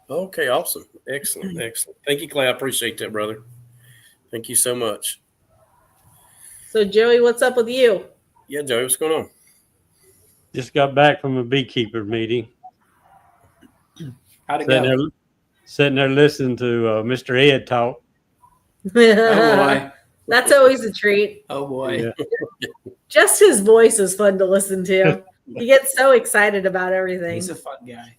E: Okay, awesome. Excellent. Thank you, Clay. I appreciate that, brother. Thank you so much.
A: So, Joey, what's up with you?
E: Yeah, Joey, what's going on?
F: Just got back from a beekeeper meeting.
D: How'd it go?
F: Sitting there listening to Mr. Ed talk.
D: Oh boy.
A: That's always a treat.
D: Oh boy.
F: Yeah.
A: Just his voice is fun to listen to. He gets so excited about everything.
D: He's a fun guy.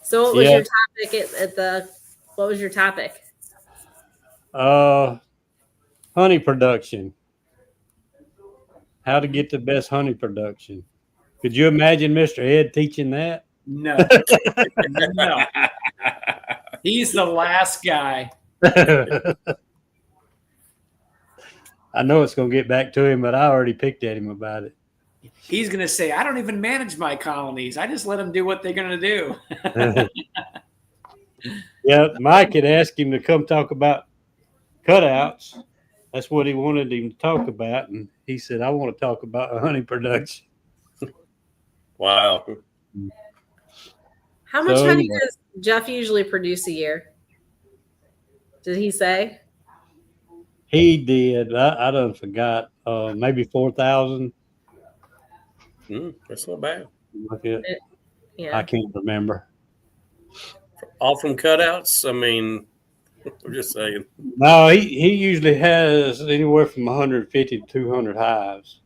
A: So what was your topic what was your topic?
F: Honey production. How to get the best honey production. Could you imagine Mr. Ed teaching that?
D: No. No. He's the last guy.
F: I know it's going to get back to him, but I already picked at him about it.
D: He's going to say, I don't even manage my colonies. I just let them do what they're going to do.
F: Yeah, Mike had asked him to come talk about cutouts. That's what he wanted him to talk about. And he said, I want to talk about honey production.
E: Wow.
A: How much honey does Jeff usually produce a year? Did he say?
F: He did. I done forgot. Maybe 4,000.
E: That's not bad.
A: Yeah.
F: I can't remember.
E: All from cutouts? I mean, I'm just saying.
F: No, he usually has anywhere from 150 to 200 hives.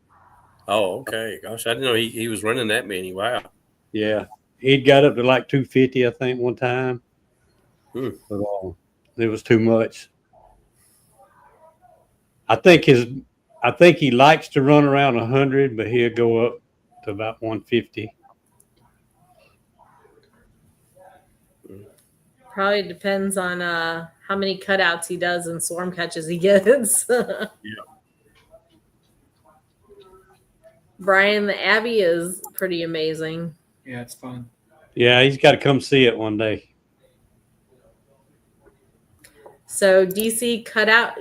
E: Oh, okay. Gosh, I didn't know he was running that many. Wow.
F: Yeah. He'd got up to like 250, I think, one time. But it was too much. I think he likes to run around 100, but he'll go up to about 150.
A: Probably depends on how many cutouts he does and swarm catches he gets.
E: Yeah.
A: Brian, the Abbey is pretty amazing.
D: Yeah, it's fun.
F: Yeah, he's got to come see it one day.
A: So DC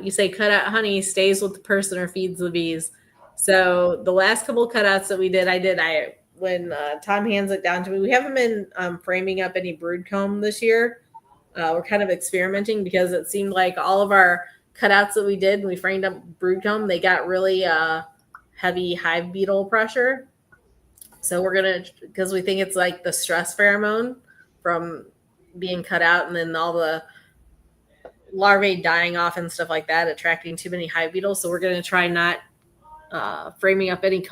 A: you say cutout honey stays with the person or feeds the bees. So the last couple cutouts that we did, when Tom hands it down to me, we haven't been framing up any brood comb this year. We're kind of experimenting because it seemed like all of our cutouts that we did, when we framed up brood comb, they got really heavy hive beetle pressure. So because we think it's like the stress pheromone from being cut out and then all the larvae dying off and stuff like that, attracting too many hive beetles. So we're going to try not framing up any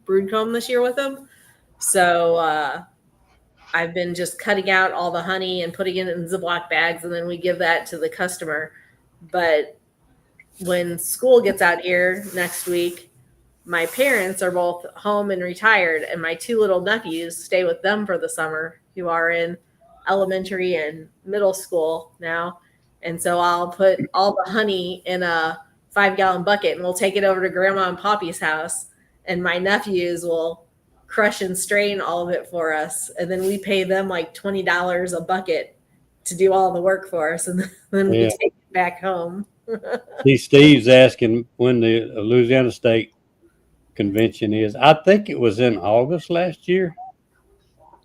A: brood comb this year with them. So I've been just cutting out all the honey and putting it in Ziploc bags, and then we give that to the customer. But when school gets out here next week, my parents are both home and retired, and my two little nephews stay with them for the summer, who are in elementary and middle school now. And so I'll put all the honey in a 5-gallon bucket, and we'll take it over to Grandma and Poppy's house, and my nephews will crush and strain all of it for us. And then we pay them like $20 a bucket to do all the work for us. And then we take it back home.
F: See, Steve's asking when the Louisiana State Convention is. I think it was in August last year.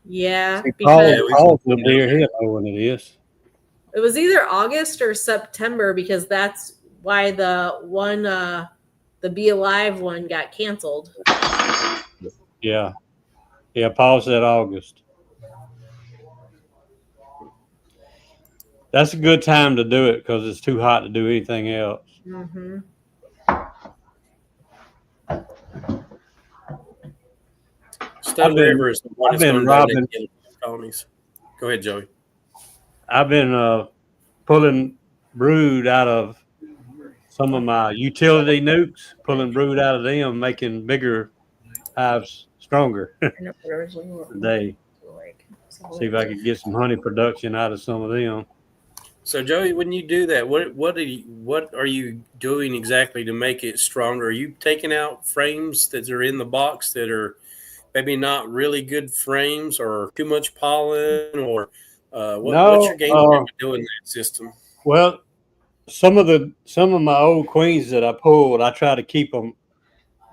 A: Yeah.
F: Paul's lived here. He'll know when it is.
A: It was either August or September because that's why the one, the Be Alive one got canceled.
F: Yeah. Yeah, Paul said August. That's a good time to do it because it's too hot to do anything else.
A: Mm-hmm.
E: Stone River is the one
F: I've
E: that's
F: been
E: going to donate
F: robbing.
E: to the colonies. Go ahead, Joey.
F: I've been pulling brood out of some of my utility nukes, pulling brood out of them, making bigger hives stronger today. See if I could get some honey production out of some of them.
E: So, Joey, when you do that, what are you doing exactly to make it stronger? Are you taking out frames that are in the box that are maybe not really good frames, or too much pollen, or what's your
F: No,
E: game plan with doing that system?
F: well, some of my old queens that I pulled, I try to keep them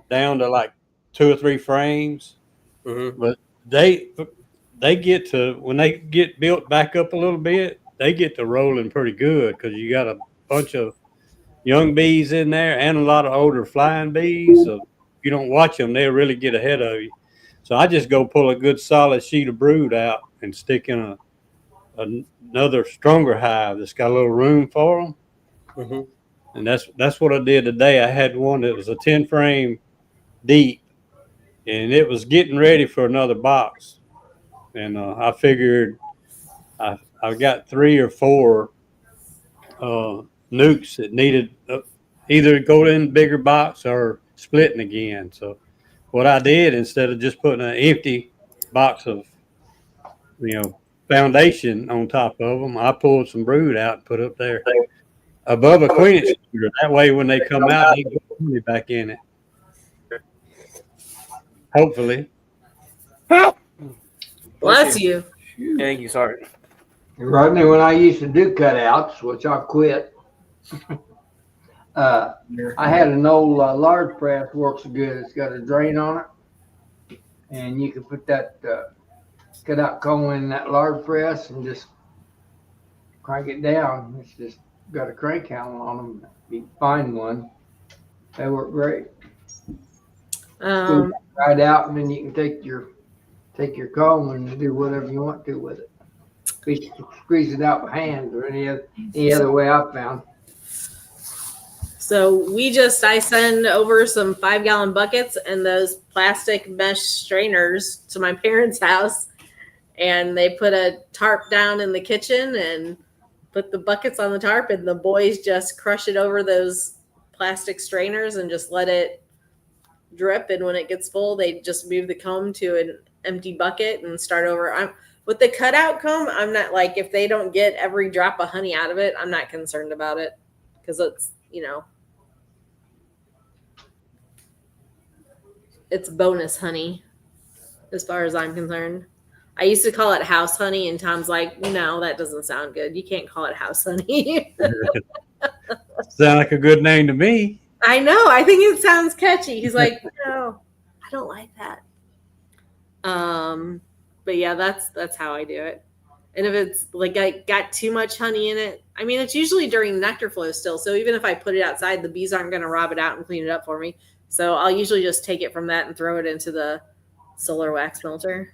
F: down to like 2 or 3 frames,
E: Mm-hmm.
F: but they get to when they get built back up a little bit, they get to rolling pretty good because you got a bunch of young bees in there and a lot of older flying bees. So if you don't watch them, they'll really get ahead of you. So I just go pull a good solid sheet of brood out and stick in another stronger hive that's got a little room for them.
E: Mm-hmm.
F: And that's what I did today. I had one that was a 10 frame deep, and it was getting ready for another box. And I figured I've got 3 or 4 nukes that needed either go in bigger box or splitting again. So what I did, instead of just putting an empty box of foundation on top of them, I pulled some brood out and put up there above a queen excluder. That way, when they come out, they can put honey back in it. Hopefully.
A: Bless you.
E: Thank you. Sorry.
B: Rodney, when I used to do cutouts, which I quit, I had an old large press, works good. It's got a drain on it, and you can put that cutout comb in that large press and just crank it down. It's just got a crank handle on them. You can find one. They work great. Squeeze it right out, and then you can take your comb and do whatever you want to with it. Squeeze it out with hands or any other way I found.
A: So I send over some 5-gallon buckets and those plastic mesh strainers to my parents' house, and they put a tarp down in the kitchen and put the buckets on the tarp, and the boys just crush it over those plastic strainers and just let it drip. And when it gets full, they just move the comb to an empty bucket and start over. With the cutout comb, I'm not like, if they don't get every drop of honey out of it, I'm not concerned about it because it's bonus honey as far as I'm concerned. I used to call it house honey, and Tom's like, no, that doesn't sound good. You can't call it house honey.
F: Sound like a good name to me.
A: I know. I think it sounds catchy. He's like, no, I don't like that. But yeah, that's how I do it. And if it's like I got too much honey in it, I mean, it's usually during nectar flow still. So even if I put it outside, the bees aren't going to rob it out and clean it up for me. So I'll usually just take it from that and throw it into the solar wax melter.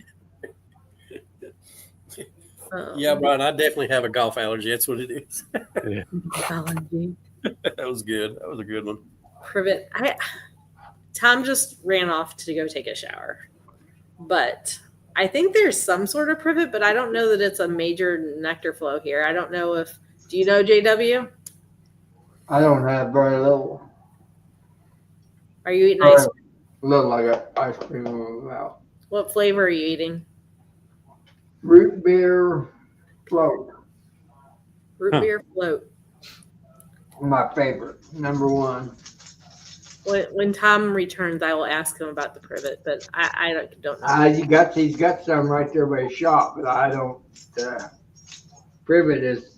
E: Yeah, Brian, I definitely have a golf allergy. That's what it is.
A: Allergy.
E: That was good. That was a good one.
A: Privet. Tom just ran off to go take a shower. But I think there's some sort of privet, but I don't know that it's a major nectar flow here. I don't know do you know, JW?
B: I don't have very little.
A: Are you eating ice cream?
B: Little like ice cream in my mouth.
A: What flavor are you eating?
B: Root beer float.
A: Root beer float.
B: My favorite, #1.
A: When Tom returns, I will ask him about the privet, but I don't know.
B: He's got some right there by his shop, but I don't. Privet is.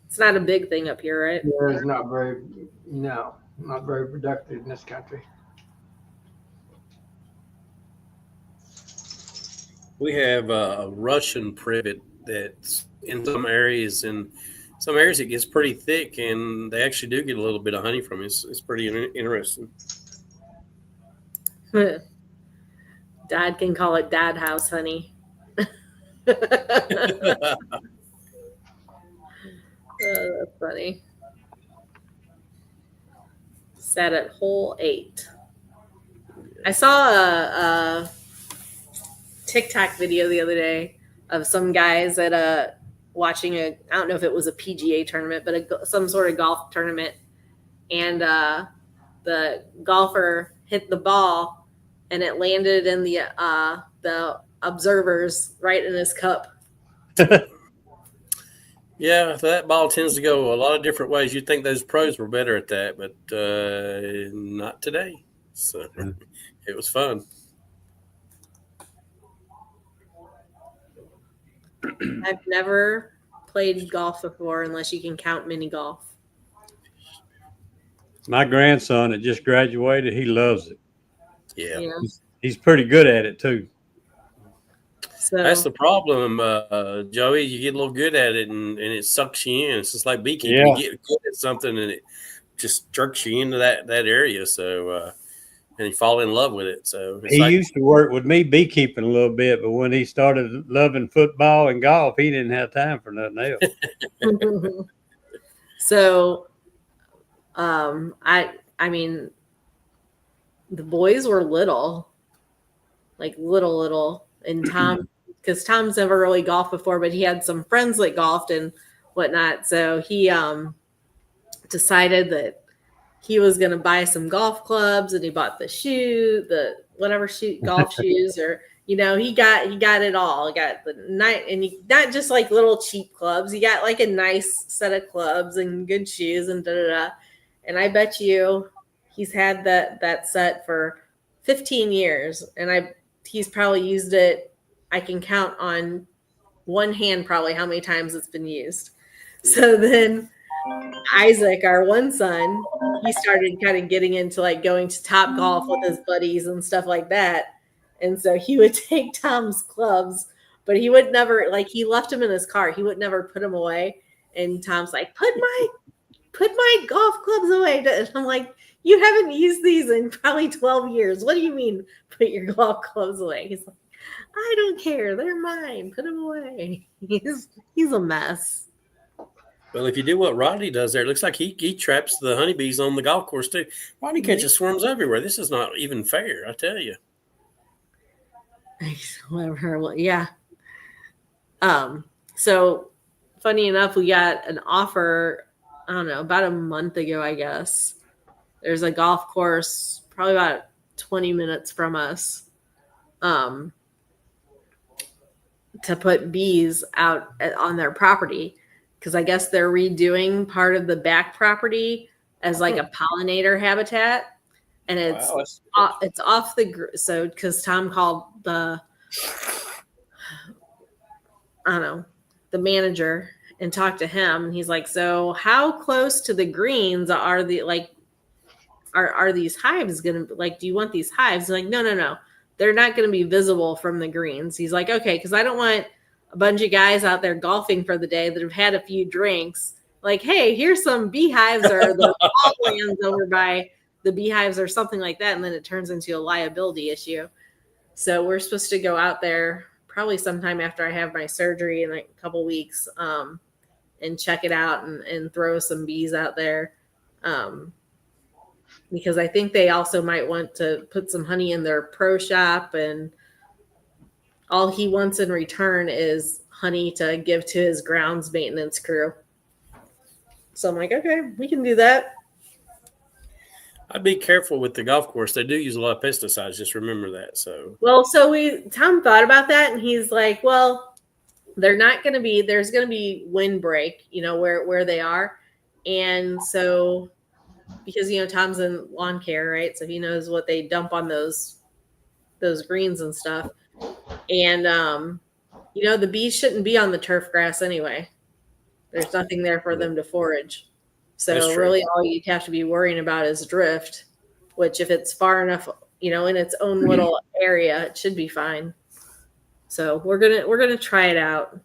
A: It's not a big thing up here, right?
B: It's not very productive in this country.
E: We have a Russian privet that's in some areas, and some areas it gets pretty thick, and they actually do get a little bit of honey from it. It's pretty interesting.
A: Dad can call it dad house honey. Oh, that's funny. Sat at hole 8. I saw a TikTok video the other day of some guys at watching I don't know if it was a PGA tournament, but some sort of golf tournament, and the golfer hit the ball, and it landed in the observers right in his cup.
E: Yeah, that ball tends to go a lot of different ways. You'd think those pros were better at that, but not today. So it was fun.
A: I've never played golf before unless you can count mini golf.
F: My grandson that just graduated, he loves it.
E: Yeah.
F: He's pretty good at it too.
A: So
E: That's the problem, Joey. You get a little good at it, and it sucks you in. It's just like beekeeping.
F: Yeah.
E: You get good at something, and it just jerks you into that area. So, and you fall in love with it. So it's
F: He used to work with me beekeeping a little bit, but when he started loving football and golf, he didn't have time for nothing else.
A: So, I mean, the boys were little, like little, and Tom, because Tom's never really golfed before, but he had some friends that golfed and whatnot. So he decided that he was going to buy some golf clubs, and he bought the golf shoes, or he got it all. He got the night, and not just like little cheap clubs. He got like a nice set of clubs and good shoes and da da da. And I bet you he's had that set for 15 years, and he's probably used it. I can count on one hand probably how many times it's been used. So then Isaac, our one son, he started kind of getting into like going to Top Golf with his buddies and stuff like that. And so he would take Tom's clubs, but he would never, like, he left them in his car. He would never put them away. And Tom's like, put my golf clubs away. And I'm like, you haven't used these in probably 12 years. What do you mean put your golf clubs away? He's like, I don't care. They're mine. Put them away. He's a mess.
E: Well, if you do what Rodney does there, it looks like he traps the honeybees on the golf course too. Rodney catches swarms everywhere. This is not even fair, I tell you.
A: Whatever. Well, yeah. So funny enough, we got an offer, I don't know, about a month ago, I guess. There's a golf course probably about 20 minutes from us, to put bees out on their property, because I guess they're redoing part of the back property as like a pollinator habitat, and it's off the because Tom called the manager and talked to him, and he's like, so how close to the greens are these hives gonna, like, do you want these hives? Like, no, they're not going to be visible from the greens. He's like, okay, because I don't want a bunch of guys out there golfing for the day that have had a few drinks. Like, hey, here's some beehives, or the lands over by the beehives or something like that. And then it turns into a liability issue. So we're supposed to go out there probably sometime after I have my surgery in like a couple weeks, and check it out and throw some bees out there. Because I think they also might want to put some honey in their pro shop, and all he wants in return is honey to give to his grounds maintenance crew. So I'm like, okay, we can do that.
E: I'd be careful with the golf course. They do use a lot of pesticides. Just remember that. So
A: Tom thought about that, and he's like, well, there's going to be windbreak, where they are. And so, because Tom's in lawn care, right? So he knows what they dump on those greens and stuff. And the bees shouldn't be on the turf grass anyway. There's nothing there for them to forage. So really all you'd have to be worrying about is drift, which if it's far enough, in its own little area, it should be fine. So we're gonna try it out.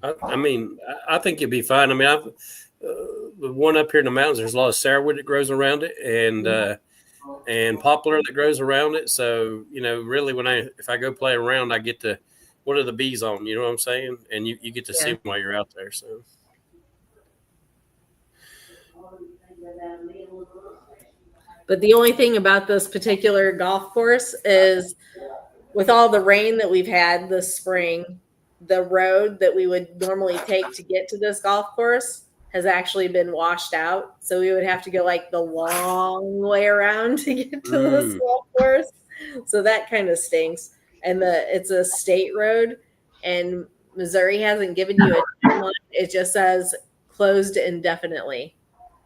E: I mean, I think you'll be fine. I mean, the one up here in the mountains, there's a lot of sourwood that grows around it, and poplar that grows around it. So really, if I go play around, I get to what are the bees on? You know what I'm saying? And you get to see them while you're out there. So.
A: But the only thing about this particular golf course is with all the rain that we've had this spring, the road that we would normally take to get to this golf course has actually been washed out. So we would have to go like the long way around to get to this golf course. So that kind of stinks. And it's a state road, and Missouri hasn't given you a timeline. It just says closed indefinitely.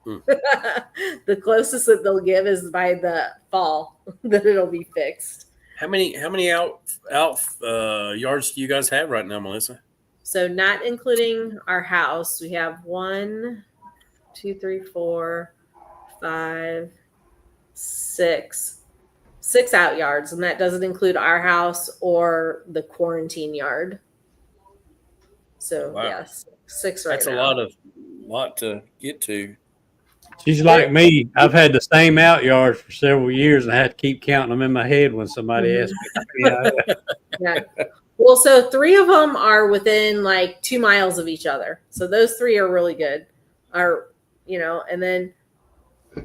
A: The closest that they'll give is by the fall that it'll be fixed.
E: How many out yards do you guys have right now, Melissa?
A: So not including our house, we have 1, 2, 3, 4, 5, 6 out yards, and that doesn't include our house or the quarantine yard. So
E: wow.
A: yes, 6 right
E: That's
A: now.
E: That's a lot to get to.
F: She's like me. I've had the same out yards for several years, and I had to keep counting them in my head when somebody asked me.
A: Yeah. Well, so 3 of them are within like 2 miles of each other. So those 3 are really good. And then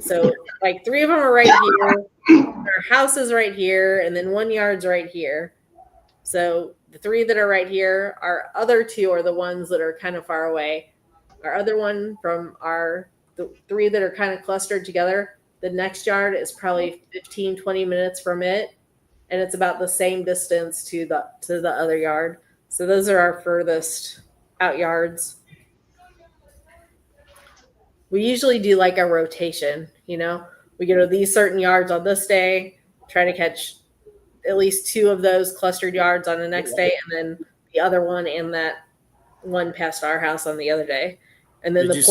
A: so like 3 of them are right here. Our house is right here, and then 1 yard's right here. So the 3 that are right here, our other 2 are the ones that are kind of far away. Our other one from the 3 that are kind of clustered together, the next yard is probably 15, 20 minutes from it. And it's about the same distance to the other yard. So those are our furthest out yards. We usually do like a rotation, we go to these certain yards on this day, try to catch at least 2 of those clustered yards on the next day, and then the other one and that one past our house on the other day. And then the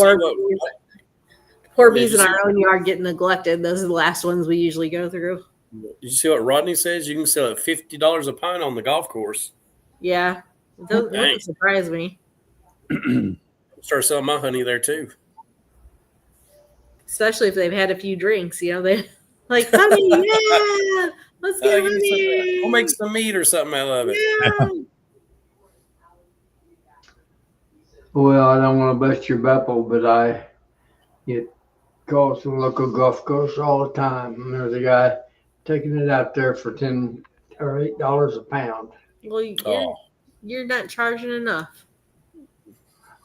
A: poor bees in our own yard get neglected. Those are the last ones we usually go through.
E: Did you see what Rodney says? You can sell at $50 a pint on the golf course.
A: Yeah, it doesn't surprise me.
E: Start selling my honey there too.
A: Especially if they've had a few drinks, they like honey, yeah, let's get honey.
E: We'll make some meat or something out of it.
A: Yeah.
B: Well, I don't want to bust your bubble, but I get calls from local golf course all the time. And there's a guy taking it out there for $10 or $8 a pound.
A: Well, you're not charging enough.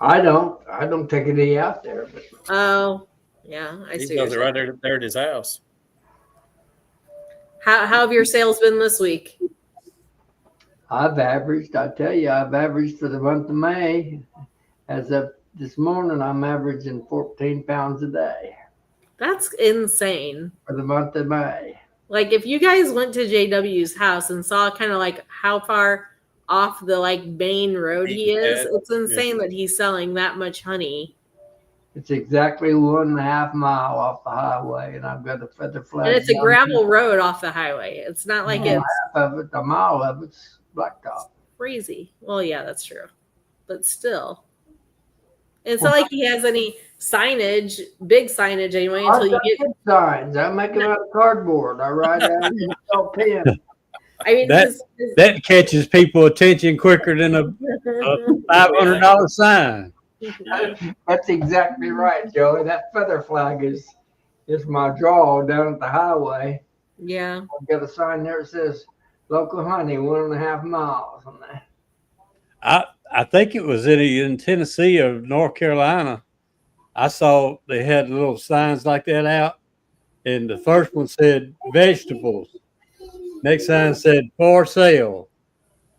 B: I don't take any out there. But
A: Oh, yeah, I see.
E: He does it right there at his house.
A: How have your sales been this week?
B: I've averaged for the month of May. As of this morning, I'm averaging 14 pounds a day.
A: That's insane.
B: For the month of May.
A: Like if you guys went to JW's house and saw kind of like how far off the like main road he is, it's insane that he's selling that much honey.
B: It's exactly 1.5 mile off the highway, and I've got a feather flag.
A: And it's a gravel road off the highway. It's not like it's
B: half of it, a mile of it's blacktop.
A: Crazy. Well, yeah, that's true, but still, it's not like he has any signage, big signage anyway. Until you get
B: signs, I make them out of cardboard. I write out a pen.
A: I mean,
F: that catches people attention quicker than a $500 sign.
B: That's exactly right, Joey. That feather flag is my draw down at the highway.
A: Yeah.
B: I've got a sign there that says local honey, 1.5 miles on that.
F: I think it was in Tennessee or North Carolina. I saw they had little signs like that out, and the first one said vegetables. Next sign said for sale.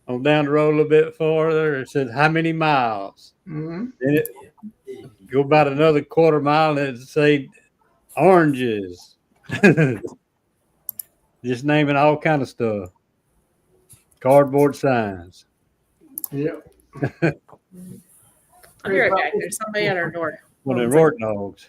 F: On down the road a little bit farther, it said how many miles.
B: Mm-hmm.
F: Then it go about another 1/4 mile, and it said oranges. Just naming all kind of stuff. Cardboard signs.
B: Yep.
A: I'll be right back. There's somebody at our door.
F: Well, they're road dogs.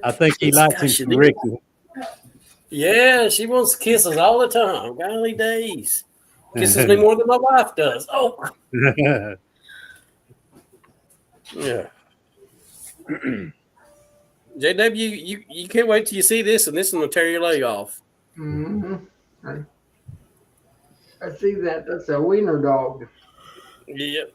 F: I think he likes him
E: Gosh,
F: some Ricky.
E: Yeah, she wants kisses all the time. Golly days. Kisses me more than my wife does. Oh, yeah. JW, you can't wait till you see this, and this one will tear your leg off.
B: Mm-hmm. I see that. That's a wiener dog.
E: Yep.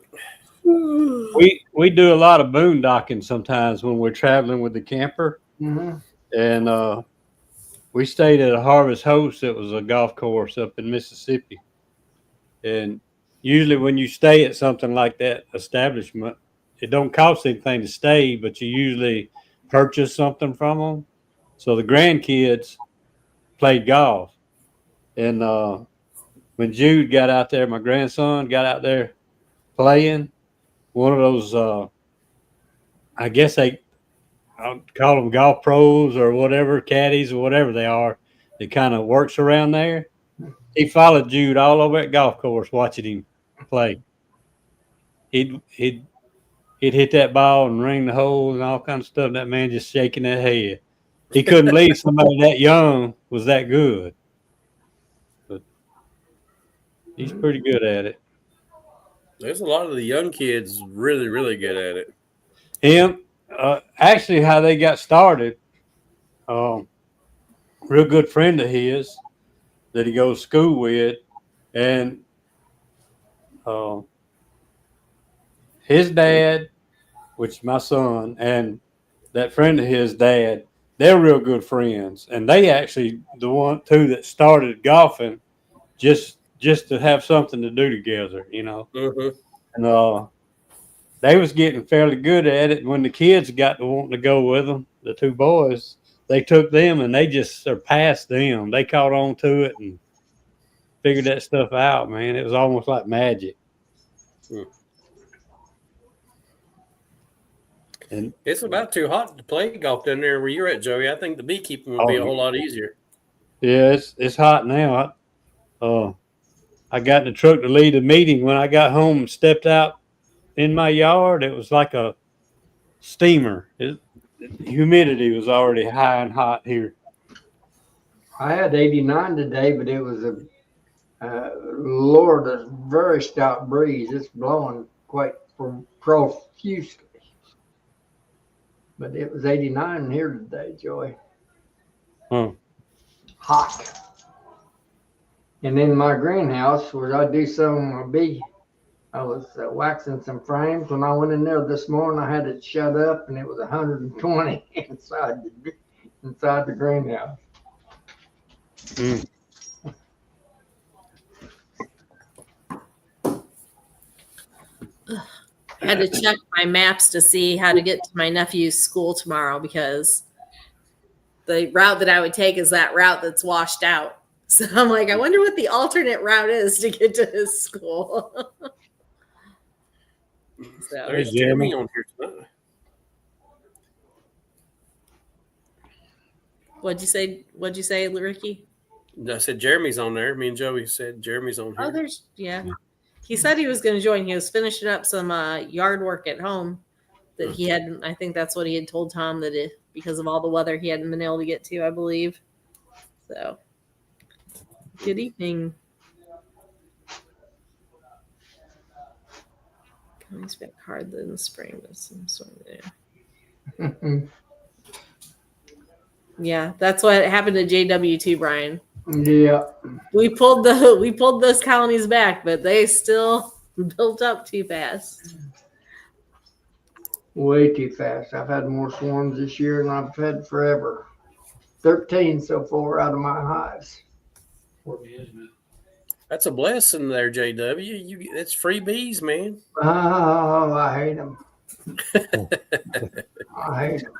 F: we do a lot of boondocking sometimes when we're traveling with the camper,
B: Mm-hmm.
F: and we stayed at a Harvest Host. It was a golf course up in Mississippi, and usually when you stay at something like that establishment, it don't cost anything to stay, but you usually purchase something from them. So the grandkids played golf, and when Jude got out there, my grandson got out there playing one of those. I guess I'll call them golf pros or whatever, caddies or whatever they are. That kind of works around there. He followed Jude all over that golf course, watching him play. He'd hit that ball and ring the hole and all kinds of stuff. That man just shaking that head. He couldn't believe somebody that young was that good. But he's pretty good at it.
E: There's a lot of the young kids really, really good at it.
F: Him, actually, how they got started, real good friend of his that he goes to school with, and his dad, which is my son, and that friend of his dad, they're real good friends, and they actually the two that started golfing just to have something to do together,
E: Mm-hmm.
F: and they was getting fairly good at it. And when the kids got to wanting to go with them, the two boys, they took them and they just surpassed them. They caught on to it and figured that stuff out, man. It was almost like magic. And
E: It's about too hot to play golf down there where you're at, Joey. I think the beekeeping would be a whole lot easier.
F: yeah, it's hot now. I got in the truck to lead the meeting. When I got home and stepped out in my yard, it was like a steamer. Humidity was already high and hot here.
B: I had 89 today, but it was Lord, a very stout breeze. It's blowing quite profusely. But it was 89 here today, Joey. Hot. And in my greenhouse, where I do some I was waxing some frames. When I went in there this morning, I had it shut up, and it was 120 inside the greenhouse.
A: I had to check my maps to see how to get to my nephew's school tomorrow because the route that I would take is that route that's washed out. So I'm like, I wonder what the alternate route is to get to his school. So,
E: There's Jeremy on here tonight.
A: what'd you say, Ricky?
E: I said Jeremy's on there. Me and Joey said Jeremy's on here.
A: Oh, yeah. He said he was going to join. He was finishing up some yard work at home that he hadn't. I think that's what he had told Tom that because of all the weather he hadn't been able to get to, I believe. So, good evening. Comes back hard in the spring, but some sort of yeah, that's what happened to JW too, Brian.
B: Yeah.
A: We pulled those colonies back, but they still built up too fast.
B: Way too fast. I've had more swarms this year than I've had forever. 13 so far out of my hives.
E: That's a blessing there, JW. That's free bees, man.
B: Oh, I hate them. I hate them.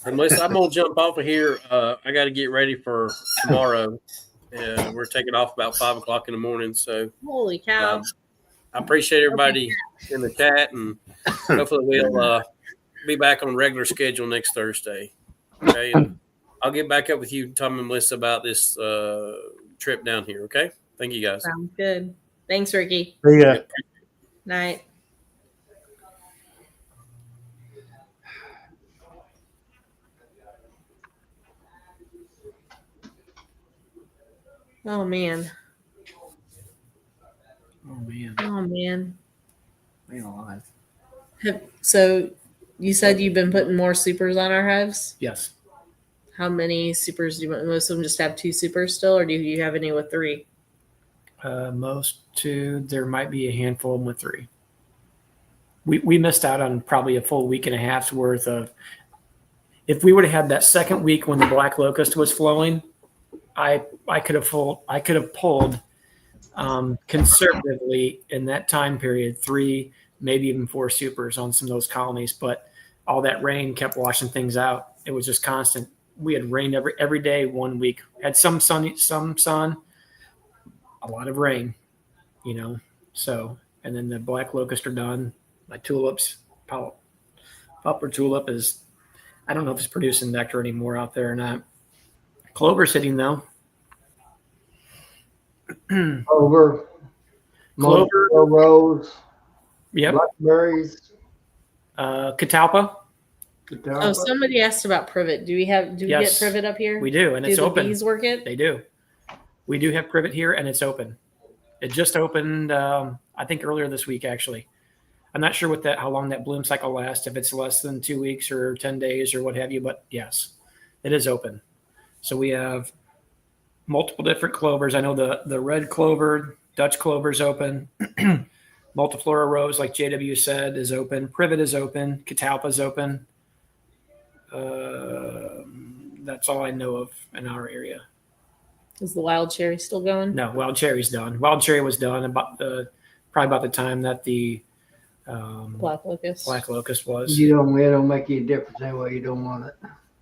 E: Unless I'm gonna jump off of here, I got to get ready for tomorrow. We're taking off about 5 o'clock in the morning. So,
A: holy cow!
E: I appreciate everybody in the chat, and hopefully we'll be back on regular schedule next Thursday. Okay, and I'll get back up with you, Tom and Melissa, about this trip down here. Okay, thank you guys.
A: Sounds good. Thanks, Ricky.
F: Yeah.
A: Night. Oh man.
D: Oh man,
A: Oh man.
D: man alive.
A: So you said you've been putting more supers on our hives?
D: Yes.
A: How many supers do most of them just have 2 supers still, or do you have any with 3?
D: Most 2. There might be a handful of them with 3. We missed out on probably a full week and a half's worth of. If we would have had that second week when the black locust was flowing, I could have pulled conservatively in that time period 3, maybe even 4 supers on some of those colonies. But all that rain kept washing things out. It was just constant. We had rain every day 1 week. Had some sun, a lot of rain, So, and then the black locust are done. My tulips, poplar tulip is, I don't know if it's producing nectar anymore out there or not. Clover's hitting though.
B: Over.
D: Clover.
B: Rose.
D: Yep.
B: Blackberries.
D: Catalpa.
A: Oh, somebody asked about privet. Do we get privet up here?
D: We do, and
A: do
D: it's
A: the
D: open.
A: Bees work it?
D: They do. We do have privet here, and it's open. It just opened, I think, earlier this week. Actually, I'm not sure how long that bloom cycle lasts. If it's less than 2 weeks or 10 days or what have you, but yes, it is open. So we have multiple different clovers. I know the red clover, Dutch clover is open. Multiflora rose, like JW said, is open. Privet is open. Catalpa is open. That's all I know of in our area.
A: Is the wild cherry still going?
D: No, wild cherry's done. Wild cherry was done probably about the time that the
A: black locust
D: was.
B: It don't make any difference anyway. You don't want it.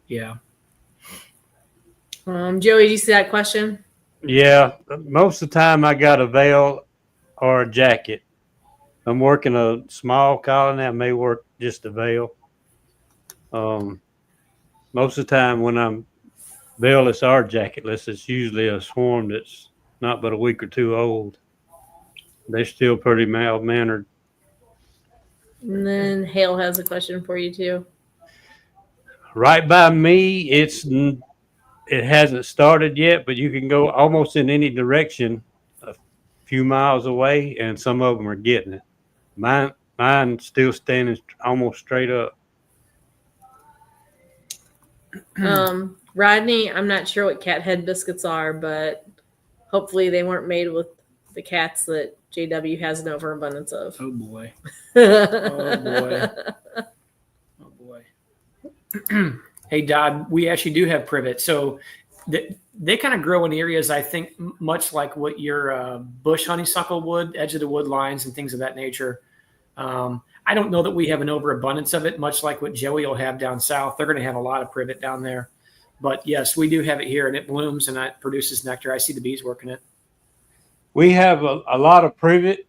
D: Yeah.
A: Joey, do you see that question?
F: Yeah, most of the time I got a veil or a jacket. I'm working a small colony. I may work just a veil. Most of the time when I'm veilless or jacketless, it's usually a swarm that's not but a week or 2 old. They're still pretty mild-mannered.
A: And then Hale has a question for you too.
F: Right by me, it hasn't started yet, but you can go almost in any direction a few miles away, and some of them are getting it. Mine's still standing almost straight up.
A: Rodney, I'm not sure what cat head biscuits are, but hopefully they weren't made with the cats that JW has an overabundance of.
D: Oh boy. Oh boy. Oh boy. Hey Dodd, we actually do have privet. So they kind of grow in areas, I think, much like what your bush honeysuckle would, edge of the wood lines and things of that nature. I don't know that we have an overabundance of it, much like what Joey will have down south. They're going to have a lot of privet down there. But yes, we do have it here, and it blooms and it produces nectar. I see the bees working it.
F: We have a lot of privet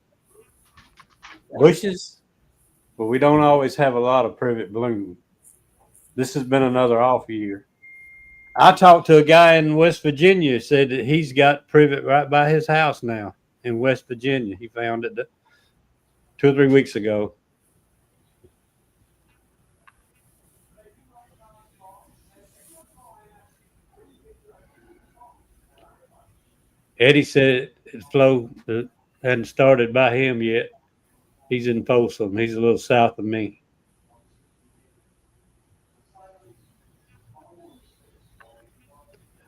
F: bushes, but we don't always have a lot of privet bloom. This has been another off year. I talked to a guy in West Virginia, said that he's got privet right by his house now in West Virginia. He found it 2 or 3 weeks ago. Eddie said it hadn't started by him yet. He's in Folsom. He's a little south of me.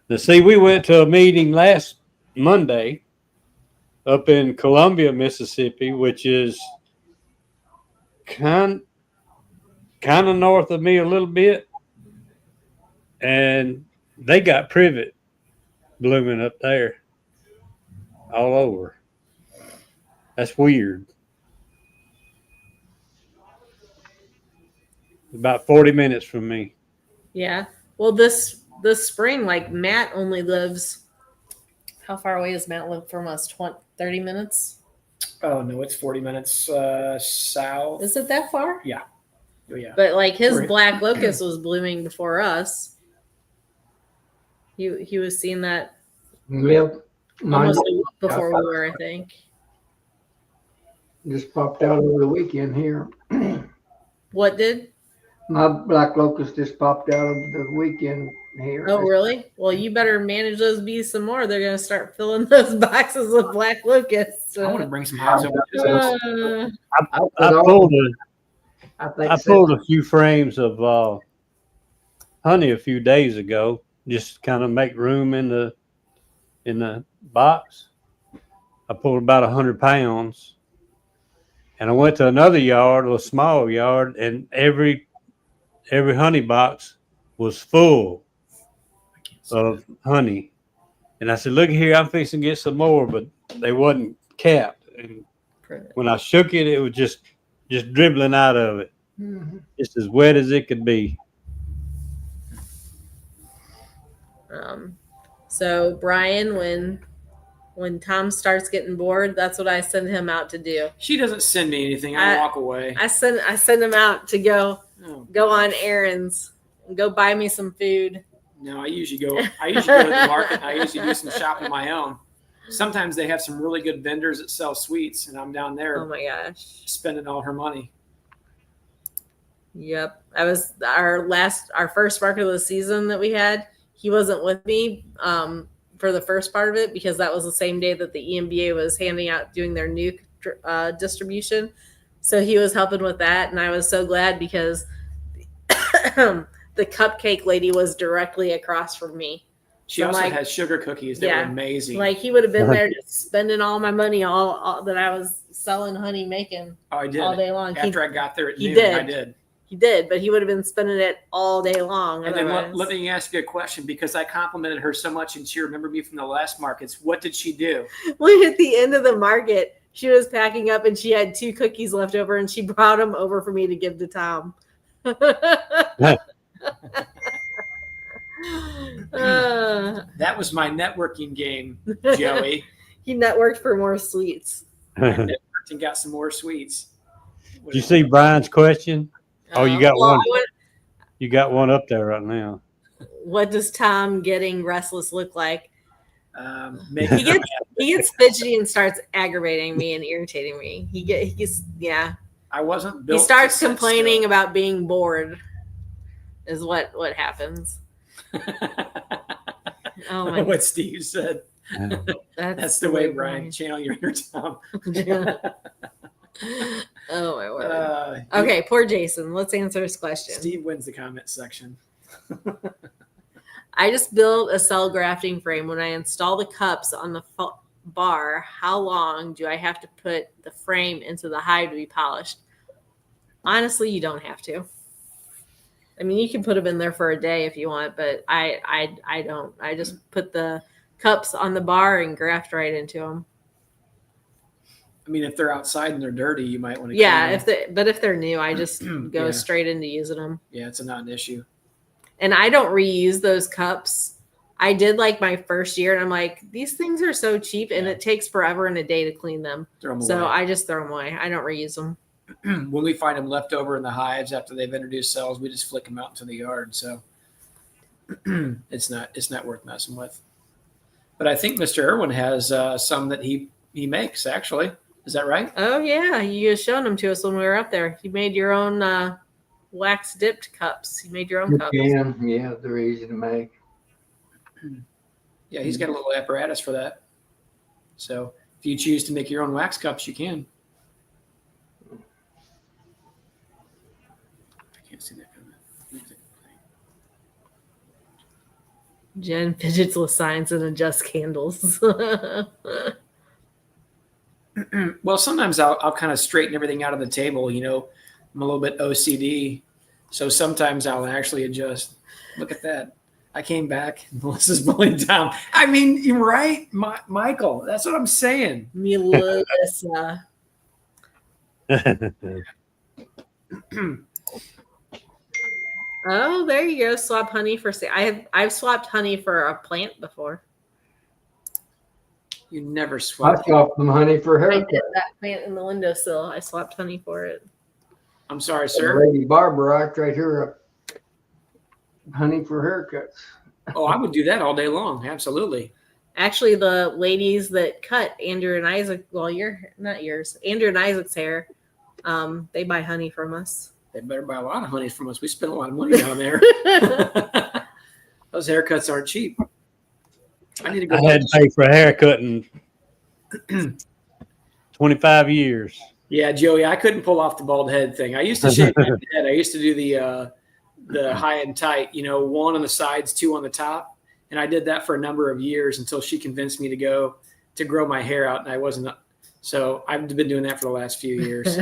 F: Now, see, we went to a meeting last Monday up in Columbia, Mississippi, which is kind of north of me a little bit. And they got privet blooming up there all over. That's weird. About 40 minutes from me.
A: Yeah. Well, this spring, like Matt only lives. How far away does Matt live from us? 30 minutes?
D: Oh no, it's 40 minutes south.
A: Is it that far?
D: Yeah. Oh, yeah.
A: But like his black locust was blooming before us. He was seeing that almost a week before we were, I think.
B: Just popped out over the weekend here.
A: What did?
B: My black locust just popped out of the weekend here.
A: Oh, really? Well, you better manage those bees some more. They're going to start filling those boxes with black locusts.
D: I want to bring some hives over.
A: Uh,
F: I pulled
B: I think
F: I
B: so.
F: pulled a few frames of honey a few days ago, just kind of make room in the box. I pulled about 100 pounds, and I went to another yard, a little small yard, and every honey box was full of honey. And I said, "Look here, I'm fixing to get some more," but they wasn't capped. And when I shook it, it was just dribbling out of it, just as wet as it could be.
A: So Brian, when Tom starts getting bored, that's what I send him out to do.
D: She doesn't send me anything. I walk away.
A: I send him out to go on errands, go buy me some food.
D: No, I usually go to the market. I usually do some shopping of my own. Sometimes they have some really good vendors that sell sweets, and I'm down there.
A: Oh my gosh,
D: spending all her money.
A: Yep, I was our first market of the season that we had. He wasn't with me for the first part of it because that was the same day that the EMBA was doing their nuke distribution. So he was helping with that, and I was so glad because the cupcake lady was directly across from me.
D: She also had sugar cookies that were amazing.
A: Like he would have been there just spending all my money, all that I was selling honey making.
D: Oh, I did
A: all day long.
D: After I got there at noon, I did.
A: He did, but he would have been spending it all day long.
D: And then let me ask you a question because I complimented her so much and she remembered me from the last markets. What did she do?
A: When at the end of the market, she was packing up and she had 2 cookies left over and she brought them over for me to give to Tom.
D: That was my networking game, Joey.
A: He networked for more sweets.
D: And got some more sweets.
F: Did you see Brian's question? Oh, you got one.
A: What,
F: You got one up there right now.
A: What does Tom getting restless look like?
D: He
A: gets fidgety and starts aggravating me and irritating me. He gets
D: I wasn't built.
A: He starts complaining about being bored. Is what happens. Oh my!
D: What Steve said. That's the way, Brian. Channel your inner Tom.
A: Oh my word. Okay, poor Jason. Let's answer his question.
D: Steve wins the comment section.
A: I just built a cell grafting frame. When I install the cups on the bar, how long do I have to put the frame into the hive to be polished? Honestly, you don't have to. I mean, you can put them in there for a day if you want, but I don't. I just put the cups on the bar and graft right into them.
D: I mean, if they're outside and they're dirty, you might want to.
A: Yeah, if they're new, I just go straight into using them.
D: Yeah, it's not an issue.
A: And I don't reuse those cups. I did like my first year, and I'm like, these things are so cheap, and it takes forever and a day to clean them. So I just throw them away. I don't reuse them.
D: When we find them left over in the hives after they've introduced cells, we just flick them out into the yard. So it's not worth messing with. But I think Mr. Irwin has some that he makes actually. Is that right?
A: Oh yeah, you just shown them to us when we were up there. You made your own wax dipped cups. You made your own cups.
B: Yeah, they're easy to make.
D: Yeah, he's got a little apparatus for that. So if you choose to make your own wax cups, you can. I can't see that comment.
A: Jen fidgets with signs and adjusts candles.
D: Well, sometimes I'll kind of straighten everything out of the table. You know, I'm a little bit OCD. So sometimes I'll actually adjust. Look at that. I came back. Melissa's bullying Tom. I mean, you're right, Michael. That's what I'm saying.
A: Melissa. Oh, there you go. Swap honey for I've swapped honey for a plant before.
D: You never swap.
B: I swapped some honey for
A: I
B: haircut.
A: did that plant in the windowsill. I swapped honey for it.
D: I'm sorry, sir.
B: Lady Barbara, I trade her honey for haircuts.
D: Oh, I would do that all day long. Absolutely.
A: Actually, the ladies that cut Andrew and Isaac, well, Andrew and Isaac's hair, they buy honey from us.
D: They better buy a lot of honeys from us. We spent a lot of money down there. Those haircuts aren't cheap. I need to go.
F: I had to pay for a haircut in 25 years.
D: Yeah, Joey, I couldn't pull off the bald head thing. I used to shave my head. I used to do the high and tight, one on the sides, two on the top. And I did that for a number of years until she convinced me to grow my hair out, and I wasn't. So I've been doing that for the last few years.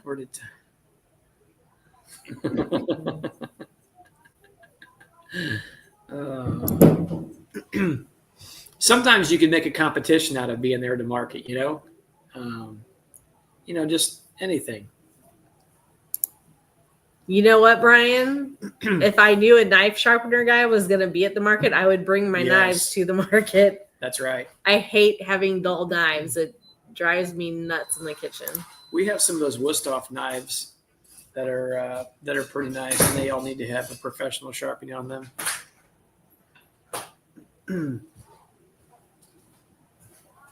D: Where did sometimes you can make a competition out of being there to market, just anything.
A: You know what, Brian? If I knew a knife sharpener guy was going to be at the market, I would bring my knives to the market.
D: That's right.
A: I hate having dull knives. It drives me nuts in the kitchen.
D: We have some of those Wusthof knives that are pretty nice, and they all need to have a professional sharpening on them.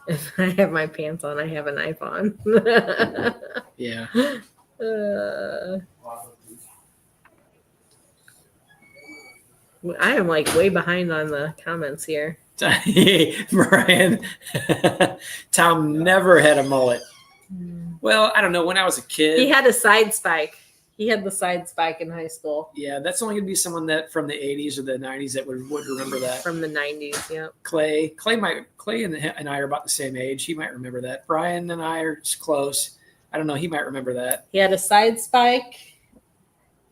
A: If I have my pants on, I have a knife on.
D: Yeah.
A: I am like way behind on the comments here.
D: Brian, Tom never had a mullet. Well, I don't know. When I was a kid,
A: He had a side spike. He had the side spike in high school.
D: Yeah, that's only going to be someone that from the 80s or the 90s that would remember that.
A: From the 90s, yeah. Clay
D: and I are about the same age. He might remember that. Brian and I are close. I don't know. He might remember that.
A: He had a side spike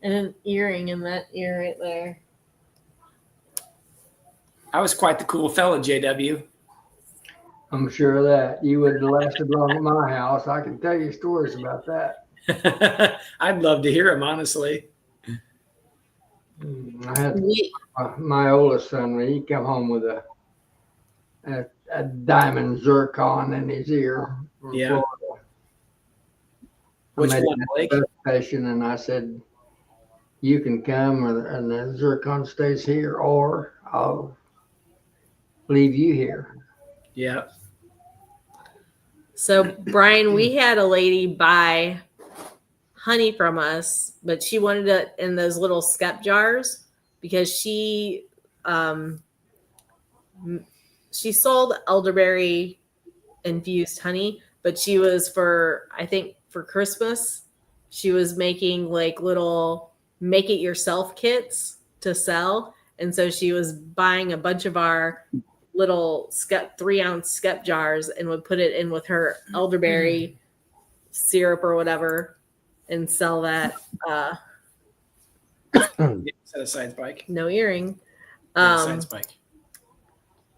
A: and an earring in that ear right there.
D: I was quite the cool fella, JW.
B: I'm sure of that. You wouldn't have lasted long at my house. I can tell you stories about that.
D: I'd love to hear him, honestly.
B: I had my oldest son, when he come home with a diamond zircon in his ear. From
D: Yeah.
B: Florida.
D: Which
B: I made
D: one, Blake?
B: a station, and I said, you can come and the zircon stays here, or I'll leave you here.
D: Yeah.
A: So, Brian, we had a lady buy honey from us, but she wanted it in those little skep jars because she sold elderberry infused honey, but she was for Christmas, she was making like little make it yourself kits to sell. And so she was buying a bunch of our little 3-ounce skep jars and would put it in with her elderberry syrup or whatever and sell that.
D: Is that a side spike?
A: No earring.
D: Side spike.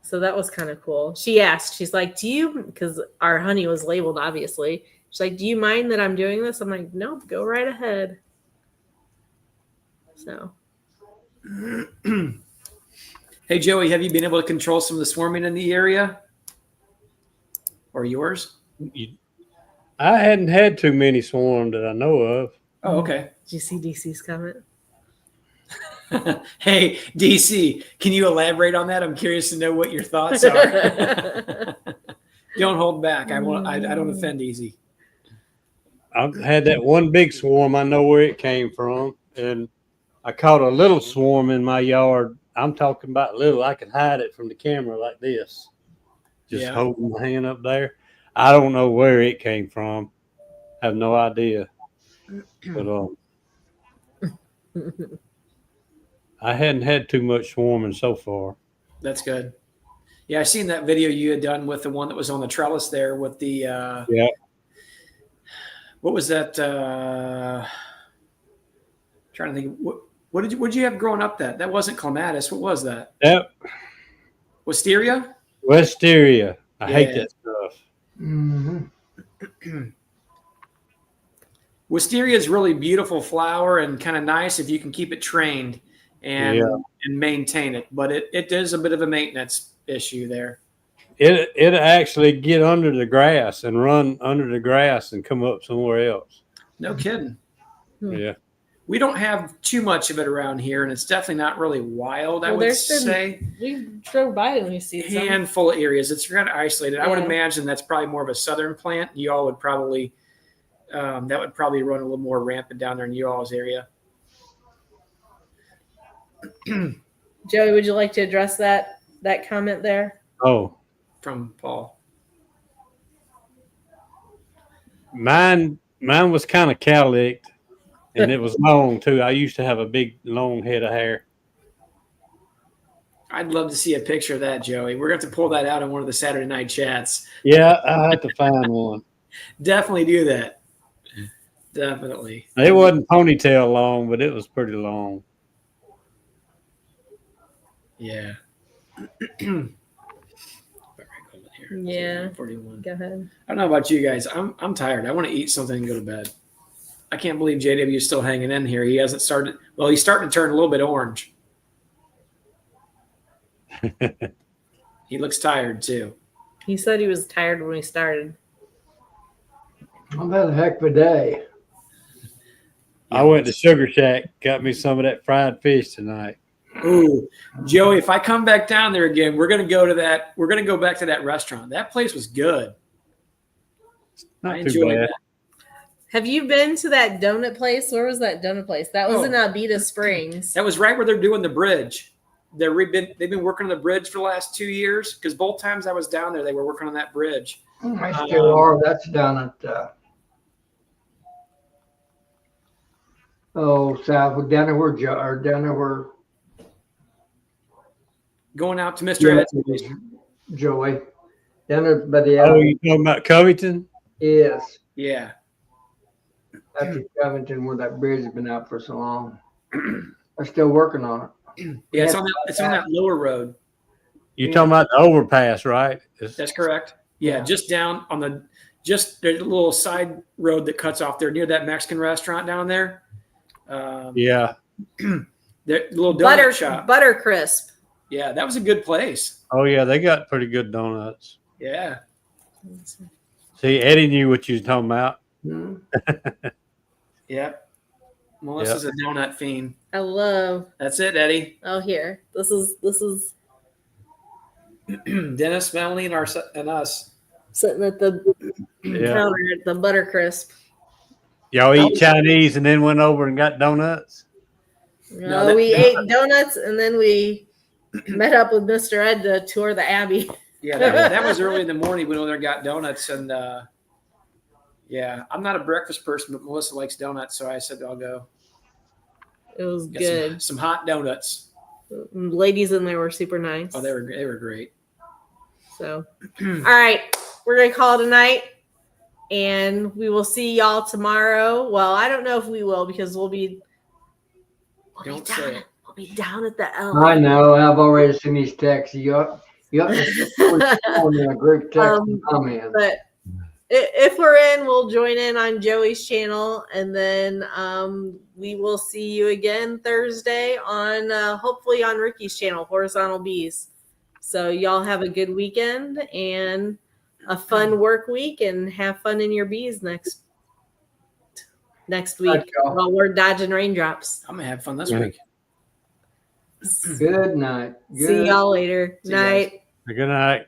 A: So that was kind of cool. She asked, she's like, because our honey was labeled, obviously. She's like, do you mind that I'm doing this? I'm like, no, go right ahead. So.
D: Hey, Joey, have you been able to control some of the swarming in the area? Or yours?
F: I hadn't had too many swarm that I know of.
D: Oh, okay.
A: Did you see DC's comment?
D: Hey, DC, can you elaborate on that? I'm curious to know what your thoughts are. Don't hold back. I don't offend easy.
F: I've had that one big swarm. I know where it came from. And I caught a little swarm in my yard. I'm talking about little. I could hide it from the camera like this. Just holding my hand up there. I don't know where it came from. I have no idea. But I hadn't had too much swarming so far.
D: That's good. Yeah, I seen that video you had done with the one that was on the trellis there with the
F: yeah.
D: What was that? Trying to think. What did you have growing up? That wasn't clematis. What was that?
F: Yep.
D: Wisteria.
F: Wisteria. I hate that stuff.
B: Mm-hmm.
D: Wisteria is really beautiful flower and kind of nice if you can keep it trained and maintain it. But it is a bit of a maintenance issue there.
F: It actually get under the grass and run under the grass and come up somewhere else.
D: No kidding.
F: Yeah.
D: We don't have too much of it around here, and it's definitely not really wild, I would say.
A: We drove by and we see
D: a handful of areas. It's kind of isolated. I would imagine that's probably more of a southern plant. You all would probably That would probably run a little more rampant down there in you all's area.
A: Joey, would you like to address that comment there?
F: Oh,
D: From Paul.
F: mine was kind of cowlicked, and it was long too. I used to have a big long head of hair.
D: I'd love to see a picture of that, Joey. We're going to have to pull that out in one of the Saturday night chats.
F: Yeah, I had to find one.
D: Definitely do that. Definitely.
F: It wasn't ponytail long, but it was pretty long.
D: Yeah.
A: Yeah.
D: 41.
A: Go ahead.
D: I don't know about you guys. I'm tired. I want to eat something and go to bed. I can't believe JW is still hanging in here. He hasn't started. Well, he's starting to turn a little bit orange. He looks tired too.
A: He said he was tired when we started.
B: I've had a heck of a day.
F: I went to Sugar Shack, got me some of that fried fish tonight.
D: Ooh, Joey, if I come back down there again, we're going to go to that. We're going to go back to that restaurant. That place was good.
F: Not
D: I
F: too
D: enjoyed
F: bad.
D: that.
A: Have you been to that donut place? Where was that donut place? That was in Abita Springs.
D: That was right where they're doing the bridge. They've been working on the bridge for the last 2 years because both times I was down there, they were working on that bridge.
B: I still are. That's down at south, down there where
D: Going out to Mr. Ed's place.
B: Joey. Down there by the
F: Oh, you talking about Covington?
B: Yes.
D: Yeah.
B: That's in Covington where that bridge has been out for so long. They're still working on it.
D: Yeah, it's on that lower road.
F: You talking about the overpass, right?
D: That's correct. Yeah,
B: Yeah.
D: just down on there's a little side road that cuts off there near that Mexican restaurant down there.
F: Yeah.
D: The little donut shop.
A: Butter crisp.
D: Yeah, that was a good place.
F: Oh yeah, they got pretty good donuts.
D: Yeah.
F: See, Eddie knew what you was talking about.
B: Hmm.
D: Yeah. Melissa's a donut fiend.
A: I love.
D: That's it, Eddie.
A: Oh, here. This is
D: Dennis, Melanie, and us.
A: sitting at the
F: Yeah.
A: counter at the butter crisp.
F: Y'all eat Chinese and then went over and got donuts?
A: No, we ate donuts and then we met up with Mr. Ed to tour the Abbey.
D: Yeah, that was early in the morning. We went over there and got donuts. And yeah, I'm not a breakfast person, but Melissa likes donuts. So I said, I'll go.
A: It was
D: Get
A: good.
D: some hot donuts.
A: Ladies in there were super nice.
D: Oh, they were great.
A: So, all right, we're gonna call it a night, and we will see y'all tomorrow. Well, I don't know if we will because we'll be
D: Don't say it.
A: We'll be down at the L.
B: I know. I've already seen these texts. You got in a group text comment.
A: But if we're in, we'll join in on Joey's channel, and then we will see you again Thursday on hopefully on Ricky's channel, Horizontal Bees. So y'all have a good weekend and a fun work week, and have fun in your bees next week while we're dodging raindrops.
D: I'm gonna have fun this week.
B: Good night.
A: See y'all later.
D: See you guys.
A: Night.
F: Good night.